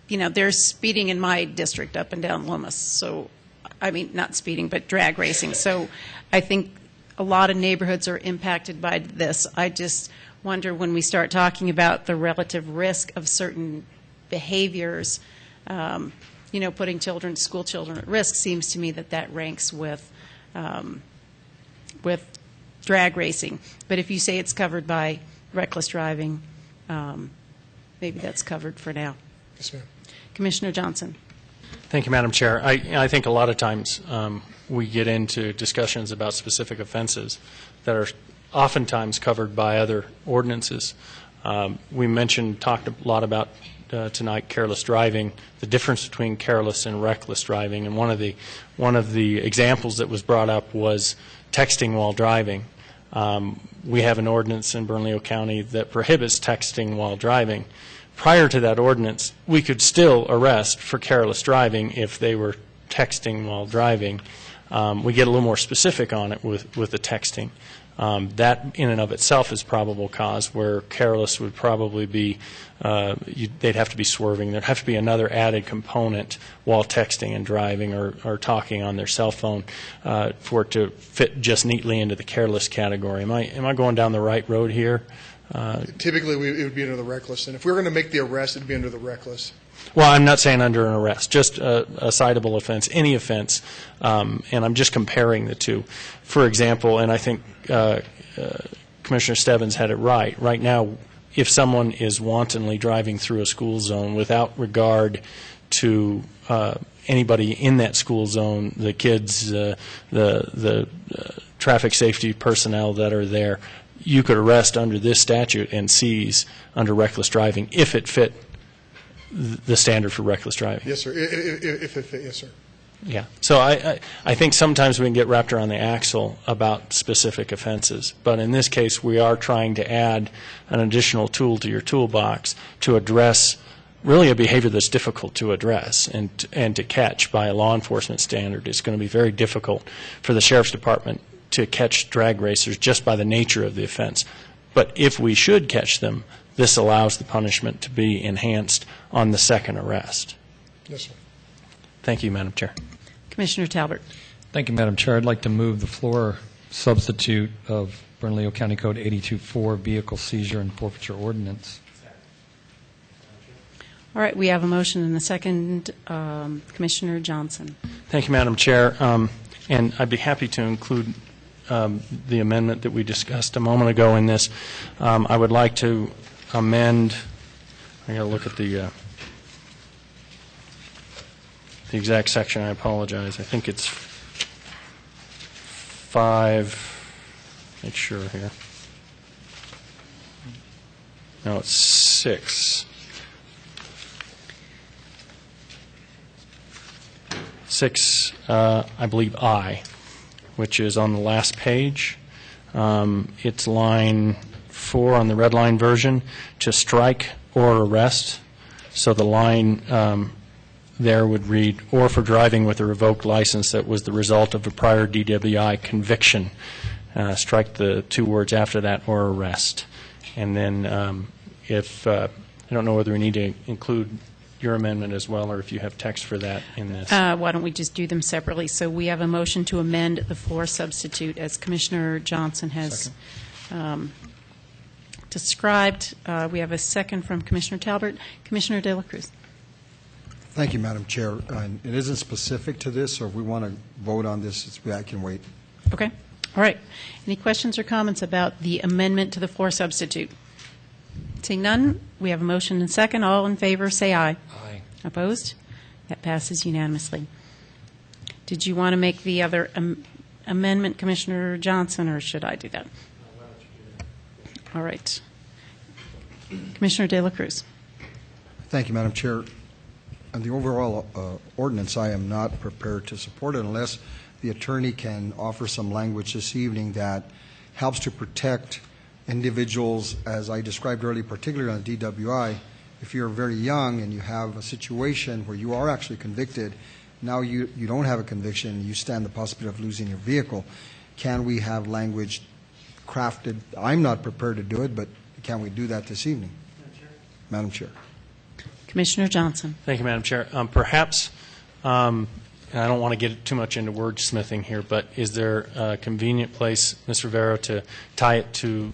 there's speeding in my district up and down Loomis. So, I mean, not speeding, but drag racing. So I think a lot of neighborhoods are impacted by this. I just wonder when we start talking about the relative risk of certain behaviors, putting school children at risk, seems to me that ranks with drag racing. But if you say it's covered by reckless driving, maybe that's covered for now. Yes, ma'am. Commissioner Johnson. Thank you, Madam Chair. I think a lot of times we get into discussions about specific offenses that are oftentimes covered by other ordinances. We talked a lot about tonight careless driving, the difference between careless and reckless driving, and one of the examples that was brought up was texting while driving. We have an ordinance in Bernalillo County that prohibits texting while driving. Prior to that ordinance, we could still arrest for careless driving if they were texting while driving. We get a little more specific on it with the texting. That in and of itself is probable cause, where careless would probably be, they'd have to be swerving. There'd have to be another added component while texting and driving or talking on their cell phone for it to fit just neatly into the careless category. Am I going down the right road here? Typically, it would be under the reckless. And if we were going to make the arrest, it would be under the reckless. Well, I'm not saying under an arrest, just a citable offense, any offense, and I'm just comparing the two. For example, and I think Commissioner Stebbins had it right. Right now, if someone is wantonly driving through a school zone without regard to anybody in that school zone, the kids, the traffic safety personnel that are there, you could arrest under this statute and seize under reckless driving if it fit the standard for reckless driving. Yes, sir. If it fit, yes, sir. Yeah. So I think sometimes we can get wrapped around the axle about specific offenses. But in this case, we are trying to add an additional tool to your toolbox to address really a behavior that's difficult to address and to catch by a law enforcement standard. It's going to be very difficult for the Sheriff's Department to catch drag racers just by the nature of the offense. But if we should catch them, this allows the punishment to be enhanced on the second arrest. Yes, sir. Thank you, Madam Chair. Commissioner Talbert. Thank you, Madam Chair. I'd like to move the floor substitute of Bernalillo County Code 82.4 Vehicle Seizure and Forfeiture Ordinance. All right, we have a motion and a second. Commissioner Johnson. Thank you, Madam Chair. And I'd be happy to include the amendment that we discussed a moment ago in this. I would like to amend, I got to look at the exact section. I apologize. I think it's 5, make sure here. No, it's 6. I believe, I, which is on the last page. It's line 4 on the red line version, to strike or arrest. So the line there would read, or for driving with a revoked license that was the result of a prior DWI conviction. Strike the 2 words after that, or arrest. And then I don't know whether we need to include your amendment as well, or if you have text for that in this. Why don't we just do them separately? So we have a motion to amend the floor substitute as Commissioner Johnson has described. We have a second from Commissioner Talbert. Commissioner De La Cruz. Thank you, Madam Chair. It isn't specific to this, so if we want to vote on this, I can wait. Okay. All right. Any questions or comments about the amendment to the floor substitute? Seeing none, we have a motion and second. All in favor, say aye. Aye. Opposed? That passes unanimously. Did you want to make the other amendment, Commissioner Johnson, or should I do that? All right. Commissioner De La Cruz. Thank you, Madam Chair. On the overall ordinance, I am not prepared to support it unless the attorney can offer some language this evening that helps to protect individuals, as I described earlier, particularly on DWI. If you're very young and you have a situation where you are actually convicted, now you don't have a conviction, you stand the possibility of losing your vehicle. Can we have language crafted? I'm not prepared to do it, but can we do that this evening? Madam Chair. Commissioner Johnson. Thank you, Madam Chair. Perhaps, and I don't want to get too much into wordsmithing here, but is there a convenient place, Ms. Rivera, to tie it to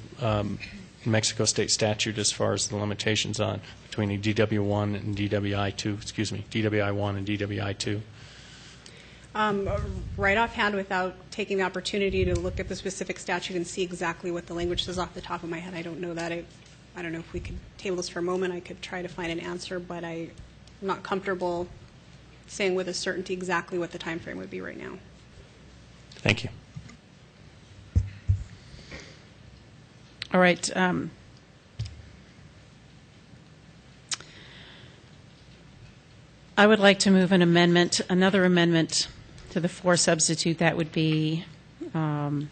Mexico State statute as far as the limitations on between a DW1 and DWI2, DWI1 and DWI2? Right offhand, without taking the opportunity to look at the specific statute and see exactly what the language says off the top of my head, I don't know that. I don't know if we could table this for a moment. I could try to find an answer, but I'm not comfortable saying with a certainty exactly what the time frame would be right now. Thank you. All right. I would like to move another amendment to the floor substitute. That would be A1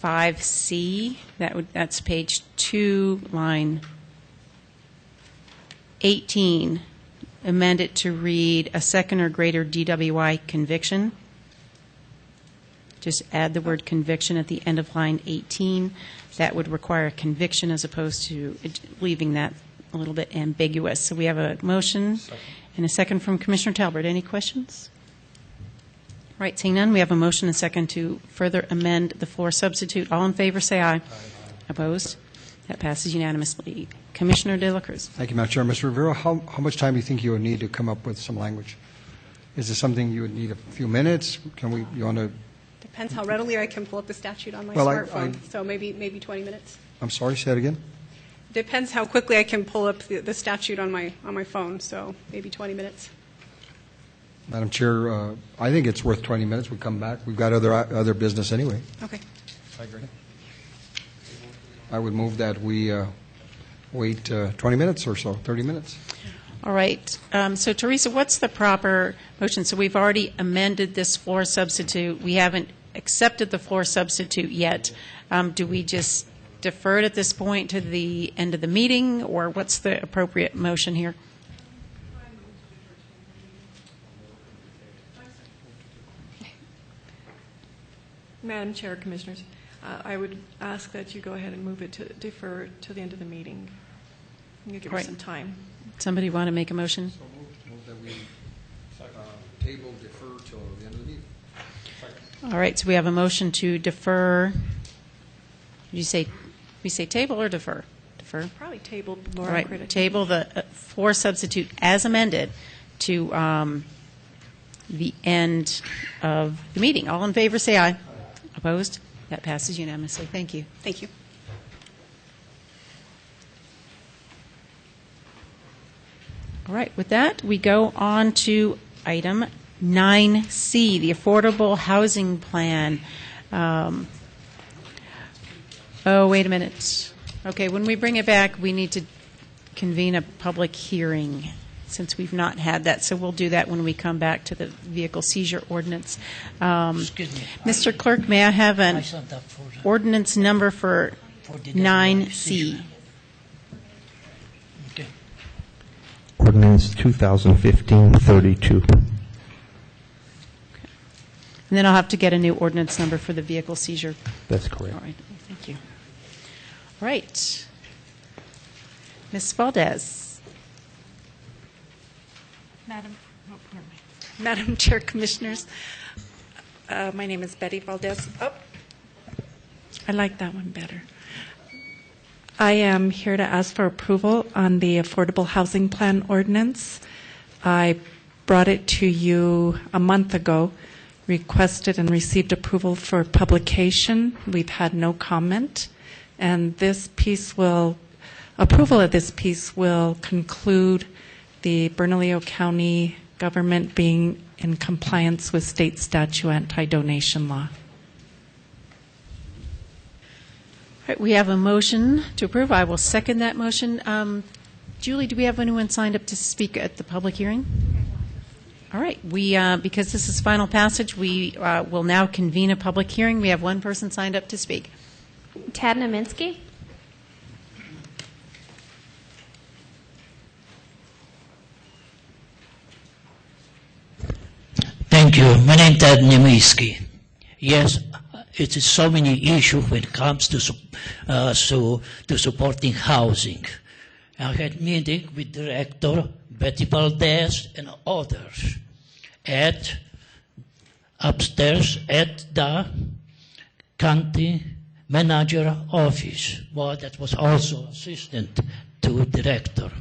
5C. That's page 2, line 18. Amend it to read a second or greater DWI conviction. Just add the word conviction at the end of line 18. That would require a conviction as opposed to leaving that a little bit ambiguous. So we have a motion and a second from Commissioner Talbert. Any questions? Right, seeing none, we have a motion and a second to further amend the floor substitute. All in favor, say aye. Aye. Opposed? That passes unanimously. Commissioner De La Cruz. Thank you, Madam Chair. Mr. Rivera, how much time do you think you would need to come up with some language? Is this something you would need a few minutes? You want to? Depends how readily I can pull up the statute on my Well, smartphone. So maybe 20 minutes. I'm sorry, say it again? Depends how quickly I can pull up the statute on my phone. So maybe 20 minutes. Madam Chair, I think it's worth 20 minutes. We come back. We've got other business anyway. Okay. I agree. I would move that we wait 20 minutes or so, 30 minutes. All right. So, Teresa, what's the proper motion? So we've already amended this floor substitute. We haven't accepted the floor substitute yet. Do we just defer it at this point to the end of the meeting, or what's the appropriate motion here? Madam Chair, Commissioners, I would ask that you go ahead and move it to defer to the end of the meeting. You give us some time. Somebody want to make a motion? So move that we table, defer till the end of the meeting. All right. So we have a motion to defer. We say table or defer? Defer. Probably table. All right. Table the floor substitute as amended to the end of the meeting. All in favor, say aye. Opposed? That passes unanimously. Thank you. Thank you. All right. With that, we go on to item 9C, the Affordable Housing Plan. Wait a minute. Okay, when we bring it back, we need to convene a public hearing. since we've not had that. So we'll do that when we come back to the vehicle seizure ordinance. Excuse me. Mr. Clerk, may I have an ordinance number for 9C? Okay. Ordinance 2015-32. And then I'll have to get a new ordinance number for the vehicle seizure. That's correct. All right, thank you. All right. Ms. Valdez. Madam Chair, Commissioners, my name is Betty Valdez. Oh, I like that one better. I am here to ask for approval on the Affordable Housing Plan ordinance. I brought it to you a month ago, requested and received approval for publication. We've had no comment, and approval of this piece will conclude the Bernalillo County government being in compliance with state statute anti-donation law. All right, we have a motion to approve. I will second that motion. Julie, do we have anyone signed up to speak at the public hearing? All right, because this is final passage, we will now convene a public hearing. We have one person signed up to speak. Tad Naminsky. Thank you. My name is Ted Nemiski. Yes, it is so many issues when it comes to supporting housing. I had meeting with Director Betty Valdez and others upstairs at the county manager office. Well, that was also assistant to director.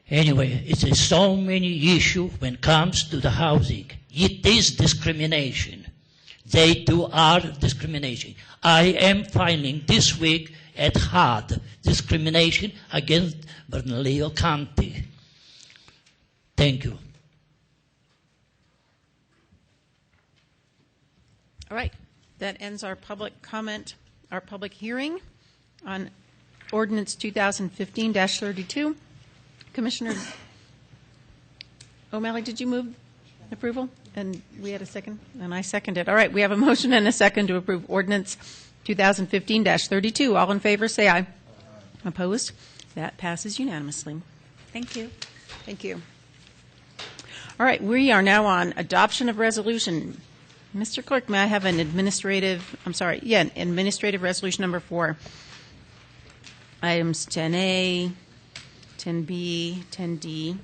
Anyway, it is so many issues when it comes to the housing. It is discrimination. They do our discrimination. I am filing this week at HUD discrimination against Bernalillo County. Thank you. All right, that ends our public comment, our public hearing on ordinance 2015-32. Commissioner O'Malley, did you move approval? And we had a second? And I seconded. All right, we have a motion and a second to approve ordinance 2015-32. All in favor, say aye. Opposed? That passes unanimously. Thank you. Thank you. All right, we are now on adoption of resolution. Mr. Clerk, may I have an administrative resolution number 4. Items 10A, 10B, 10D,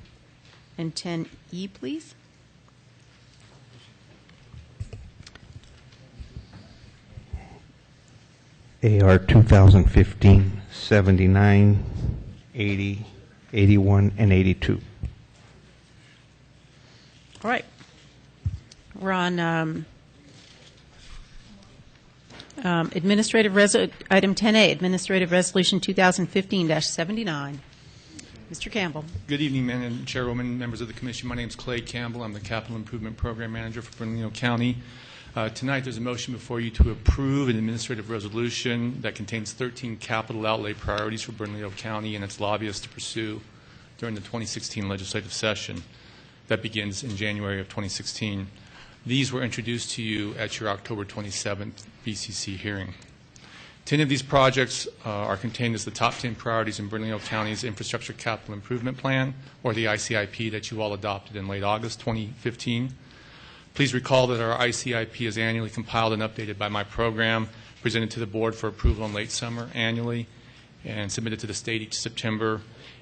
and 10E, please. AR 2015, 79, 80, 81, and 82. All right. We're on item 10A, Administrative Resolution 2015-79. Mr. Campbell. Good evening, Madam Chairwoman, members of the Commission. My name is Clay Campbell. I'm the Capital Improvement Program Manager for Bernalillo County. Tonight there's a motion before you to approve an administrative resolution that contains 13 capital outlay priorities for Bernalillo County and its lobbyists to pursue during the 2016 legislative session that begins in January of 2016. These were introduced to you at your October 27th BCC hearing. 10 of these projects are contained as the top 10 priorities in Bernalillo County's Infrastructure Capital Improvement Plan, or the ICIP, that you all adopted in late August 2015. Please recall that our ICIP is annually compiled and updated by my program, presented to the board for approval in late summer annually, and submitted to the state each September.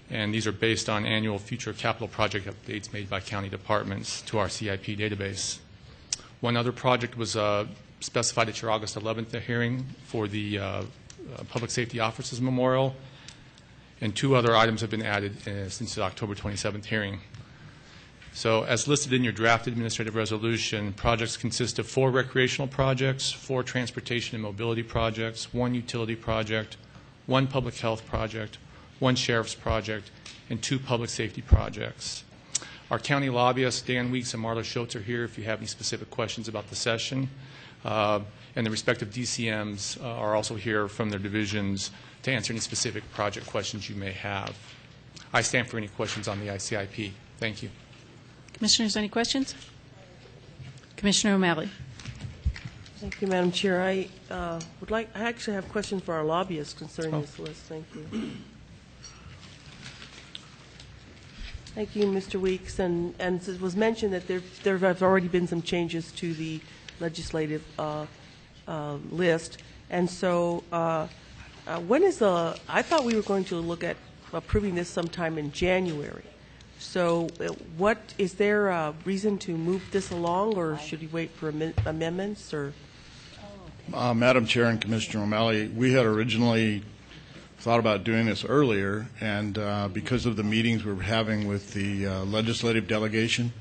And these are based on annual future capital project updates made by county departments to our CIP database. One other project was specified at your August 11th hearing for the Public Safety Officers Memorial, and 2 other items have been added since the October 27th hearing. So as listed in your draft administrative resolution, projects consist of 4 recreational projects, 4 transportation and mobility projects, 1 utility project, 1 public health project, 1 sheriff's project, and 2 public safety projects. Our county lobbyists, Dan Weeks and Marla Schultz, are here if you have any specific questions about the session. And the respective DCMs are also here from their divisions to answer any specific project questions you may have. I stand for any questions on the ICIP. Thank you. Commissioners, any questions? Commissioner O'Malley. Thank you, Madam Chair. I actually have questions for our lobbyists concerning this list. Thank you. Thank you, Mr. Weeks. And it was mentioned that there have already been some changes to the legislative list. And so when is I thought we were going to look at approving this sometime in January. So is there a reason to move this along, or should we wait for amendments? Or Madam Chair and Commissioner O'Malley, we had originally thought about doing this earlier, and because of the meetings we're having with the legislative delegation,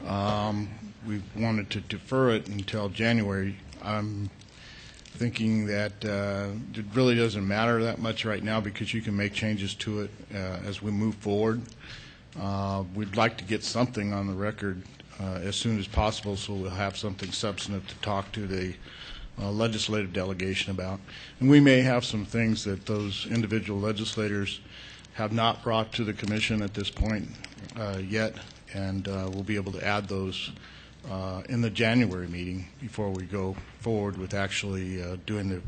we wanted to defer it until January. I'm thinking that it really doesn't matter that much right now because you can make changes to it as we move forward. We'd like to get something on the record as soon as possible, so we'll have something substantive to talk to the legislative delegation about. And we may have some things that those individual legislators have not brought to the commission at this point yet, and we'll be able to add those in the January meeting before we go forward with actually doing the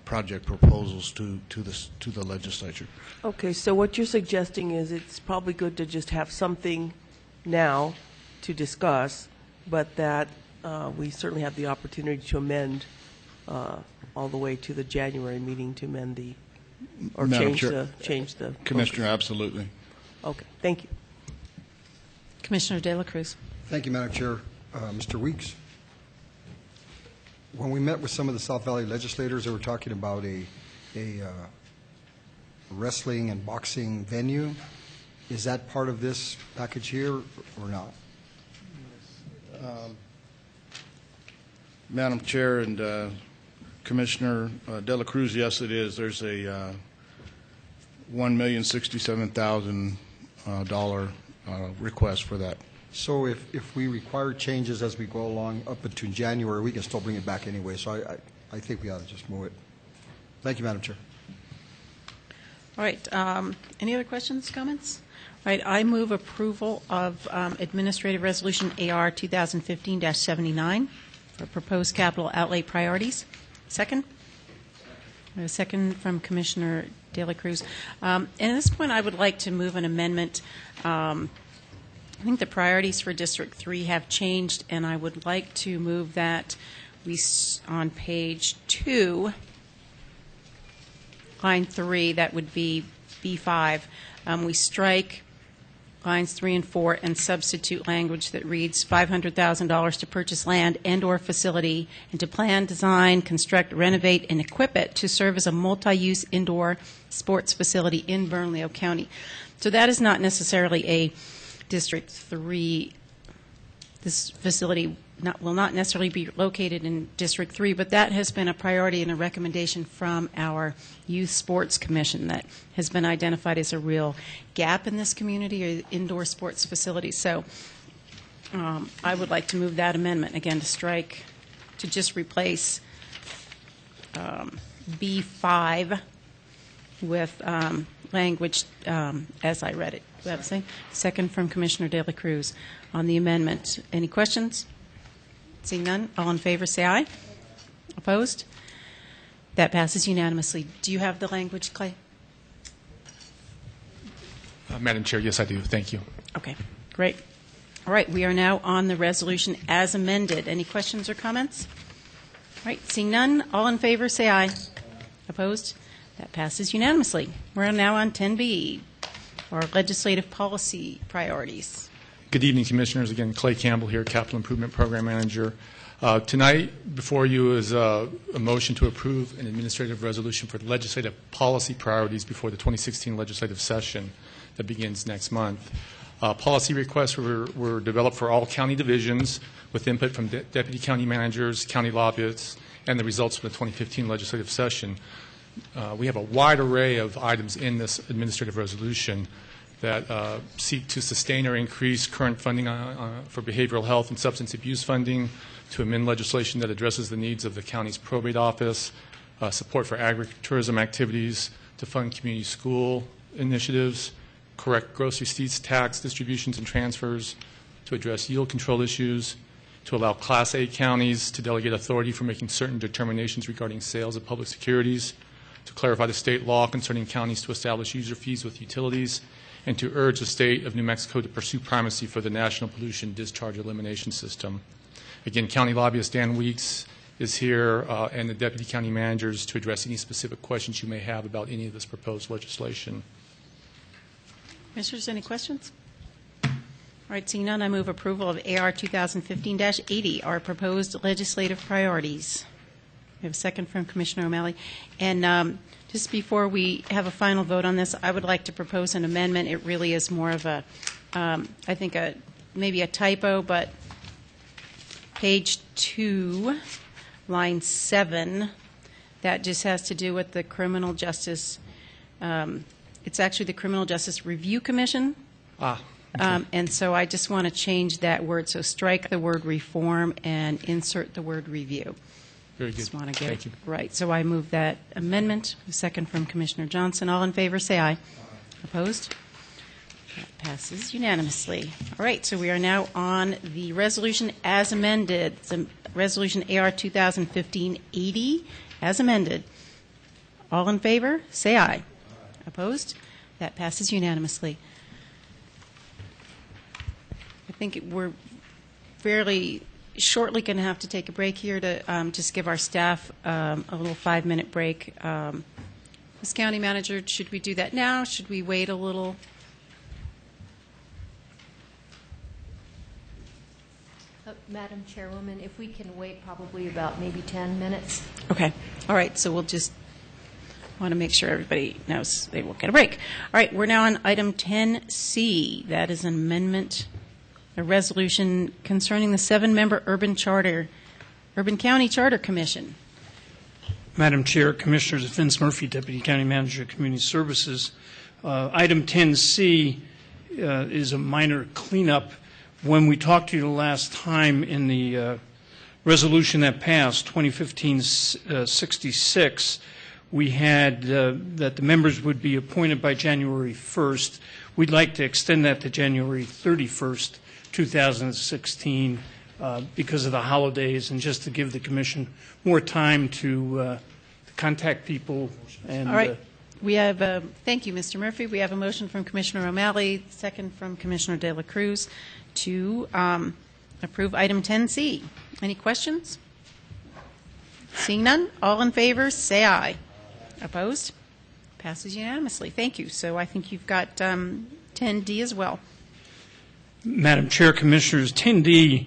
project proposals to the legislature. Okay, so what you're suggesting is it's probably good to just have something now to discuss, but that we certainly have the opportunity to amend all the way to the January meeting to amend or change the Commissioner, absolutely. Okay, thank you. Commissioner De La Cruz. Thank you, Madam Chair. Mr. Weeks, when we met with some of the South Valley legislators, they were talking about a wrestling and boxing venue. Is that part of this package here or not? Madam Chair and Commissioner De La Cruz, yes, it is. There's a $1,067,000 request for that. So if we require changes as we go along up until January, we can still bring it back anyway. So I think we ought to just move it. Thank you, Madam Chair. All right. Any other questions, comments? All right. I move approval of Administrative Resolution AR 2015-79 for proposed capital outlay priorities. Second? A second from Commissioner De La Cruz. And at this point, I would like to move an amendment. I think the priorities for District 3 have changed, and I would like to move that on page 2, line 3, that would be B5. We strike lines 3 and 4 and substitute language that reads $500,000 to purchase land and/or facility and to plan, design, construct, renovate, and equip it to serve as a multi-use indoor sports facility in Bernalillo County. So that is not necessarily a District 3. This facility will not necessarily be located in District 3, but that has been a priority and a recommendation from our Youth Sports Commission that has been identified as a real gap in this community, or indoor sports facilities. So I would like to move that amendment, again, to just replace B5 with language as I read it. Do I have a second? Second from Commissioner De La Cruz on the amendment. Any questions? Seeing none, all in favor say aye. Opposed? That passes unanimously. Do you have the language, Clay? Madam Chair, yes, I do. Thank you. Okay, great. All right, we are now on the resolution as amended. Any questions or comments? All right, seeing none, all in favor say aye. Opposed? That passes unanimously. We're now on 10B, our legislative policy priorities. Good evening, Commissioners. Again, Clay Campbell here, Capital Improvement Program Manager. Tonight, before you is a motion to approve an administrative resolution for legislative policy priorities before the 2016 legislative session that begins next month. Policy requests were developed for all county divisions with input from deputy county managers, county lobbyists, and the results from the 2015 legislative session. We have a wide array of items in this administrative resolution that seek to sustain or increase current funding for behavioral health and substance abuse funding, to amend legislation that addresses the needs of the county's probate office, support for agritourism activities, to fund community school initiatives, correct gross receipts tax distributions and transfers, to address yield control issues, to allow Class A counties to delegate authority for making certain determinations regarding sales of public securities, to clarify the state law concerning counties to establish user fees with utilities, and to urge the state of New Mexico to pursue primacy for the National Pollution Discharge Elimination System. Again, County Lobbyist Dan Weeks is here, and the Deputy County Managers to address any specific questions you may have about any of this proposed legislation. Commissioners, any questions? All right, seeing none, I move approval of AR 2015-80, our proposed legislative priorities. We have a second from Commissioner O'Malley. And just before we have a final vote on this, I would like to propose an amendment. It really is more of a, I think, maybe a typo, but page 2, line 7, that just has to do with the Criminal Justice. It's actually the Criminal Justice Review Commission. And so I just want to change that word. So strike the word reform and insert the word review. Very good. Just want to get Thank you. right. So I move that amendment. A second from Commissioner Johnson. All in favor, say aye. Opposed? That passes unanimously. All right. So we are now on the resolution as amended. It's Resolution AR 2015-80 as amended. All in favor, say aye. Opposed? That passes unanimously. I think we're fairly shortly going to have to take a break here to just give our staff a little 5-minute break. Ms. County Manager, should we do that now? Should we wait a little? Madam Chairwoman, if we can wait probably about maybe 10 minutes. Okay. All right. So we'll just want to make sure everybody knows they will get a break. All right. We're now on item 10C. That is an amendment, a resolution concerning the 7-member Urban County Charter Commission. Madam Chair, Commissioners, Vince Murphy, Deputy County Manager of Community Services. Item 10C is a minor cleanup. When we talked to you the last time in the resolution that passed, 2015-66, we had that the members would be appointed by January 1st. We'd like to extend that to January 31st, 2016, because of the holidays and just to give the Commission more time to contact people. And, all right. We have thank you, Mr. Murphy. We have a motion from Commissioner O'Malley, second from Commissioner De La Cruz, to approve item 10C. Any questions? Seeing none, all in favor, say aye. Opposed? Passes unanimously. Thank you. So I think you've got 10D as well. Madam Chair, Commissioners, 10D,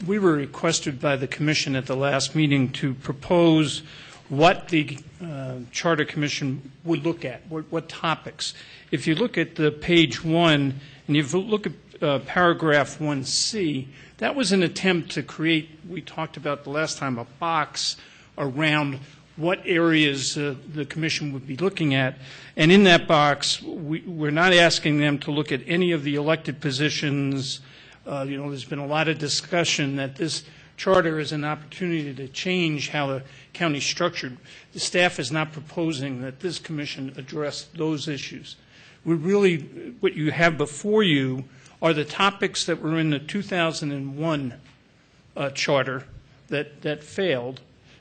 we were requested by the Commission at the last meeting to propose what the Charter Commission would look at, what topics. If you look at the page 1, and you look at paragraph 1C, that was an attempt to create, we talked about the last time, a box around what areas the Commission would be looking at. And in that box, we're not asking them to look at any of the elected positions. There's been a lot of discussion that this charter is an opportunity to change how the county is structured. The staff is not proposing that this Commission address those issues. What you have before you are the topics that were in the 2001 charter that failed.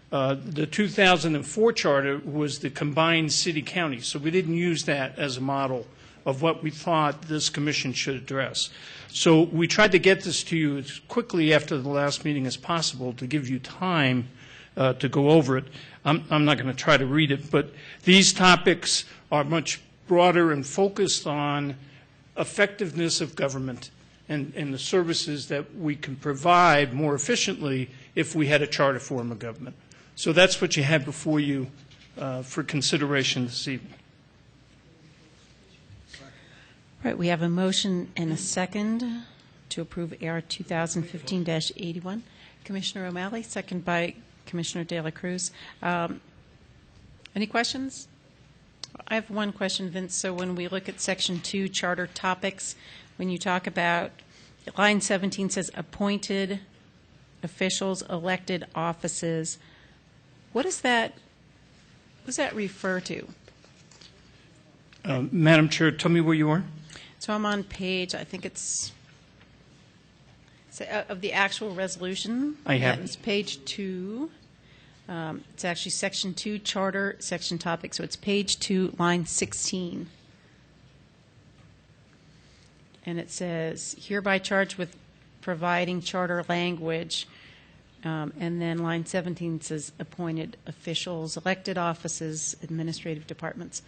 The 2004 charter was the combined city-county, so we didn't use that as a model of what we thought this Commission should address. So we tried to get this to you as quickly after the last meeting as possible to give you time to go over it. I'm not going to try to read it, but these topics are much broader and focused on effectiveness of government and the services that we can provide more efficiently if we had a charter form of government. So that's what you have before you for consideration this evening. All right, we have a motion and a second to approve AR 2015-81. Commissioner O'Malley, second by Commissioner De La Cruz. Any questions? I have one question, Vince. So when we look at Section 2, Charter Topics, when you talk about, line 17 says appointed officials, elected offices, what does that refer to? Madam Chair, tell me where you are. So I'm on page, I think it's of the actual resolution. I have It's page 2. It's actually section 2, charter, section topic. So it's page 2, line 16. And it says, hereby charged with providing charter language. And then line 17 says appointed officials, elected offices, administrative departments.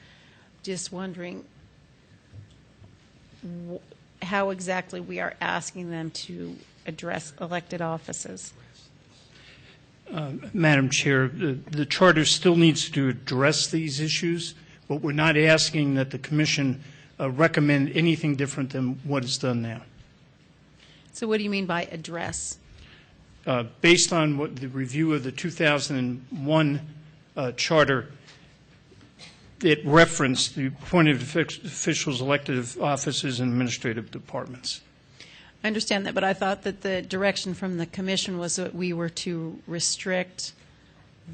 Just wondering how exactly we are asking them to address elected offices. Madam Chair, the charter still needs to address these issues, but we're not asking that the Commission recommend anything different than what is done now. So what do you mean by address? Based on what the review of the 2001 charter, it referenced the appointed officials, elected offices, and administrative departments. I understand that, but I thought that the direction from the Commission was that we were to restrict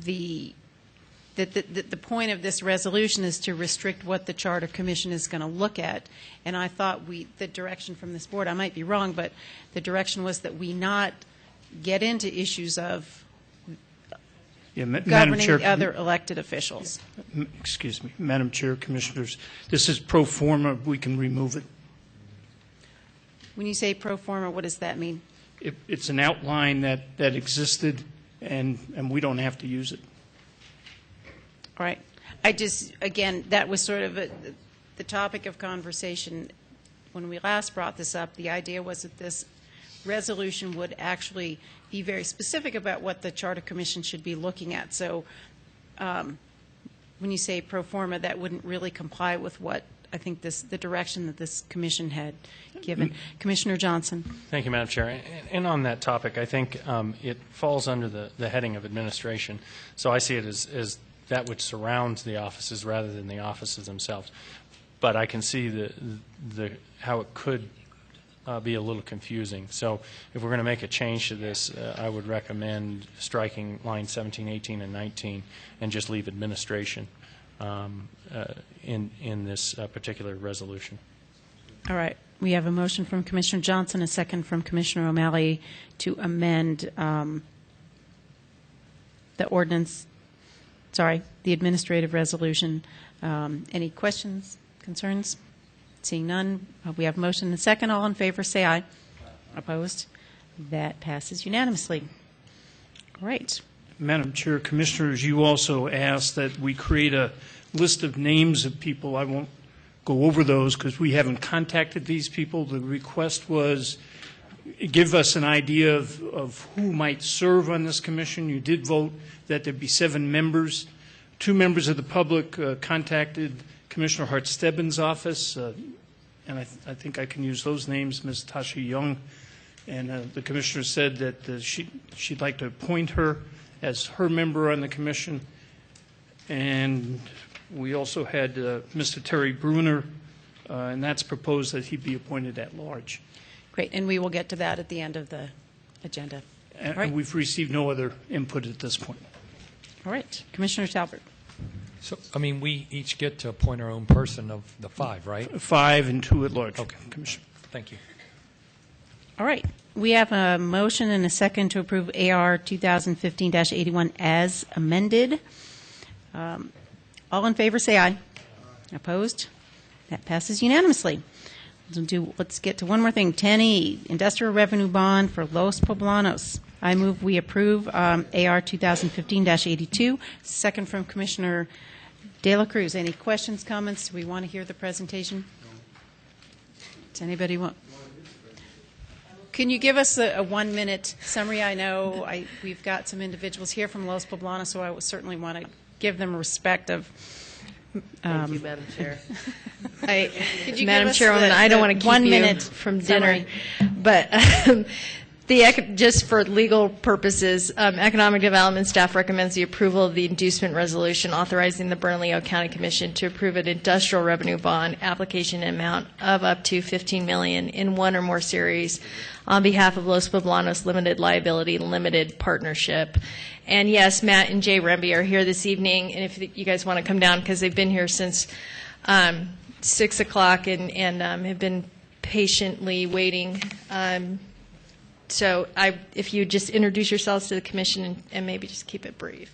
the point of this resolution is to restrict what the Charter Commission is going to look at. And I thought the direction from this board, I might be wrong, but the direction was that we not get into issues of governing the other elected officials. Excuse me, Madam Chair, Commissioners, this is pro forma. We can remove it. When you say pro forma, what does that mean? It's an outline that existed, and we don't have to use it. All right. I just, again, that was sort of the topic of conversation when we last brought this up. The idea was that this resolution would actually be very specific about what the Charter Commission should be looking at. So when you say pro forma, that wouldn't really comply with what I think the direction that this commission had given. Commissioner Johnson. Thank you, Madam Chair. And on that topic, I think it falls under the heading of administration. So I see it as that which surrounds the offices rather than the offices themselves. But I can see how it could be a little confusing. So if we're going to make a change to this, I would recommend striking lines 17, 18, and 19 and just leave administration in this particular resolution. All right. We have a motion from Commissioner Johnson, a second from Commissioner O'Malley to amend the ordinance, the administrative resolution. Any questions, concerns? Seeing none, we have motion and second. All in favor, say aye. Opposed? That passes unanimously. All right. Madam Chair, Commissioners, you also asked that we create a list of names of people. I won't go over those because we haven't contacted these people. The request was give us an idea of who might serve on this commission. You did vote that there be 7 members. 2 members of the public contacted Commissioner Hart-Stebbins' office, and I think I can use those names, Ms. Tasha Young, and the commissioner said that she'd like to appoint her as her member on the commission. And we also had Mr. Terry Bruner, and that's proposed that he be appointed at large. Great, and we will get to that at the end of the agenda. And right. We've received no other input at this point. All right. Commissioner Talbert. So, I mean, we each get to appoint our own person of the 5, right? 5 and 2 at large. Okay. Commissioner. Thank you. All right. We have a motion and a second to approve AR 2015-81 as amended. All in favor, say aye. Opposed? That passes unanimously. Let's get to one more thing. 10E, Industrial Revenue Bond for Los Poblanos. I move we approve AR 2015-82. Second from Commissioner De La Cruz. Any questions, comments? Do we want to hear the presentation? Does anybody want? Can you give us a 1-minute summary? I know we've got some individuals here from Los Poblanos, so I would certainly want to give them respect of. Thank you, Madam Chair. Madam Chairwoman, I don't want to keep 1 you minute from summary. dinner, but just for legal purposes, Economic Development staff recommends the approval of the inducement resolution authorizing the Bernalillo County Commission to approve an industrial revenue bond application amount of up to $15 million in one or more series on behalf of Los Poblanos Limited Liability Limited Partnership. And yes, Matt and Jay Remby are here this evening, and if you guys want to come down, because they've been here since 6 o'clock and have been patiently waiting. So if you just introduce yourselves to the commission and maybe just keep it brief.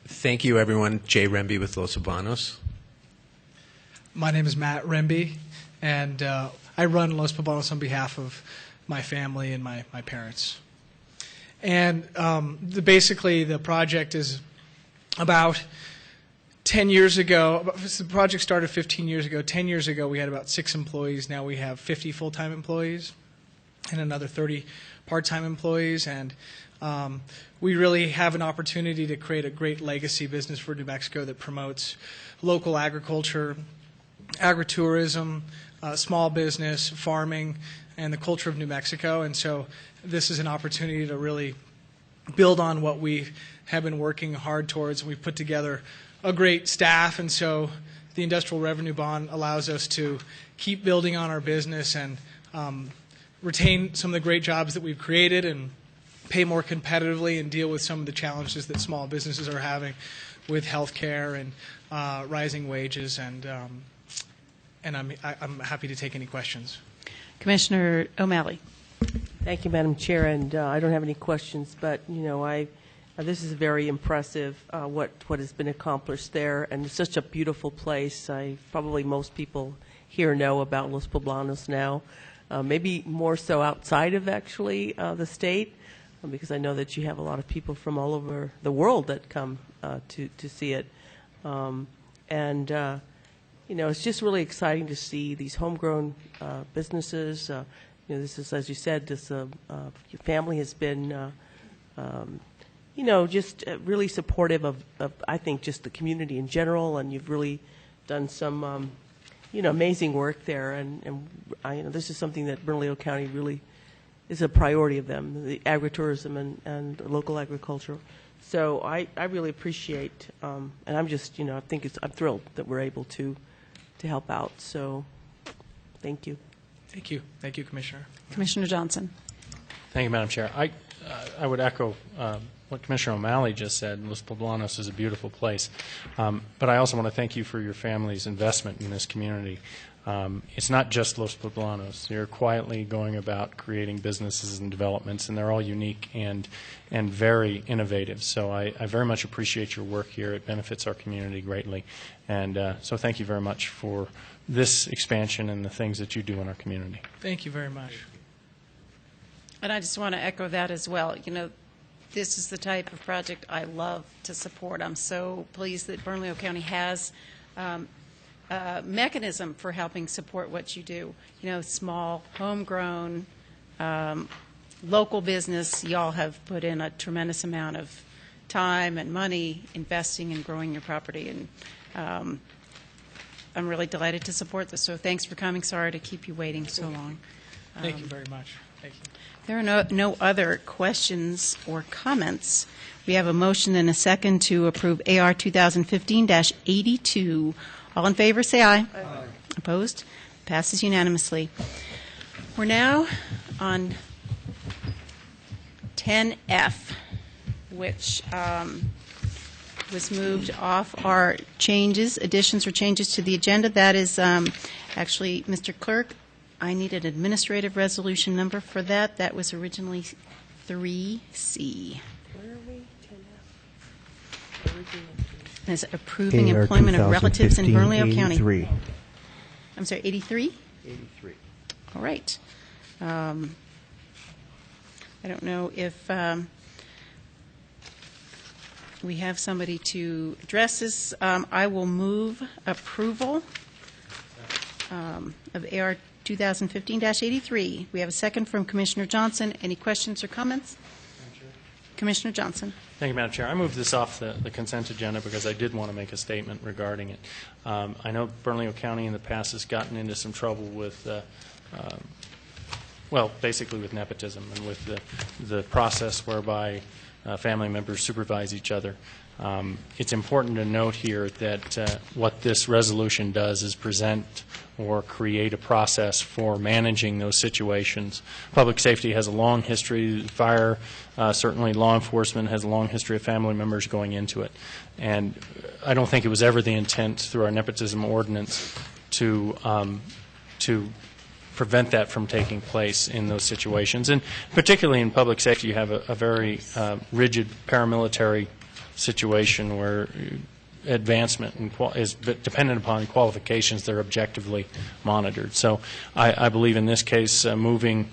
Thank you, everyone. Jay Remby with Los Poblanos. My name is Matt Remby, and I run Los Poblanos on behalf of my family and my parents. And basically, the project is about 10 years ago. The project started 15 years ago. 10 years ago, we had about 6 employees. Now we have 50 full-time employees and another 30 part-time employees. And we really have an opportunity to create a great legacy business for New Mexico that promotes local agriculture, agritourism, small business, farming, and the culture of New Mexico. And so this is an opportunity to really build on what we have been working hard towards. We've put together a great staff, and so the industrial revenue bond allows us to keep building on our business and retain some of the great jobs that we've created and pay more competitively and deal with some of the challenges that small businesses are having with health care and rising wages. And I'm happy to take any questions. Commissioner O'Malley. Thank you, Madam Chair. And I don't have any questions, but this is very impressive what has been accomplished there, and it's such a beautiful place. Probably most people here know about Los Poblanos now, maybe more so outside of actually the state, because I know that you have a lot of people from all over the world that come to see it. It's just really exciting to see these homegrown businesses. This is, as you said, this your family has been, just really supportive of, I think, just the community in general, and you've really done some, amazing work there. And this is something that Bernalillo County really is a priority of them, the agritourism and local agriculture. So I really appreciate, and I'm just, I'm thrilled that we're able to help out. So thank you. Thank you. Thank you, Commissioner. Commissioner Johnson. Thank you, Madam Chair. I would echo what Commissioner O'Malley just said. Los Poblanos is a beautiful place. But I also want to thank you for your family's investment in this community. It's not just Los Poblanos. You're quietly going about creating businesses and developments, and they're all unique and very innovative. So I very much appreciate your work here. It benefits our community greatly. And so thank you very much for this expansion and the things that you do in our community. Thank you very much. And I just want to echo that as well. This is the type of project I love to support. I'm so pleased that Bernalillo County has a mechanism for helping support what you do. Small, homegrown, local business. Y'all have put in a tremendous amount of time and money investing in growing your property, and I'm really delighted to support this. So thanks for coming. Sorry to keep you waiting so long. Thank you very much. Thank you. There are no other questions or comments. We have a motion and a second to approve AR 2015-82. All in favor, say aye. Aye. Opposed? Passes unanimously. We're now on 10F, which was moved off our additions or changes to the agenda. That is actually, Mr. Clerk, I need an administrative resolution number for that. That was originally 3C. Where are we? 10F. Is approving employment of relatives in Bernalillo County. 83. I'm sorry, 83? 83. All right. I don't know if we have somebody to address this. I will move approval of AR 2015-83. We have a second from Commissioner Johnson. Any questions or comments? Commissioner Johnson. Thank you, Madam Chair. I moved this off the consent agenda because I did want to make a statement regarding it. I know Bernalillo County in the past has gotten into some trouble with, basically with nepotism and with the process whereby family members supervise each other. It's important to note here that what this resolution does is present or create a process for managing those situations. Public safety has a long history. Fire, certainly law enforcement, has a long history of family members going into it. And I don't think it was ever the intent through our nepotism ordinance to prevent that from taking place in those situations. And particularly in public safety, you have a very rigid paramilitary situation where advancement is dependent upon qualifications that are objectively monitored. So I believe in this case moving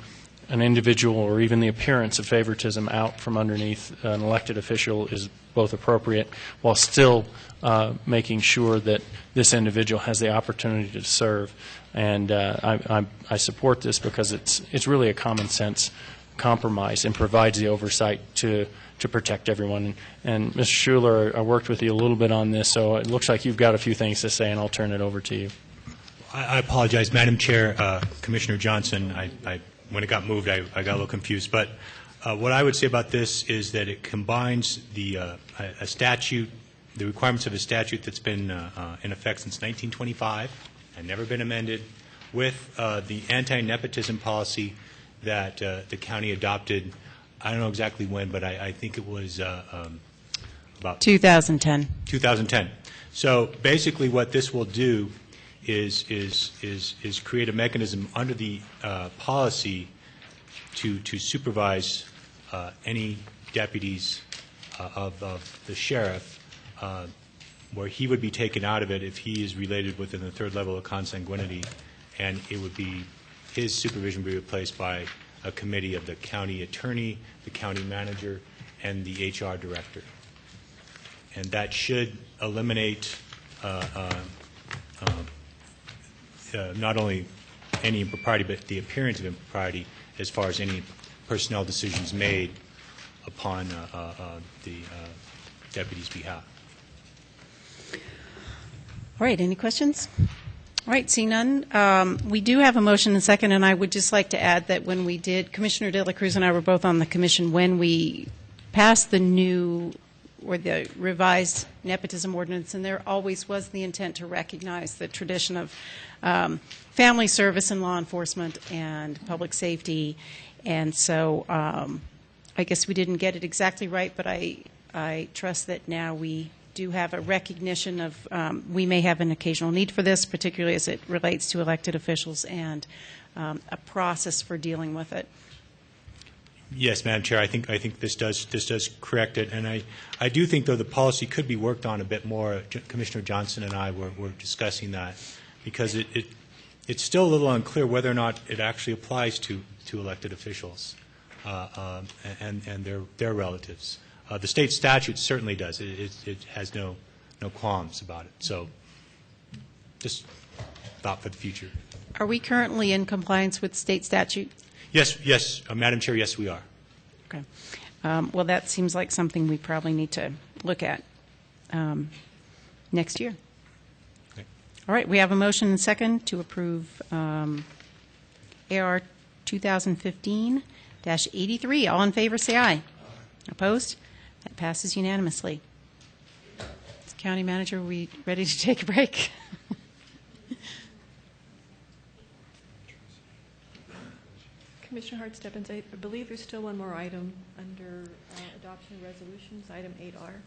an individual or even the appearance of favoritism out from underneath an elected official is both appropriate while still making sure that this individual has the opportunity to serve. And I support this because it's really a common sense compromise and provides the oversight to protect everyone. And Mr. Schuler, I worked with you a little bit on this, so it looks like you've got a few things to say, and I'll turn it over to you. I apologize, Madam Chair, Commissioner Johnson. When it got moved, I got a little confused. But what I would say about this is that it combines a statute, the requirements of a statute that's been in effect since 1925 and never been amended, with the anti-nepotism policy that the county adopted. I don't know exactly when, but I think it was about 2010. 2010. So basically, what this will do is create a mechanism under the policy to supervise any deputies of the sheriff, where he would be taken out of it if he is related within the third level of consanguinity, and it would be his supervision would be replaced by a committee of the county attorney, the county manager, and the HR director. And that should eliminate not only any impropriety, but the appearance of impropriety as far as any personnel decisions made upon the deputy's behalf. All right, any questions? All right, seeing none, we do have a motion and second, and I would just like to add that when we did, Commissioner De La Cruz and I were both on the commission when we passed the new or the revised nepotism ordinance, and there always was the intent to recognize the tradition of family service in law enforcement and public safety. And so I guess we didn't get it exactly right, but I trust that now we do have a recognition of we may have an occasional need for this, particularly as it relates to elected officials, and a process for dealing with it. Yes, Madam Chair, I think this does correct it, and I do think, though, the policy could be worked on a bit more. Commissioner Johnson and I were discussing that, because it's still a little unclear whether or not it actually applies to elected officials and their relatives. The state statute certainly does. It has no qualms about it. So just thought for the future. Are we currently in compliance with state statute? Yes, Madam Chair, yes, we are. Okay. Well, that seems like something we probably need to look at next year. Okay. All right, we have a motion and second to approve AR 2015-83. All in favor, say aye. Opposed? That passes unanimously. County Manager, are we ready to take a break? Commissioner Hart Stebbins, I believe there's still one more item under adoption of resolutions, item 8R.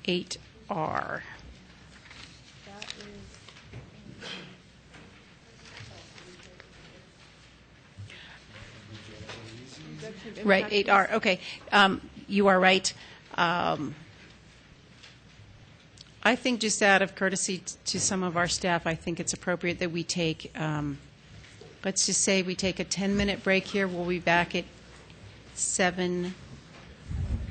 8R. That is Right, 8R. Okay. You are right. I think just out of courtesy to some of our staff, I think it's appropriate that we take, let's just say we take a 10-minute break here. We'll be back at 7.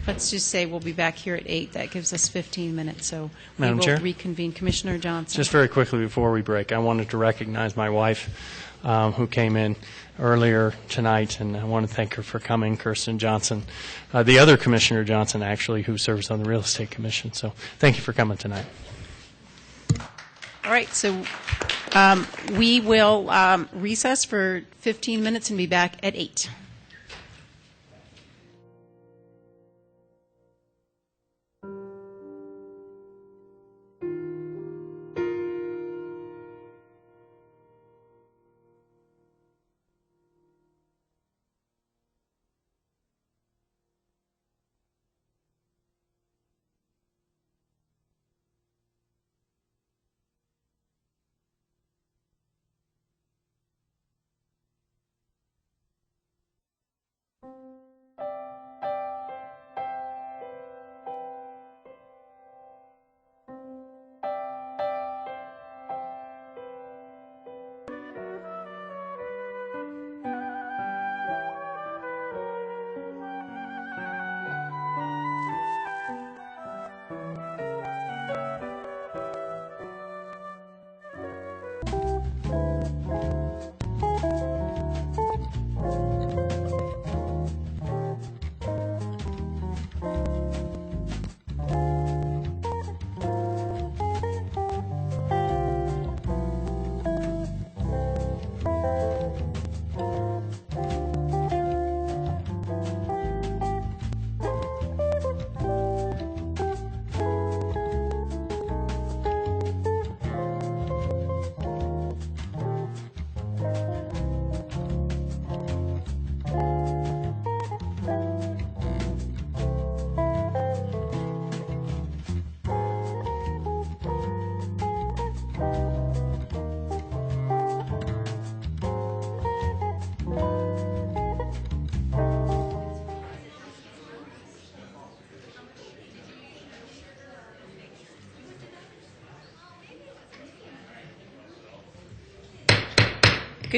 Let's just say we'll be back here at 8. That gives us 15 minutes. So we Madam will Chair? reconvene. Commissioner Johnson. Just very quickly before we break, I wanted to recognize my wife who came in earlier tonight, and I want to thank her for coming, Kirsten Johnson. The other Commissioner Johnson, actually, who serves on the Real Estate Commission. So thank you for coming tonight. All right, so we will recess for 15 minutes and be back at 8. Good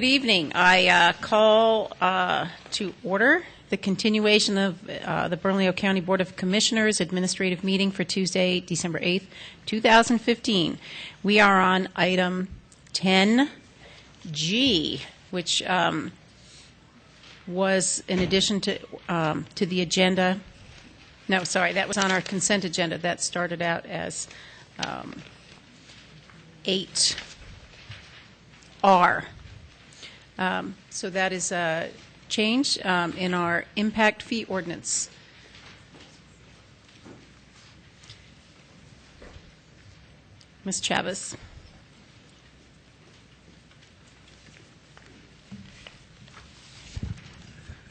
evening. I call to order the continuation of the Bernalillo County Board of Commissioners administrative meeting for Tuesday, December 8th, 2015. We are on item 10G, which was in addition to the agenda. No, sorry, that was on our consent agenda. That started out as 8R. So that is a change in our impact fee ordinance. Ms. Chavez.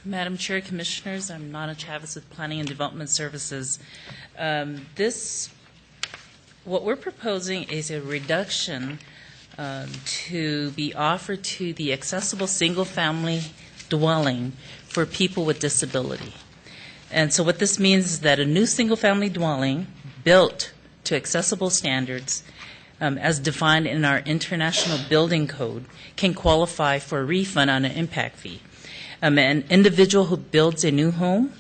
Madam Chair, Commissioners, I'm Nana Chavez with Planning and Development Services. What we're proposing is a reduction to be offered to the accessible single-family dwelling for people with disability. And so what this means is that a new single-family dwelling built to accessible standards, as defined in our International Building Code, can qualify for a refund on an impact fee. An individual who builds a new home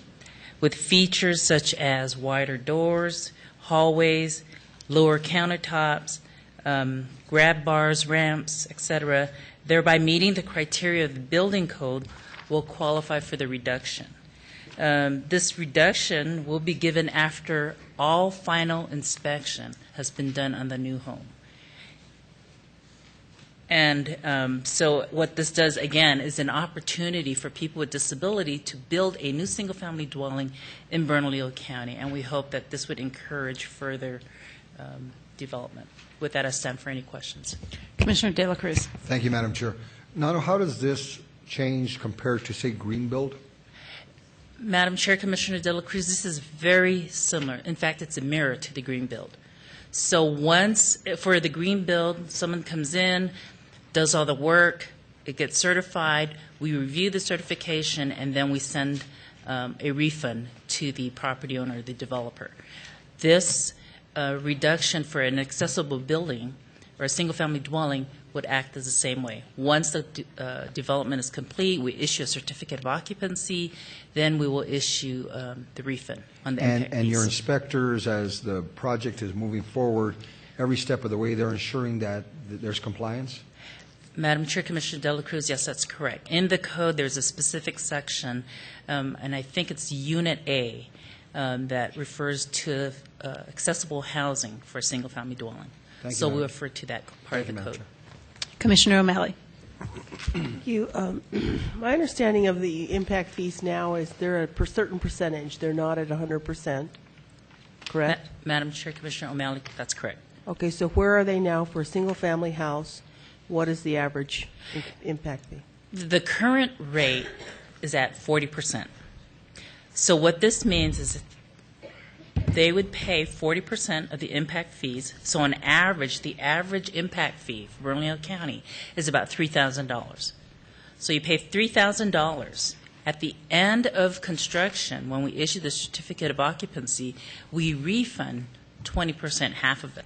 with features such as wider doors, hallways, lower countertops, grab bars, ramps, etc., thereby meeting the criteria of the building code, will qualify for the reduction. This reduction will be given after all final inspection has been done on the new home. And so what this does, again, is an opportunity for people with disability to build a new single-family dwelling in Bernalillo County, and we hope that this would encourage further development. With that, I stand for any questions. Commissioner De La Cruz. Thank you, Madam Chair. Nano, how does this change compared to, say, green build? Madam Chair, Commissioner De La Cruz, this is very similar. In fact, it's a mirror to the green build. So once, for the green build, someone comes in, does all the work, it gets certified, we review the certification, and then we send a refund to the property owner, the developer. This reduction for an accessible building or a single-family dwelling would act as the same way. Once the development is complete, we issue a certificate of occupancy, then we will issue the refund on the impact fees. And your inspectors, as the project is moving forward, every step of the way, they're ensuring that there's compliance? Madam Chair, Commissioner De La Cruz, yes, that's correct. In the code, there's a specific section, and I think it's Unit A, that refers to accessible housing for a single-family dwelling. Thank you, so Madam. we refer to that part of the code. Commissioner O'Malley. Thank you. My understanding of the impact fees now is they're a certain percentage. They're not at 100%, correct? Madam Chair, Commissioner O'Malley, that's correct. Okay, so where are they now for a single-family house? What is the average impact fee? The current rate is at 40%. So what this means is they would pay 40% of the impact fees. So on average, the average impact fee for Bernalillo County is about $3,000. So you pay $3,000, At the end of construction, when we issue the certificate of occupancy, we refund 20%, half of it.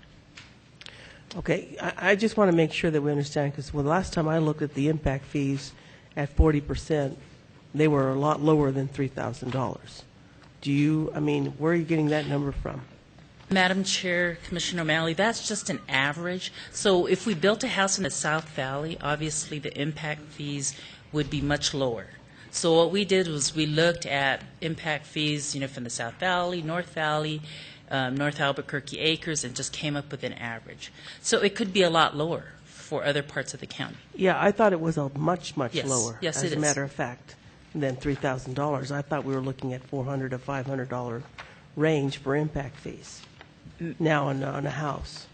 Okay, I just want to make sure that we understand, because the last time I looked at the impact fees at 40%, they were a lot lower than $3,000. Where are you getting that number from? Madam Chair, Commissioner O'Malley, that's just an average. So if we built a house in the South Valley, obviously the impact fees would be much lower. So what we did was we looked at impact fees, from the South Valley, North Albuquerque Acres, and just came up with an average. So it could be a lot lower for other parts of the county. Yeah, I thought it was a much lower, yes, as a matter of fact, than $3,000. I thought we were looking at $400 to $500 range for impact fees now on a house.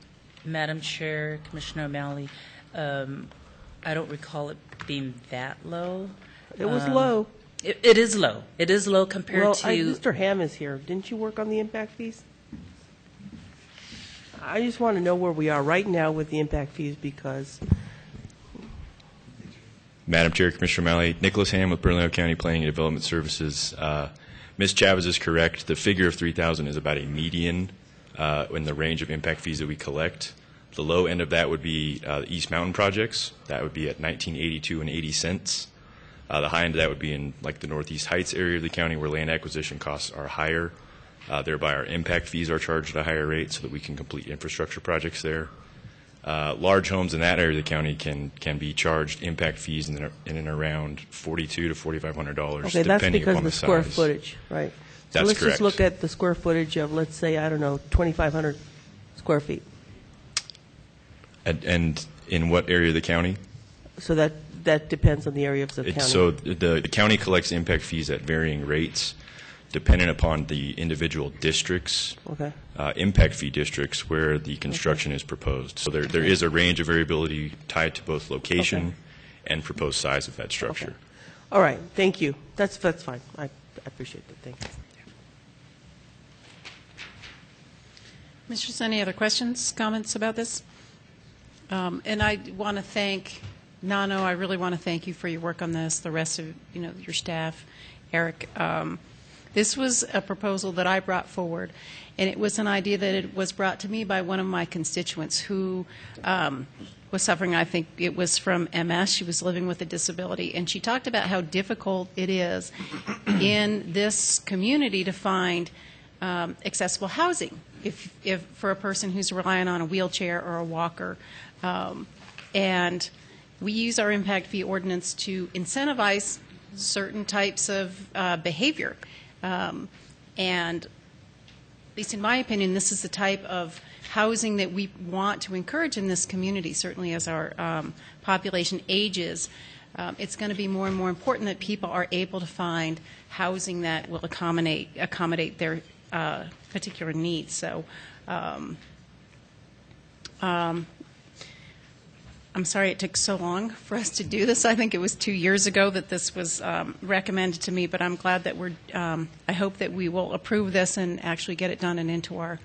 Madam Chair, Commissioner O'Malley, I don't recall it being that low. It was low. It is low. It is low compared to... Mr. Ham is here. Didn't you work on the impact fees? I just want to know where we are right now with the impact fees, because... Madam Chair, Commissioner O'Malley, Nicholas Ham with Bernalillo County Planning and Development Services. Ms. Chavez is correct. The figure of $3,000 is about a median in the range of impact fees that we collect. The low end of that would be the East Mountain projects. That would be at $19.82 and 80 cents. The high end of that would be in the Northeast Heights area of the county, where land acquisition costs are higher. Thereby, our impact fees are charged at a higher rate so that we can complete infrastructure projects there. Large homes in that area of the county can be charged impact fees in and around $4,200 to $4,500, okay, that's because of the square footage, right? That's let's correct. Just look at the square footage of, let's say, 2,500 square feet. And in what area of the county? So that depends on the area of the county. So the county collects impact fees at varying rates, dependent upon the individual districts, impact fee districts where the construction is proposed. So there is a range of variability tied to both location and proposed size of that structure. Okay. All right, thank you. That's fine. I appreciate that. Thank you. Commissioners, any other questions, comments about this? And I want to thank Nano. I really want to thank you for your work on this, the rest of your staff, Eric. This was a proposal that I brought forward, and it was an idea that it was brought to me by one of my constituents who was suffering, I think it was from MS. She was living with a disability, and she talked about how difficult it is in this community to find accessible housing if for a person who's relying on a wheelchair or a walker. And we use our impact fee ordinance to incentivize certain types of behavior. And at least in my opinion, this is the type of housing that we want to encourage in this community, certainly as our population ages. It's going to be more and more important that people are able to find housing that will accommodate their particular needs. So I'm sorry it took so long for us to do this. I think it was 2 years ago that this was recommended to me, but I'm glad that I hope that we will approve this and actually get it done and into our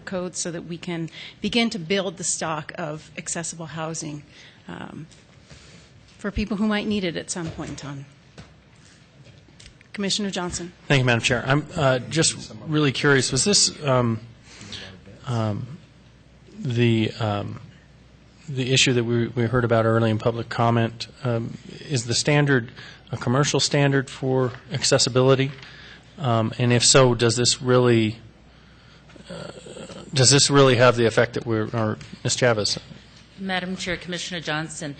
code so that we can begin to build the stock of accessible housing for people who might need it at some point in time. Commissioner Johnson. Thank you, Madam Chair. I'm just really curious, was this the issue that we heard about early in public comment, is the standard a commercial standard for accessibility? And if so, does this really have the effect that or Ms. Chavez? Madam Chair, Commissioner Johnson,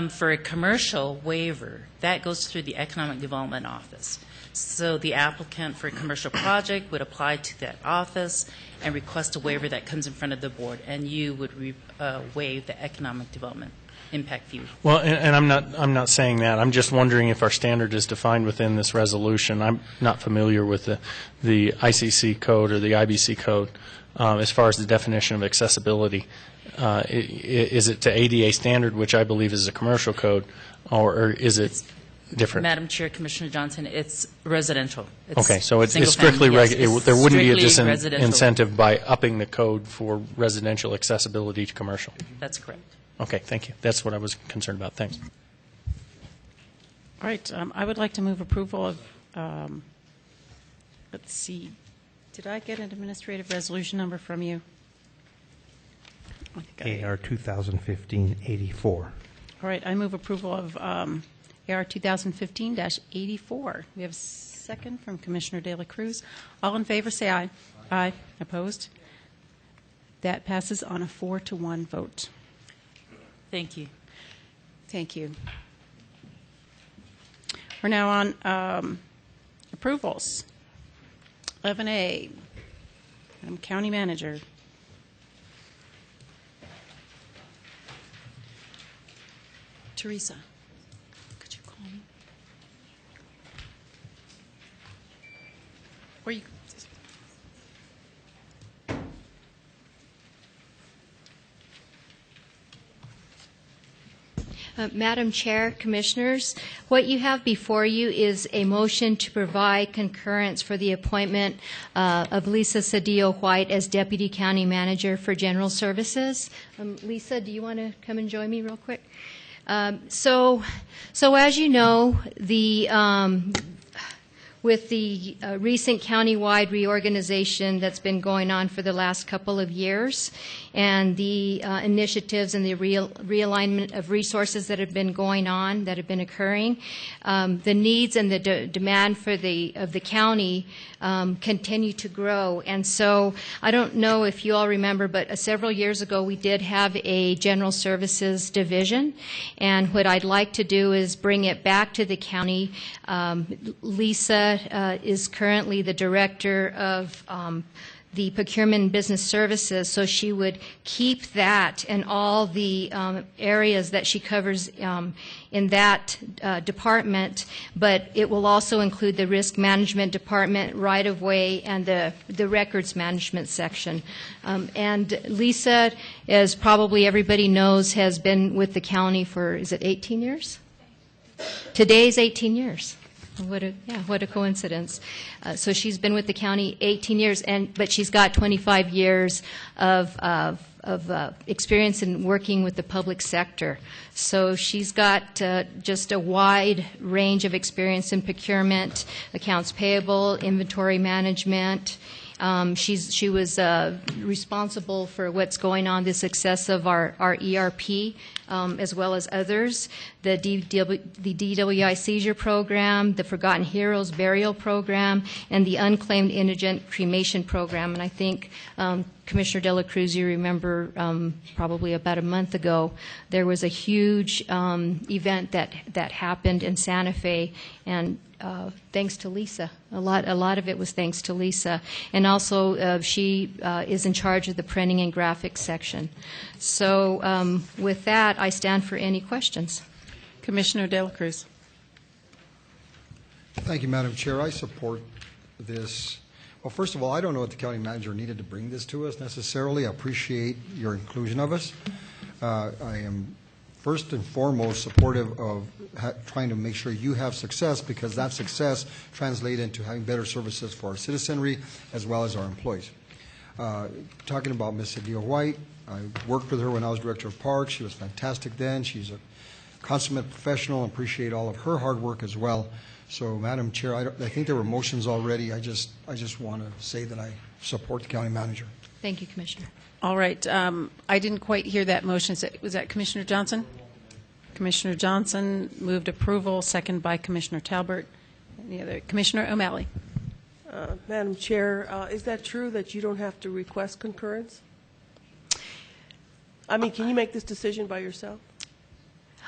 for a commercial waiver, that goes through the Economic Development Office. So the applicant for a commercial project would apply to that office and request a waiver that comes in front of the board, and you would waive the economic development impact fee. Well, and I'm not saying that. I'm just wondering if our standard is defined within this resolution. I'm not familiar with the ICC code or the IBC code as far as the definition of accessibility. Is it to ADA standard, which I believe is a commercial code, or is it different? Madam Chair, Commissioner Johnson, it's residential. Okay, so it's strictly there wouldn't be a disincentive by upping the code for residential accessibility to commercial. That's correct. Okay, thank you. That's what I was concerned about. Thanks. All right, I would like to move approval of, let's see, did I get an administrative resolution number from you? AR 2015-84. All right, I move approval of AR 2015-84. We have a second from Commissioner De La Cruz. All in favor, say aye. Aye. Opposed? That passes on a 4-1 vote. Thank you. Thank you. We're now on approvals. 11A, Madam County Manager. Teresa, could you call me? Or you. Madam Chair, Commissioners, what you have before you is a motion to provide concurrence for the appointment of Lisa Cedillo-White as Deputy County Manager for General Services. Lisa, do you want to come and join me real quick? So as you know, with the recent countywide reorganization that's been going on for the last couple of years, and the initiatives and the realignment of resources that have been going on, that have been occurring, the needs and the demand for of the county continue to grow. And so I don't know if you all remember, but several years ago we did have a general services division, and what I'd like to do is bring it back to the county. Lisa is currently the director of the procurement and business services, so she would keep that and all the areas that she covers in that department, but it will also include the risk management department, right-of-way, and the records management section. And Lisa, as probably everybody knows, has been with the county for, is it 18 years? Today's 18 years. What a coincidence. So she's been with the county 18 years, but she's got 25 years of experience in working with the public sector. So she's got just a wide range of experience in procurement, accounts payable, inventory management. She was responsible for what's going on, the success of our ERP, as well as others, the DWI seizure program, the Forgotten Heroes burial program, and the unclaimed indigent cremation program. And I think, Commissioner De La Cruz, you remember probably about a month ago, there was a huge event that happened in Santa Fe, and thanks to Lisa. A lot of it was thanks to Lisa. And also she is in charge of the printing and graphics section. So with that, I stand for any questions. Commissioner De La Cruz. Thank you, Madam Chair. I support this. Well, first of all, I don't know if the county manager needed to bring this to us necessarily. I appreciate your inclusion of us. I am first and foremost supportive of trying to make sure you have success, because that success translates into having better services for our citizenry as well as our employees. Talking about Ms. Cedillo-White, I worked with her when I was director of parks. She was fantastic then. She's a consummate professional, and appreciate all of her hard work as well. So, Madam Chair, I think there were motions already. I just want to say that I support the county manager. Thank you, Commissioner. All right. I didn't quite hear that motion. Was that Commissioner Johnson? Commissioner Johnson moved approval, second by Commissioner Talbert. Any other? Commissioner O'Malley. Madam Chair, is that true that you don't have to request concurrence? I mean, can you make this decision by yourself?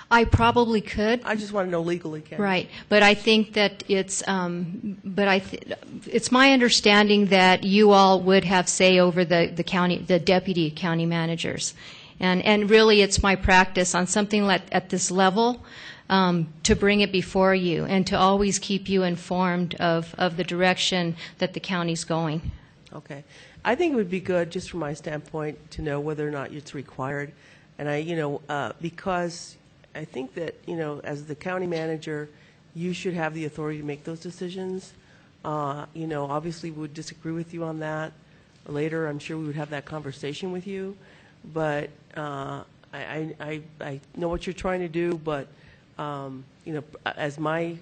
I probably could. I just want to know legally, can Right, but I think that it's it's my understanding that you all would have say over the deputy county managers, and really it's my practice on something like at this level to bring it before you and to always keep you informed of the direction that the county's going. Okay, I think it would be good, just from my standpoint, to know whether or not it's required, and because I think that, as the county manager, you should have the authority to make those decisions. Obviously we would disagree with you on that. Later, I'm sure we would have that conversation with you. But I know what you're trying to do, but as my,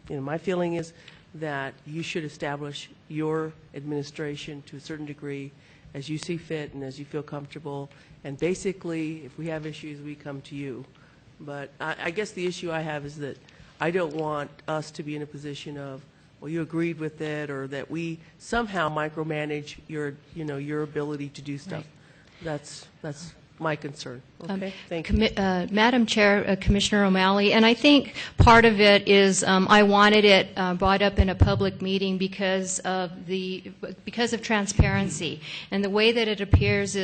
my feeling is that you should establish your administration to a certain degree as you see fit and as you feel comfortable. And basically, if we have issues, we come to you. But I guess the issue I have is that I don't want us to be in a position of, well, you agreed with it, or that we somehow micromanage your, your ability to do stuff. Right. That's my concern. Okay, thank you. Madam Chair, Commissioner O'Malley, and I think part of it is I wanted it brought up in a public meeting because of transparency. And the way that it appears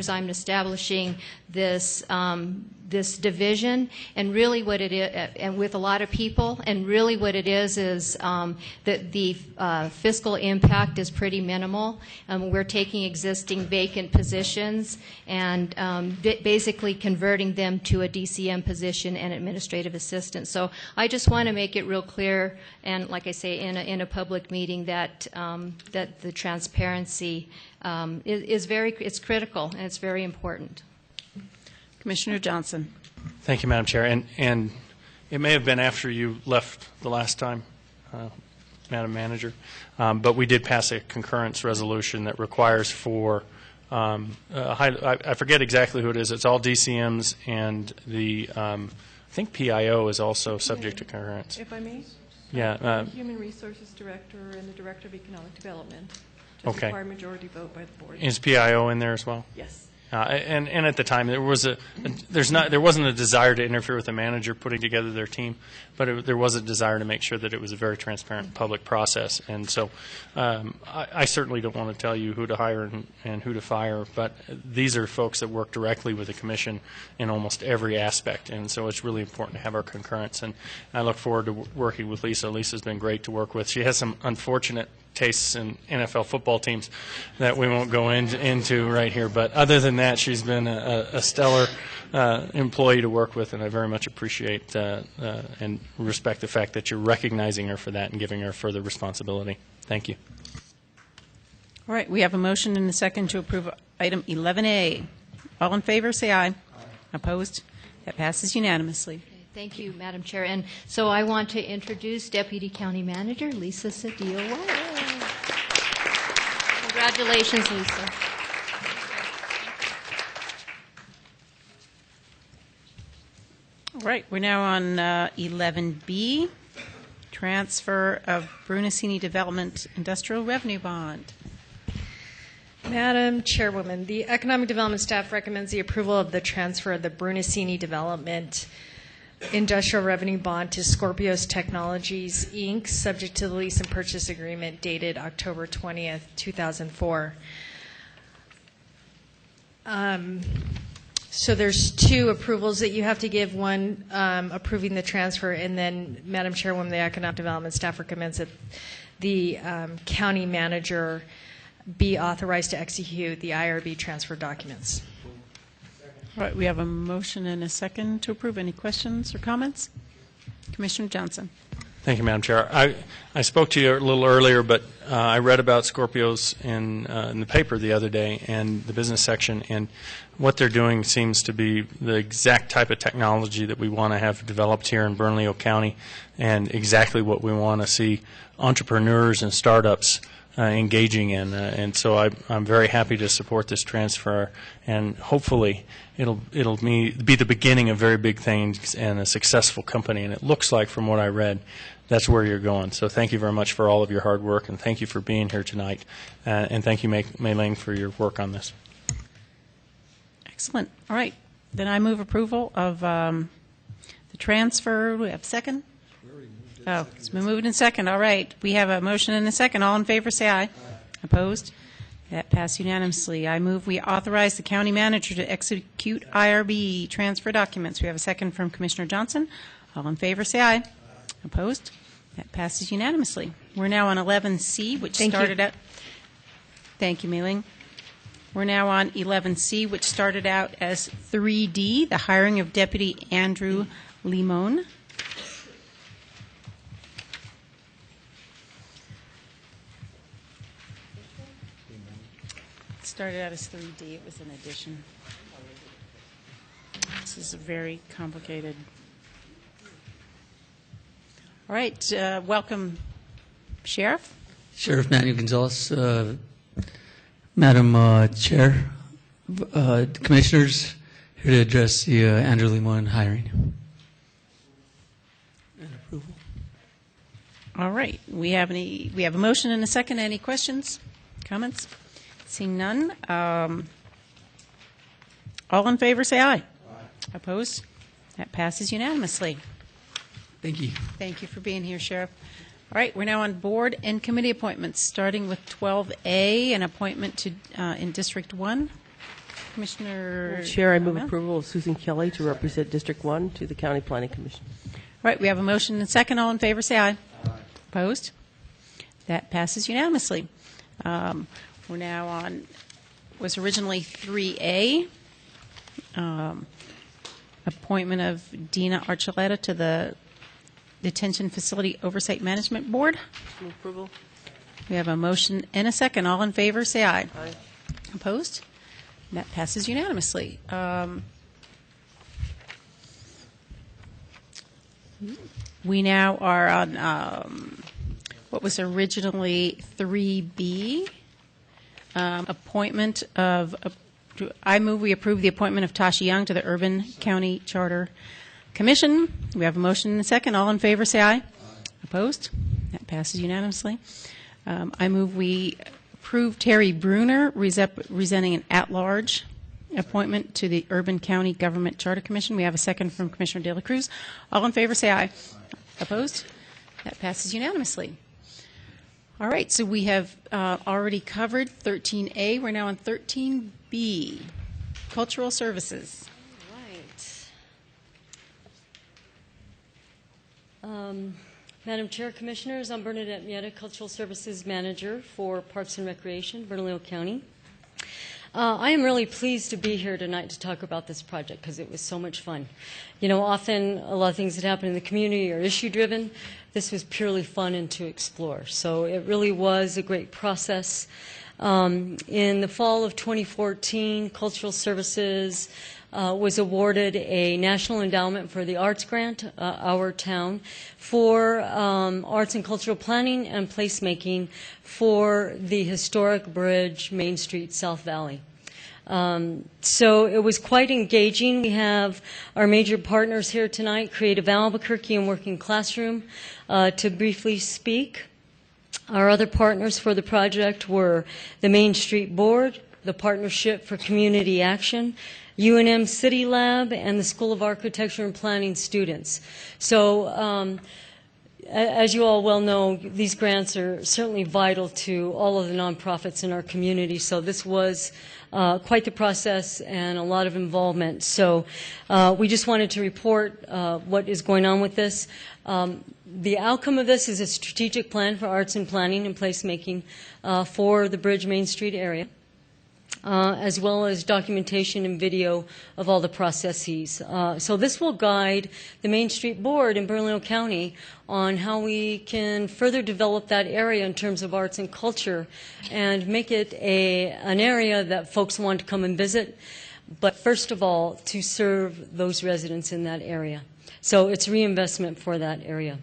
I'm establishing this this division, and really what it is, and with a lot of people, and really what it is that the fiscal impact is pretty minimal. We're taking existing vacant positions and basically converting them to a DCM position and administrative assistant. So I just want to make it real clear, and like I say, in a public meeting, that that the transparency it's critical and it's very important. Commissioner Johnson. Thank you, Madam Chair. And it may have been after you left the last time, Madam Manager, but we did pass a concurrence resolution that requires for I forget exactly who it is. It's all DCMs, and the I think PIO is also subject to concurrence. If I may? Yeah. Human Resources Director and the Director of Economic Development. Just okay. require majority vote by the board. Is PIO in there as well? Yes. And at the time there wasn't a desire to interfere with the manager putting together their team, but there was a desire to make sure that it was a very transparent public process. And so I certainly don't want to tell you who to hire and who to fire, but these are folks that work directly with the commission in almost every aspect, and so it's really important to have our concurrence. And I look forward to working with Lisa. Lisa's been great to work with. She has some unfortunate tastes in NFL football teams that we won't go into right here. But other than that, she's been a stellar employee to work with, and I very much appreciate and respect the fact that you're recognizing her for that and giving her further responsibility. Thank you. All right, we have a motion and a second to approve item 11A. All in favor, say aye. Aye. Opposed? That passes unanimously. Thank you, Madam Chair. And so I want to introduce Deputy County Manager Lisa Cedillo. Congratulations, Lisa. All right, we're now on 11B, transfer of Brunacini Development Industrial Revenue Bond. Madam Chairwoman, the Economic Development staff recommends the approval of the transfer of the Brunacini Development Industrial Revenue Bond to Scorpios Technologies, Inc., subject to the lease and purchase agreement dated October 20th, 2004. So there's two approvals that you have to give, one approving the transfer, and then, Madam Chairwoman, the Economic Development staff recommends that the county manager be authorized to execute the IRB transfer documents. All right, we have a motion and a second to approve. Any questions or comments? Commissioner Johnson. Thank you, Madam Chair. I spoke to you a little earlier, but I read about Scorpios in the paper the other day and the business section, and what they're doing seems to be the exact type of technology that we want to have developed here in Bernalillo County, and exactly what we want to see entrepreneurs and startups engaging in, and so I'm very happy to support this transfer, and hopefully it'll be the beginning of very big things and a successful company. And it looks like, from what I read, that's where you're going. So thank you very much for all of your hard work, and thank you for being here tonight, and thank you, Mei-Ling, for your work on this. Excellent. All right, then I move approval of the transfer. We have a second. Oh, it's been moved in second. All right. We have a motion and a second. All in favor, say aye. Aye. Opposed? That passed unanimously. I move we authorize the county manager to execute IRB transfer documents. We have a second from Commissioner Johnson. All in favor, say aye. Aye. Opposed? That passes unanimously. We're now on 11C, which started out. Thank you, Mei-Ling. We're now on 11C, which started out as 3D, the hiring of Deputy Andrew Limon. Started out as 3D. It was an addition. This is a very complicated All right, welcome, Sheriff. Sheriff Manuel Gonzalez, Madam Chair, Commissioners, here to address the Andrew Limon hiring. And approval. All right, we have a motion and a second. Any questions, comments? Seeing none. All in favor, say aye. Aye. Opposed? That passes unanimously. Thank you. Thank you for being here, Sheriff. All right, we're now on board and committee appointments, starting with 12A, an appointment to in District 1. Commissioner Chair, I move O'Malley. approval of Susan Kelly to represent District 1 to the County Planning Commission. All right, we have a motion and a second. All in favor, say aye. Aye. Opposed? That passes unanimously. We're now on, was originally 3A, appointment of Dina Archuleta to the Detention Facility Oversight Management Board. Move approval. We have a motion and a second. All in favor, say aye. Aye. Opposed? That passes unanimously. We now are on what was originally 3B, appointment of, I move we approve the appointment of Tasha Young to the Urban County Charter Commission. We have a motion and a second. All in favor, say aye. Aye. Opposed? That passes unanimously. I move we approve Terry Bruner, presenting an at-large appointment to the Urban County Government Charter Commission. We have a second from Commissioner De La Cruz. All in favor, say aye. Aye. Opposed? That passes unanimously. All right, so we have already covered 13A. We're now on 13B, Cultural Services. Madam Chair, Commissioners, I'm Bernadette Mieta, Cultural Services Manager for Parks and Recreation, Bernalillo County. I am really pleased to be here tonight to talk about this project because it was so much fun. You know, often a lot of things that happen in the community are issue-driven. This was purely fun and to explore. So it really was a great process. In the fall of 2014, Cultural Services was awarded a National Endowment for the Arts grant, our town, for arts and cultural planning and placemaking for the historic bridge, Main Street, South Valley. So it was quite engaging. We have our major partners here tonight, Creative Albuquerque and Working Classroom, to briefly speak. Our other partners for the project were the Main Street Board, the Partnership for Community Action, UNM City Lab, and the School of Architecture and Planning students. So as you all well know, these grants are certainly vital to all of the nonprofits in our community. So this was quite the process and a lot of involvement. So we just wanted to report what is going on with this. The outcome of this is a strategic plan for arts and planning and placemaking for the Bridge Main Street area. As well as documentation and video of all the processes. So this will guide the Main Street Board in Bernalillo County on how we can further develop that area in terms of arts and culture and make it an area that folks want to come and visit, but first of all, to serve those residents in that area. So it's reinvestment for that area.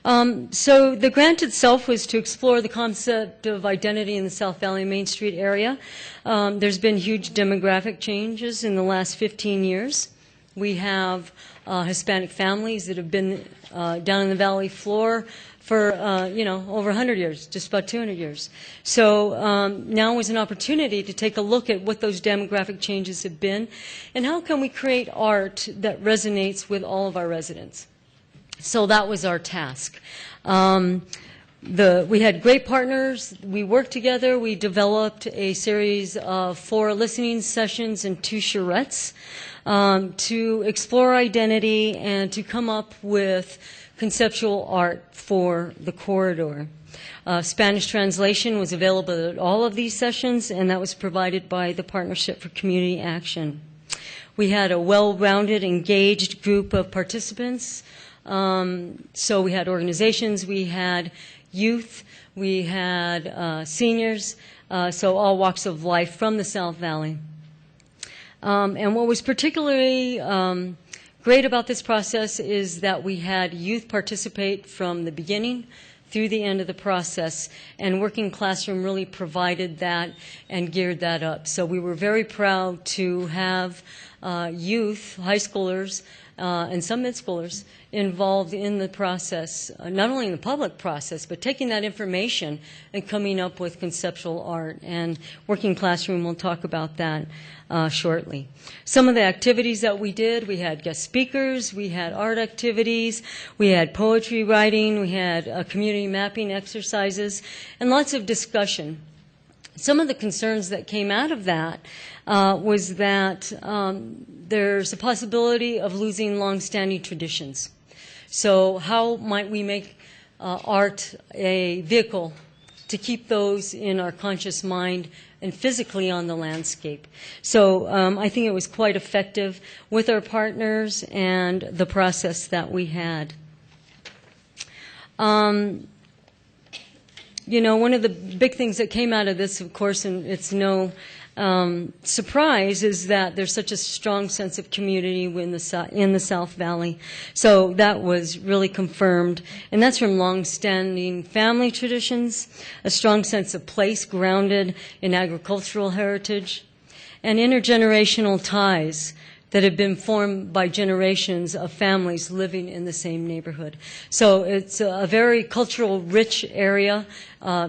So the grant itself was to explore the concept of identity in the South Valley Main Street area. There's been huge demographic changes in the last 15 years. We have Hispanic families that have been down in the valley floor for, over 100 years, just about 200 years. So now is an opportunity to take a look at what those demographic changes have been and how can we create art that resonates with all of our residents. So that was our task. We had great partners. We worked together. We developed a series of 4 listening sessions and 2 charrettes to explore identity and to come up with conceptual art for the corridor. Spanish translation was available at all of these sessions, and that was provided by the Partnership for Community Action. We had a well-rounded, engaged group of participants. So we had organizations, we had youth, we had seniors, so all walks of life from the South Valley. And what was particularly great about this process is that we had youth participate from the beginning through the end of the process, and Working Classroom really provided that and geared that up. So we were very proud to have youth, high schoolers, and some mid-schoolers involved in the process, not only in the public process, but taking that information and coming up with conceptual art. And Working Classroom will talk about that shortly. Some of the activities that we did, we had guest speakers, we had art activities, we had poetry writing, we had community mapping exercises, and lots of discussion. Some of the concerns that came out of that was that there's a possibility of losing long-standing traditions. So how might we make art a vehicle to keep those in our conscious mind and physically on the landscape? So I think it was quite effective with our partners and the process that we had. You know, one of the big things that came out of this, of course, and it's no surprise, is that there's such a strong sense of community in the South Valley. So that was really confirmed. And that's from long-standing family traditions, a strong sense of place grounded in agricultural heritage, and intergenerational ties that have been formed by generations of families living in the same neighborhood. So it's a very cultural rich area.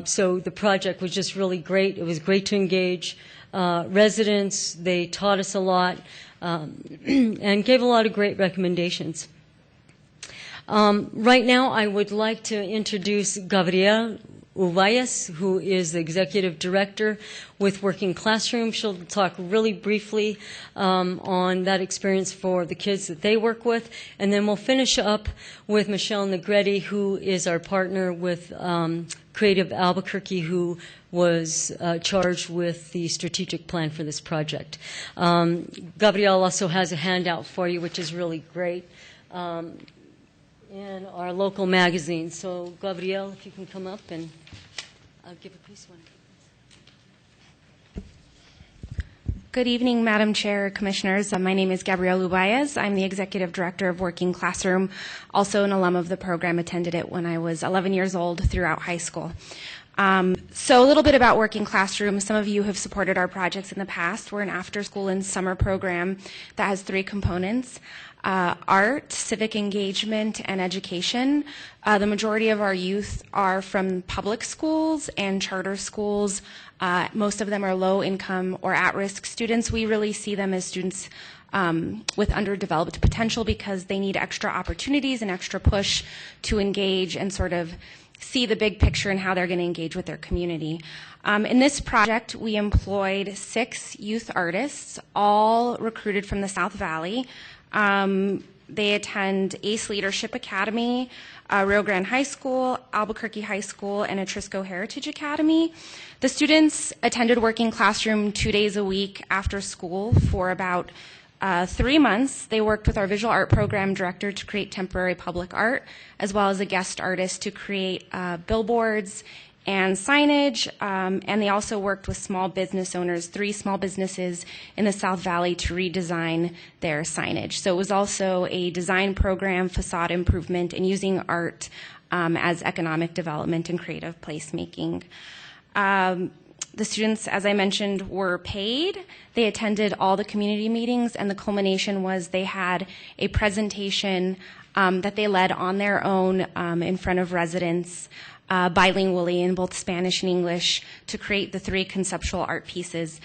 So the project was just really great. It was great to engage residents. They taught us a lot and gave a lot of great recommendations. Right now I would like to introduce Gabrielle Uvalles, who is the Executive Director with Working Classroom. She'll talk really briefly on that experience for the kids that they work with. And then we'll finish up with Michelle Negretti, who is our partner with Creative Albuquerque, who was charged with the strategic plan for this project. Gabrielle also has a handout for you, which is really great, in our local magazine. So, Gabrielle, if you can come up and I'll give a piece one. Good evening, Madam Chair, Commissioners. My name is Gabrielle Uballes. I'm the Executive Director of Working Classroom, also an alum of the program, attended it when I was 11 years old throughout high school. So a little bit about Working Classroom. Some of you have supported our projects in the past. We're an after-school and summer program that has 3 components: art, civic engagement, and education. The majority of our youth are from public schools and charter schools. Most of them are low-income or at-risk students. We really see them as students with underdeveloped potential because they need extra opportunities and extra push to engage and sort of see the big picture and how they're going to engage with their community. In this project, we employed 6 youth artists, all recruited from the South Valley. They attend ACE Leadership Academy, Rio Grande High School, Albuquerque High School, and Atrisco Heritage Academy. The students attended Working Classroom 2 days a week after school for about 3 months. They worked with our visual art program director to create temporary public art, as well as a guest artist to create billboards and signage, and they also worked with small business owners, 3 small businesses in the South Valley, to redesign their signage. So it was also a design program, facade improvement, and using art as economic development and creative placemaking. The students, as I mentioned, were paid. They attended all the community meetings, and the culmination was they had a presentation that they led on their own in front of residents, bilingually in both Spanish and English, to create the 3 conceptual art pieces.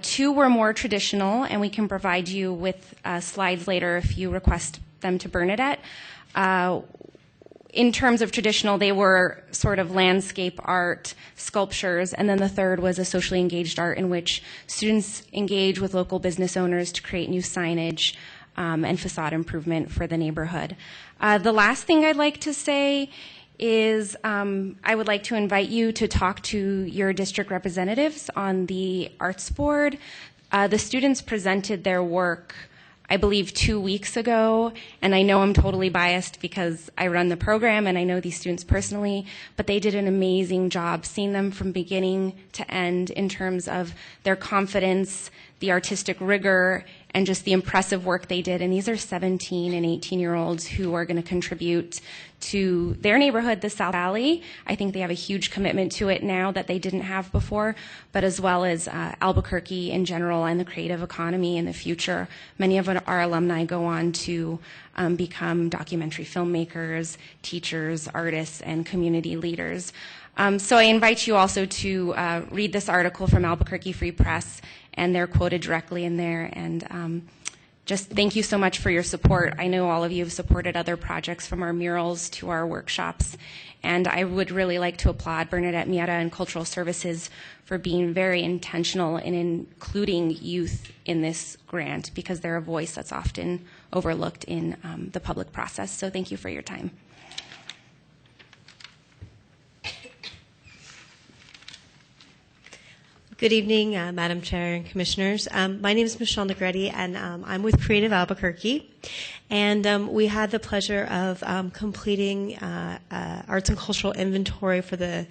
2 were more traditional, and we can provide you with slides later if you request them to Bernadette. In terms of traditional, they were sort of landscape art, sculptures, and then the 3rd was a socially engaged art in which students engage with local business owners to create new signage and facade improvement for the neighborhood. The last thing I'd like to say is I would like to invite you to talk to your district representatives on the Arts Board. The students presented their work, I believe, 2 weeks ago, and I know I'm totally biased because I run the program and I know these students personally, but they did an amazing job, seeing them from beginning to end in terms of their confidence, the artistic rigor, and just the impressive work they did. And these are 17 and 18-year-olds who are going to contribute to their neighborhood, the South Valley. I think they have a huge commitment to it now that they didn't have before, but as well as Albuquerque in general and the creative economy in the future. Many of our alumni go on to become documentary filmmakers, teachers, artists, and community leaders. So I invite you also to read this article from Albuquerque Free Press, and they're quoted directly in there. And just thank you so much for your support. I know all of you have supported other projects, from our murals to our workshops. And I would really like to applaud Bernadette Miera and Cultural Services for being very intentional in including youth in this grant, because they're a voice that's often overlooked in the public process. So thank you for your time. Good evening, Madam Chair and Commissioners. My name is Michelle Negretti, and I'm with Creative Albuquerque. And we had the pleasure of completing arts and cultural inventory for the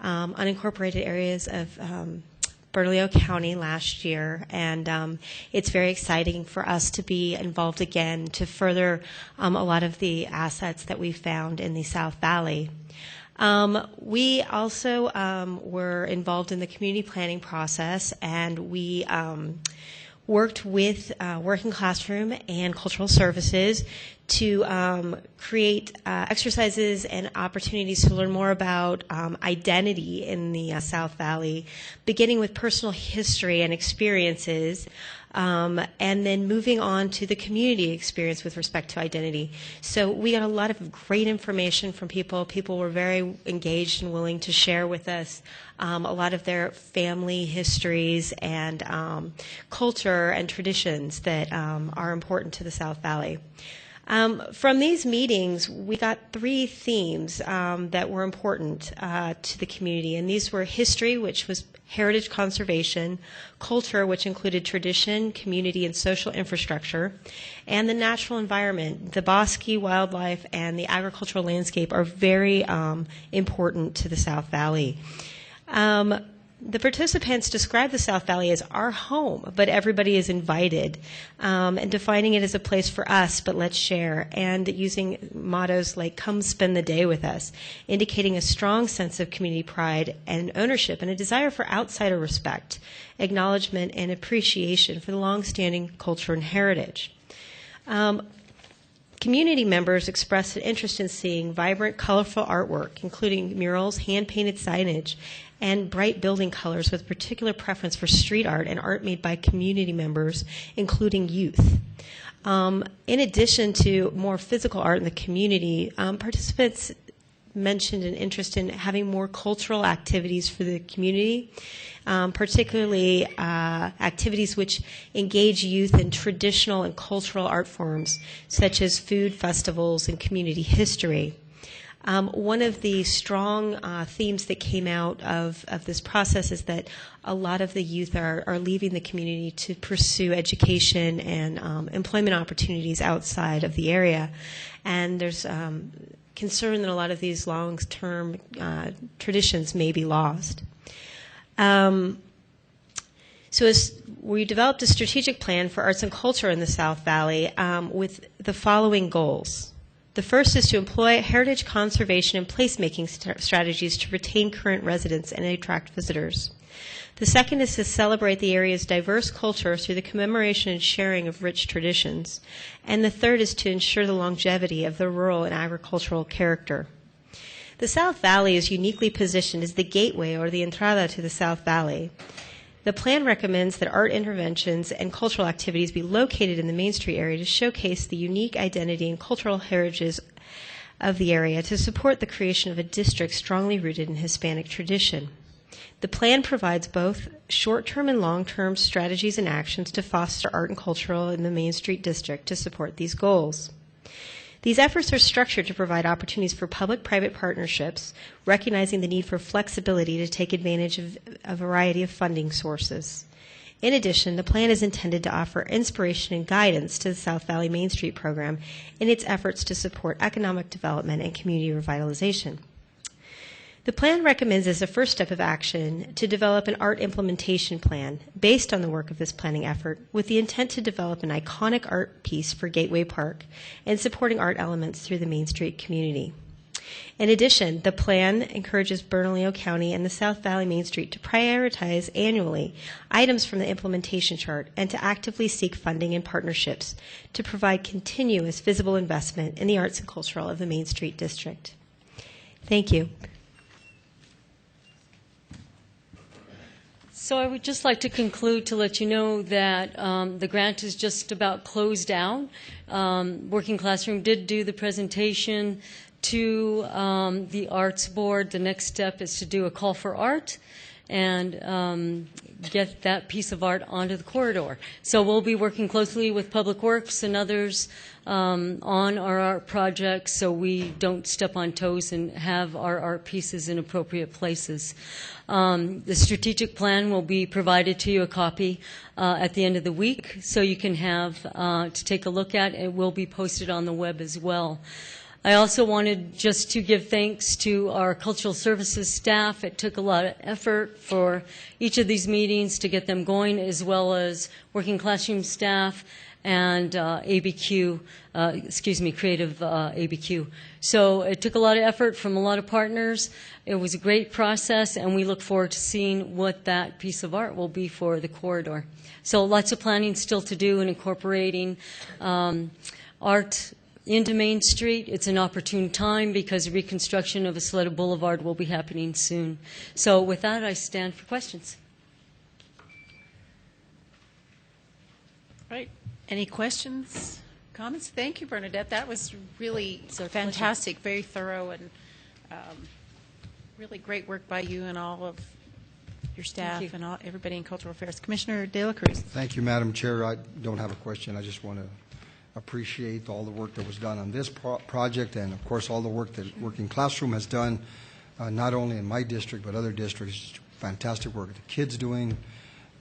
unincorporated areas of Bernalillo County last year. And it's very exciting for us to be involved again to further a lot of the assets that we found in the South Valley. We also were involved in the community planning process, and we worked with Working Classroom and Cultural Services to create exercises and opportunities to learn more about identity in the South Valley, beginning with personal history and experiences, and then moving on to the community experience with respect to identity. So we got a lot of great information from people. People were very engaged and willing to share with us a lot of their family histories and culture and traditions that are important to the South Valley. From these meetings, we got 3 themes that were important to the community, and these were history, which was heritage conservation, culture, which included tradition, community, and social infrastructure, and the natural environment. The bosque, wildlife, and the agricultural landscape are very important to the South Valley. The participants describe the South Valley as our home, but everybody is invited, and defining it as a place for us, but let's share, and using mottos like "come spend the day with us," indicating a strong sense of community pride and ownership and a desire for outsider respect, acknowledgement, and appreciation for the long-standing culture and heritage. Community members expressed an interest in seeing vibrant, colorful artwork, including murals, hand-painted signage, and bright building colors, with particular preference for street art and art made by community members, including youth. In addition to more physical art in the community, participants mentioned an interest in having more cultural activities for the community, particularly activities which engage youth in traditional and cultural art forms, such as food festivals and community history. One of the strong themes that came out of this process is that a lot of the youth are leaving the community to pursue education and employment opportunities outside of the area. And there's concern that a lot of these long-term traditions may be lost. So we developed a strategic plan for arts and culture in the South Valley with the following goals. The first is to employ heritage conservation and placemaking strategies to retain current residents and attract visitors. The second is to celebrate the area's diverse culture through the commemoration and sharing of rich traditions. And the third is to ensure the longevity of the rural and agricultural character. The South Valley is uniquely positioned as the gateway or the entrada to the South Valley. The plan recommends that art interventions and cultural activities be located in the Main Street area to showcase the unique identity and cultural heritage of the area, to support the creation of a district strongly rooted in Hispanic tradition. The plan provides both short-term and long-term strategies and actions to foster art and culture in the Main Street district to support these goals. These efforts are structured to provide opportunities for public-private partnerships, recognizing the need for flexibility to take advantage of a variety of funding sources. In addition, the plan is intended to offer inspiration and guidance to the South Valley Main Street program in its efforts to support economic development and community revitalization. The plan recommends as a first step of action to develop an art implementation plan based on the work of this planning effort with the intent to develop an iconic art piece for Gateway Park and supporting art elements through the Main Street community. In addition, the plan encourages Bernalillo County and the South Valley Main Street to prioritize annually items from the implementation chart and to actively seek funding and partnerships to provide continuous visible investment in the arts and cultural of the Main Street District. Thank you. So I would just like to conclude to let you know that the grant is just about closed out. Working Classroom did do the presentation to the Arts Board. The next step is to do a call for art and get that piece of art onto the corridor. So we'll be working closely with Public Works and others on our art projects so we don't step on toes and have our art pieces in appropriate places. The strategic plan will be provided to you, a copy, at the end of the week, so you can have to take a look at. It will be posted on the web as well. I also wanted just to give thanks to our cultural services staff. It took a lot of effort for each of these meetings to get them going, as well as Working Classroom staff and Creative ABQ. So it took a lot of effort from a lot of partners. It was a great process, and we look forward to seeing what that piece of art will be for the corridor. So lots of planning still to do and incorporating art into Main Street. It's an opportune time because reconstruction of Isleta Boulevard will be happening soon. So with that, I stand for questions. Right. Any questions, comments? Thank you, Bernadette. That was really fantastic, very thorough, and really great work by you and all of your staff and everybody in Cultural Affairs. Commissioner De La Cruz. Thank you, Madam Chair. I don't have a question. I just want to appreciate all the work that was done on this project and, of course, all the work that Working Classroom has done, not only in my district but other districts. Fantastic work. The kids doing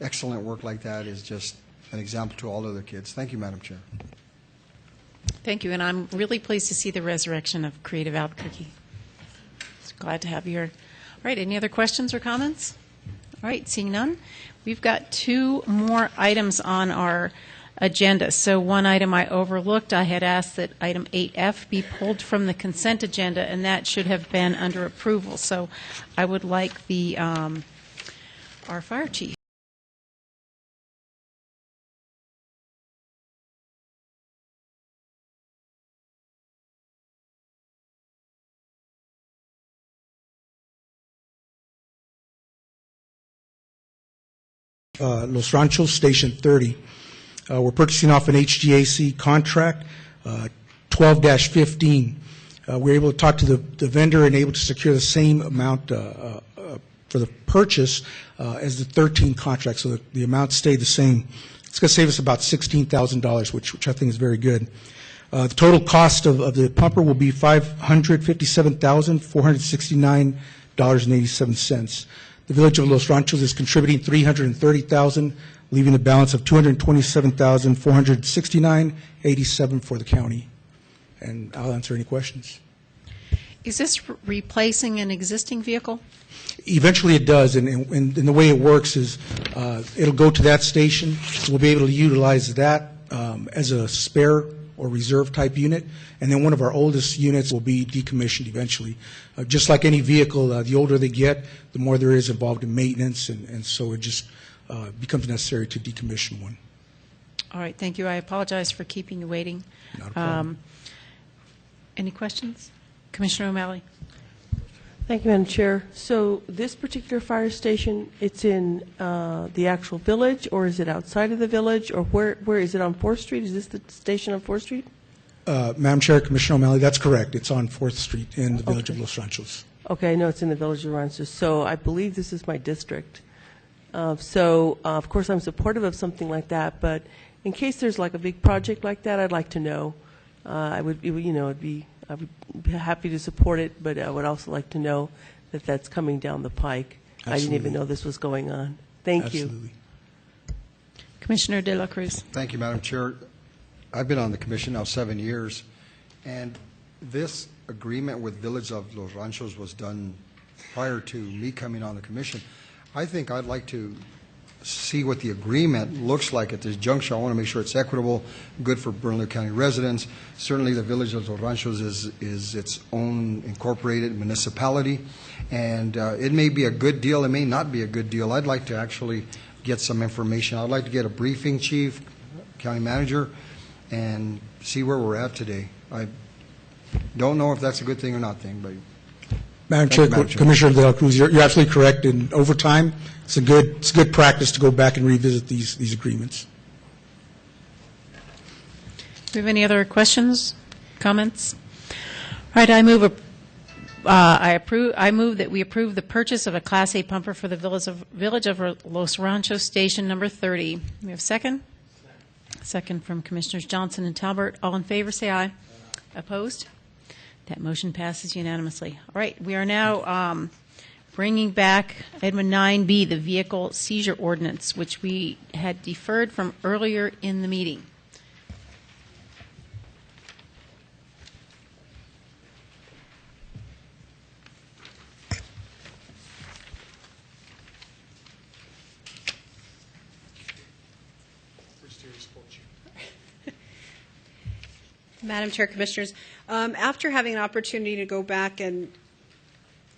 excellent work like that is just an example to all other kids. Thank you, Madam Chair. Thank you, and I'm really pleased to see the resurrection of Creative Albuquerque. Just glad to have you here. All right, any other questions or comments? All right, seeing none, we've got two more items on our agenda. So one item I overlooked, I had asked that item 8F be pulled from the consent agenda, and that should have been under approval. So I would like our fire chief. Los Ranchos Station 30. We're purchasing off an HGAC contract, 12-15. We were able to talk to the vendor and able to secure the same amount for the purchase as the 13 contract, so the amount stayed the same. It's going to save us about $16,000, which I think is very good. The total cost of the pumper will be $557,469.87. The Village of Los Ranchos is contributing $330,000, leaving a balance of $227,469.87 for the county. And I'll answer any questions. Is this replacing an existing vehicle? Eventually it does, and the way it works is it'll go to that station. We'll be able to utilize that as a spare or reserve type unit, and then one of our oldest units will be decommissioned eventually. Just like any vehicle, the older they get, the more there is involved in maintenance, and so it just becomes necessary to decommission one. All right, thank you. I apologize for keeping you waiting. Not a problem. Any questions? Commissioner O'Malley. Thank you, Madam Chair. So this particular fire station, it's in the actual village, or is it outside of the village, or where is it on 4th Street? Is this the station on 4th Street? Madam Chair, Commissioner O'Malley, that's correct. It's on 4th Street in the Village of Los Ranchos. Okay, I know it's in the Village of Los Ranchos. So I believe this is my district. So, of course, I'm supportive of something like that, but in case there's like a big project like that, I'd like to know. I would be happy to support it, but I would also like to know that that's coming down the pike. Absolutely. I didn't even know this was going on. Thank you. Absolutely. Commissioner De La Cruz. Thank you, Madam Chair. I've been on the commission now 7 years, and this agreement with Village of Los Ranchos was done prior to me coming on the commission. I think I'd like to see what the agreement looks like at this juncture. I want to make sure it's equitable, good for Bernalillo County residents. Certainly the Village of Los Ranchos is its own incorporated municipality, and it may be a good deal, it may not be a good deal. I'd like to actually get some information. I'd like to get a briefing, Chief, County Manager, and see where we're at today. I don't know if that's a good thing or not thing, but Madam Chair, Commissioner De La Cruz, you're absolutely correct. And over time, it's a good practice to go back and revisit these agreements. Do we have any other questions, comments? All right, I move that we approve the purchase of a Class A pumper for the Village of Los Ranchos Station Number 30. We have a second? Second from Commissioners Johnson and Talbert. All in favor, say aye. Opposed? That motion passes unanimously. All right, we are now bringing back item 9B, the vehicle seizure ordinance, which we had deferred from earlier in the meeting. Madam Chair, Commissioners, after having an opportunity to go back and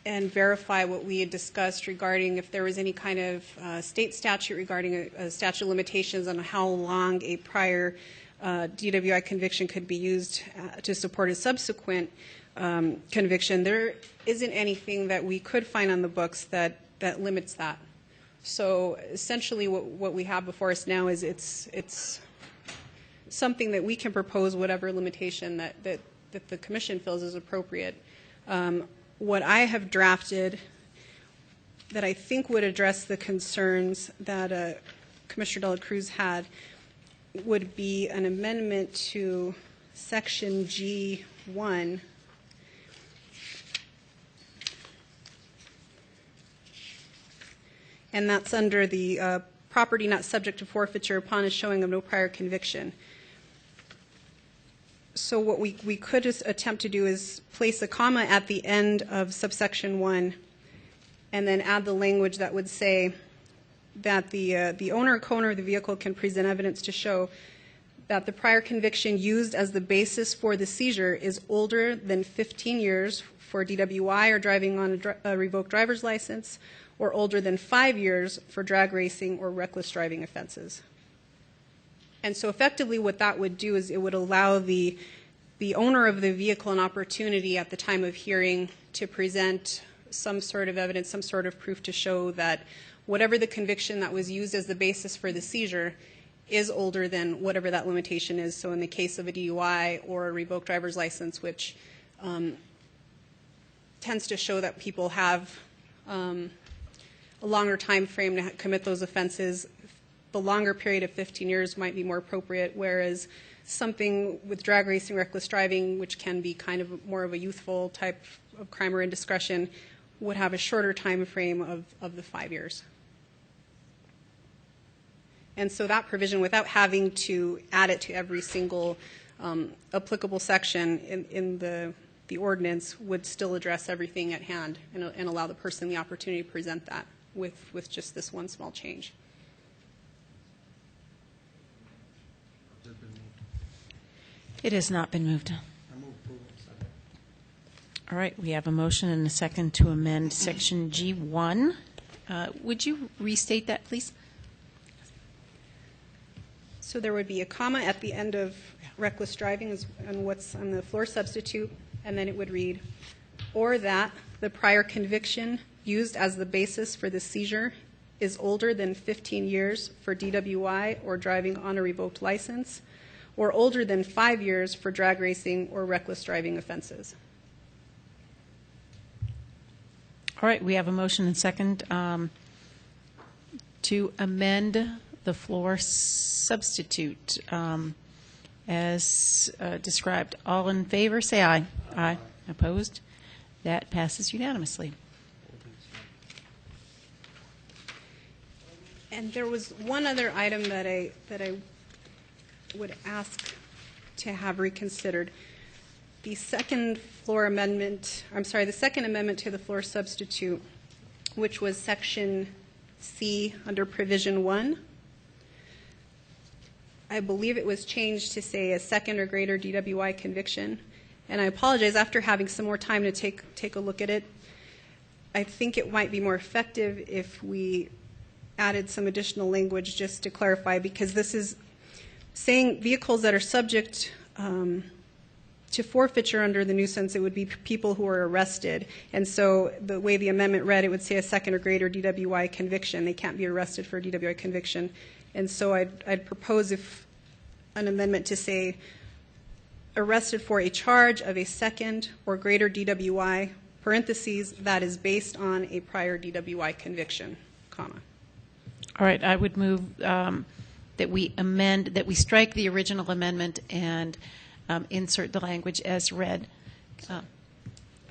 verify what we had discussed regarding if there was any kind of state statute regarding a statute of limitations on how long a prior DWI conviction could be used to support a subsequent conviction, there isn't anything that we could find on the books that limits that. So essentially what we have before us now is it's something that we can propose whatever limitation that the Commission feels is appropriate. What I have drafted that I think would address the concerns that Commissioner De La Cruz had would be an amendment to Section G1. And that's under the property not subject to forfeiture upon a showing of no prior conviction. So what we could just attempt to do is place a comma at the end of subsection 1 and then add the language that would say that the owner or co-owner of the vehicle can present evidence to show that the prior conviction used as the basis for the seizure is older than 15 years for DWI or driving on a revoked driver's license, or older than 5 years for drag racing or reckless driving offenses. And so effectively what that would do is it would allow the owner of the vehicle an opportunity at the time of hearing to present some sort of evidence, some sort of proof to show that whatever the conviction that was used as the basis for the seizure is older than whatever that limitation is. So in the case of a DUI or a revoked driver's license, which tends to show that people have a longer time frame to commit those offenses, the longer period of 15 years might be more appropriate, whereas something with drag racing, reckless driving, which can be kind of more of a youthful type of crime or indiscretion, would have a shorter time frame of the 5 years. And so that provision, without having to add it to every single applicable section in the ordinance, would still address everything at hand and allow the person the opportunity to present that with just this one small change. It has not been moved. All right, we have a motion and a second to amend Section G1. Would you restate that, please? So there would be a comma at the end of reckless driving and what's on the floor substitute, and then it would read, or that the prior conviction used as the basis for the seizure is older than 15 years for DWI or driving on a revoked license, or older than 5 years for drag racing or reckless driving offenses. All right, we have a motion and second to amend the floor substitute as described. All in favor, say aye. Aye. Opposed? That passes unanimously. And there was one other item that I would ask to have reconsidered. the second floor amendment, I'm sorry, the second amendment to the floor substitute, which was section C under provision 1. I believe it was changed to say a second or greater DWI conviction. And I apologize, after having some more time to take a look at it, I think it might be more effective if we added some additional language just to clarify, because this is saying vehicles that are subject to forfeiture under the nuisance. It would be people who are arrested. And so the way the amendment read, it would say a second or greater DWI conviction. They can't be arrested for a DWI conviction. And so I'd propose if an amendment to say arrested for a charge of a second or greater DWI, parentheses, that is based on a prior DWI conviction, comma. All right, I would move that we strike the original amendment and insert the language as read.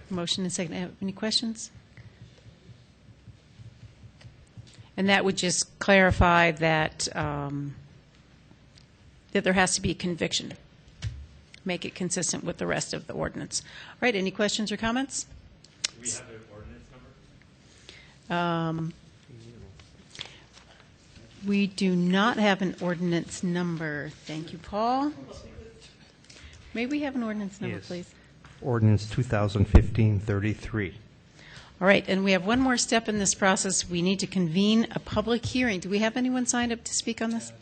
Motion and second. Any questions? And that would just clarify that that there has to be a conviction. Make it consistent with the rest of the ordinance. All right, any questions or comments? Do we have an ordinance number? We do not have an ordinance number. Thank you, Paul. May we have an ordinance number, Yes. please? Ordinance 2015-33. All right, and we have one more step in this process. We need to convene a public hearing. Do we have anyone signed up to speak on this?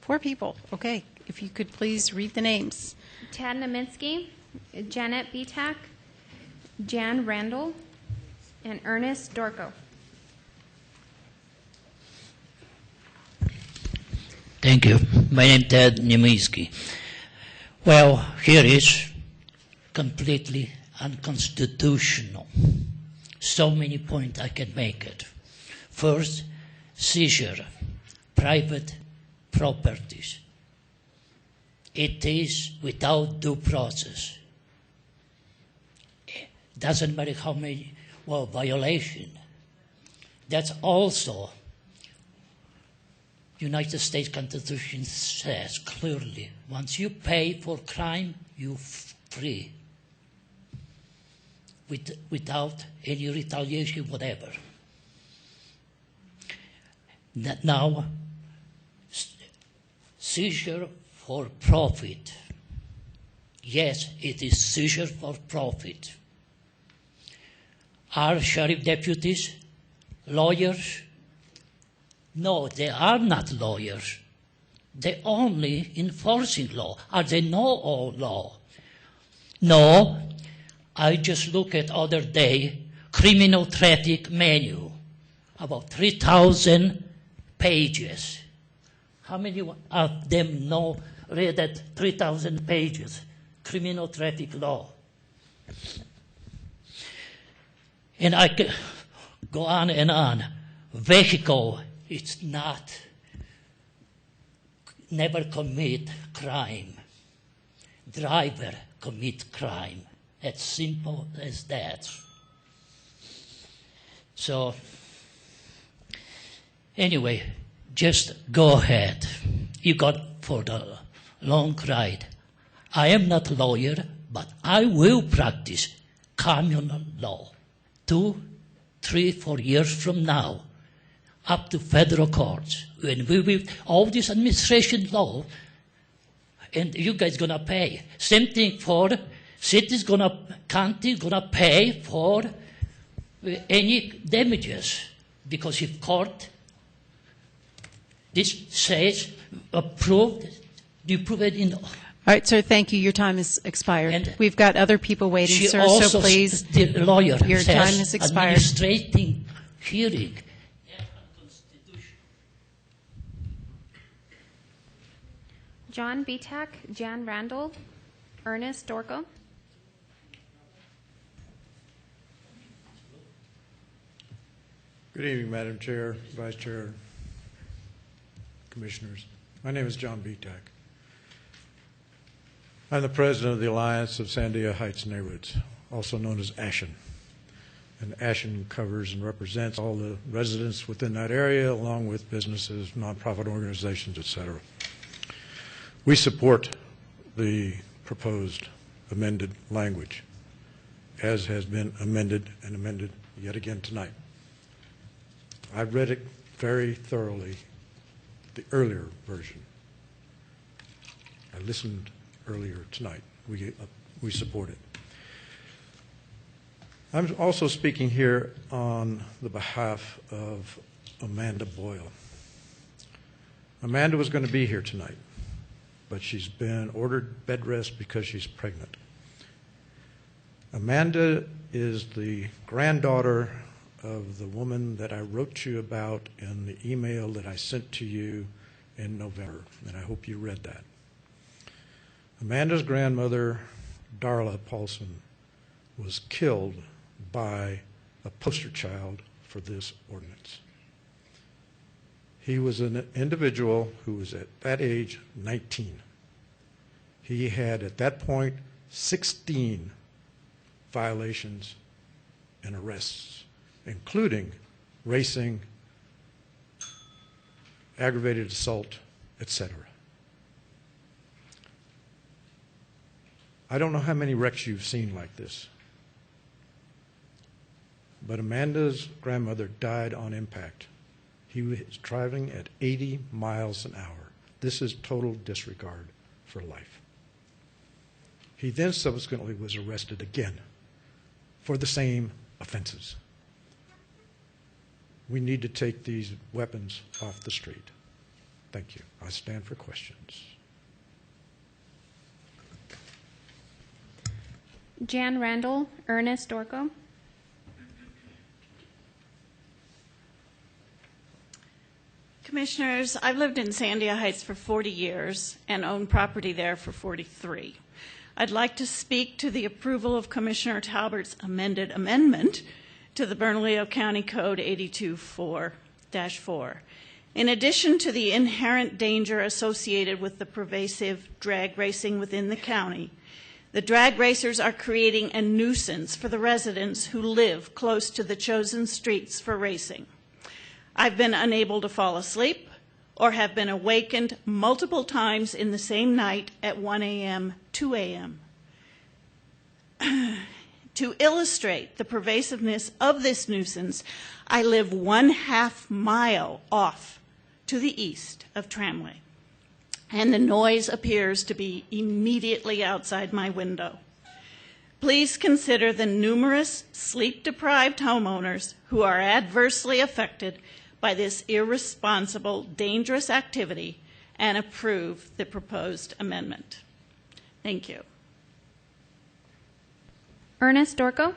4 people. Okay. If you could please read the names. Tad Naminsky, Janet Bitak, Jan Randall, and Ernest Dorko. Thank you. My name is Ted Naminsky. Well, here is completely unconstitutional. So many points I can make it. First, seizure, private properties. It is without due process. Doesn't matter how many, violation. That's also United States Constitution says clearly, once you pay for crime, you're free. Without any retaliation, whatever. Now, seizure for profit. Yes, it is seizure for profit. Are sheriff deputies lawyers? No, they are not lawyers. They only enforcing law. Are they know all law? No. I just looked at other day criminal traffic manual, about 3,000 pages. How many of them read that 3,000 pages, criminal traffic law? And I could go on and on. Vehicle, it's not, never commit crime. Driver commit crime. As simple as that. So, anyway, just go ahead. You got for the long ride. I am not a lawyer, but I will practice common law 2, 3, 4 years from now, up to federal courts. When we will, all this administration law, and you guys gonna pay. Same thing for cities county gonna pay for any damages, because if court, this says approved, you prove it in. All right, sir, thank you. Your time has expired. And we've got other people waiting, she sir, also so please. The lawyer your says time has expired. Administrating hearing. John Bitak, Jan Randall, Ernest Dorko. Good evening, Madam Chair, Vice Chair, Commissioners. My name is John Bitak. I'm the president of the Alliance of Sandia Heights Neighborhoods, also known as ASHEN. And ASHEN covers and represents all the residents within that area, along with businesses, nonprofit organizations, et cetera. We support the proposed amended language, as has been amended and amended yet again tonight. I read it very thoroughly, the earlier version. I listened earlier tonight. We support it. I'm also speaking here on the behalf of Amanda Boyle. Amanda was going to be here tonight, but she's been ordered bed rest because she's pregnant. Amanda is the granddaughter of the woman that I wrote to you about in the email that I sent to you in November, and I hope you read that. Amanda's grandmother, Darla Paulson, was killed by a poster child for this ordinance. He was an individual who was at that age 19. He had at that point 16 violations and arrests, including racing, aggravated assault, etc. I don't know how many wrecks you've seen like this, but Amanda's grandmother died on impact. He was driving at 80 miles an hour. This is total disregard for life. He then subsequently was arrested again for the same offenses. We need to take these weapons off the street. Thank you. I stand for questions. Jan Randall, Ernest Dorco. Commissioners, I've lived in Sandia Heights for 40 years and owned property there for 43. I'd like to speak to the approval of Commissioner Talbert's amended amendment to the Bernalillo County Code 824-4. In addition to the inherent danger associated with the pervasive drag racing within the county, the drag racers are creating a nuisance for the residents who live close to the chosen streets for racing. I've been unable to fall asleep or have been awakened multiple times in the same night at 1 a.m., 2 a.m. To illustrate the pervasiveness of this nuisance, I live 1/2 mile off to the east of Tramway, and the noise appears to be immediately outside my window. Please consider the numerous sleep-deprived homeowners who are adversely affected by this irresponsible, dangerous activity and approve the proposed amendment. Thank you. Ernest Dorco.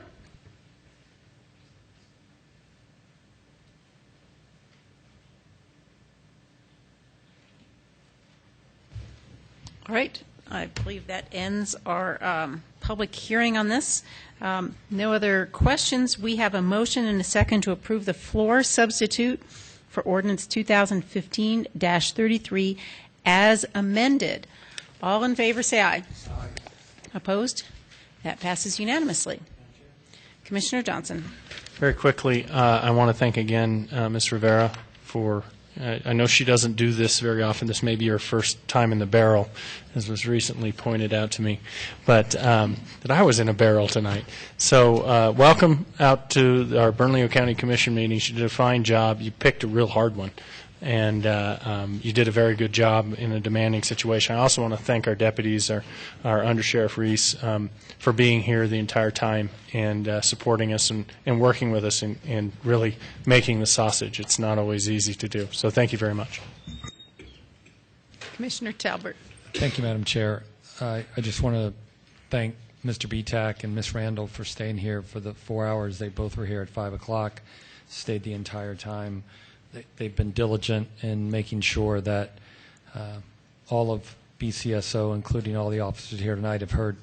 All right. I believe that ends our public hearing on this. No other questions. We have a motion and a second to approve the floor substitute for Ordinance 2015-33 as amended. All in favor say aye. Aye. Opposed? That passes unanimously. Commissioner Johnson. Very quickly, I want to thank again Ms. Rivera for, I know she doesn't do this very often. This may be her first time in the barrel, as was recently pointed out to me, but that I was in a barrel tonight. So welcome out to our Bernalillo County Commission meetings. You did a fine job. You picked a real hard one, and you did a very good job in a demanding situation. I also want to thank our deputies, our Undersheriff Reese, for being here the entire time and supporting us and working with us and really making the sausage. It's not always easy to do. So thank you very much. Commissioner Talbert. Thank you, Madam Chair. I just want to thank Mr. Bitak and Ms. Randall for staying here for the 4 hours. They both were here at 5 o'clock, stayed the entire time. They've been diligent in making sure that all of BCSO, including all the officers here tonight, have heard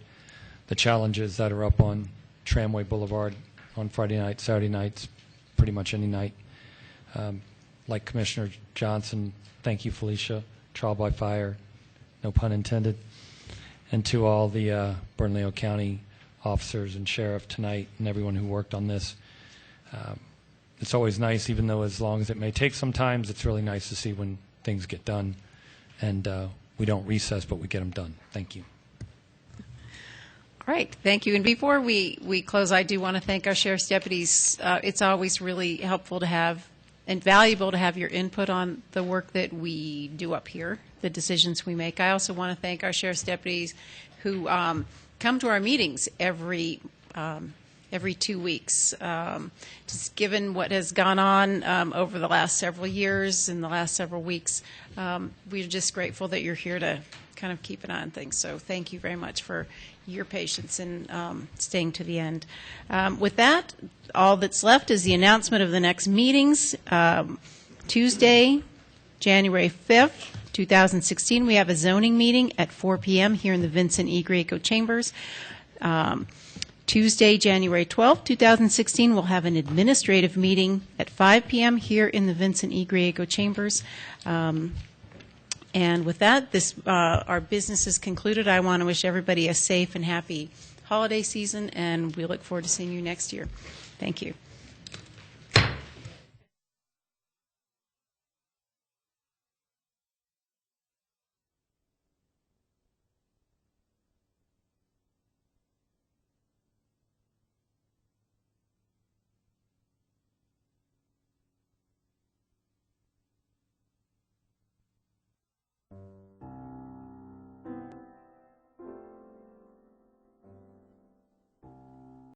the challenges that are up on Tramway Boulevard on Friday night, Saturday nights, pretty much any night. Like Commissioner Johnson, thank you, Felicia. Trial by fire, no pun intended. And to all the Bernalillo County officers and sheriff tonight and everyone who worked on this. It's always nice, even though as long as it may take sometimes, it's really nice to see when things get done. And we don't recess, but we get them done. Thank you. All All right, thank you. And before we close, I do want to thank our sheriff's deputies. It's always really helpful to have and valuable to have your input on the work that we do up here, the decisions we make. I also want to thank our sheriff's deputies who come to our meetings every 2 weeks. Just given what has gone on over the last several years and the last several weeks, we're just grateful that you're here to kind of keep an eye on things. So thank you very much for your patience in staying to the end. With that, all that's left is the announcement of the next meetings. Tuesday, January 5th, 2016, we have a zoning meeting at 4 p.m. here in the Vincent E. Grieco Chambers. Tuesday, January 12th, 2016, we'll have an administrative meeting at 5 p.m. here in the Vincent E. Grieco Chambers. And with that, our business is concluded. I want to wish everybody a safe and happy holiday season, and we look forward to seeing you next year. Thank you.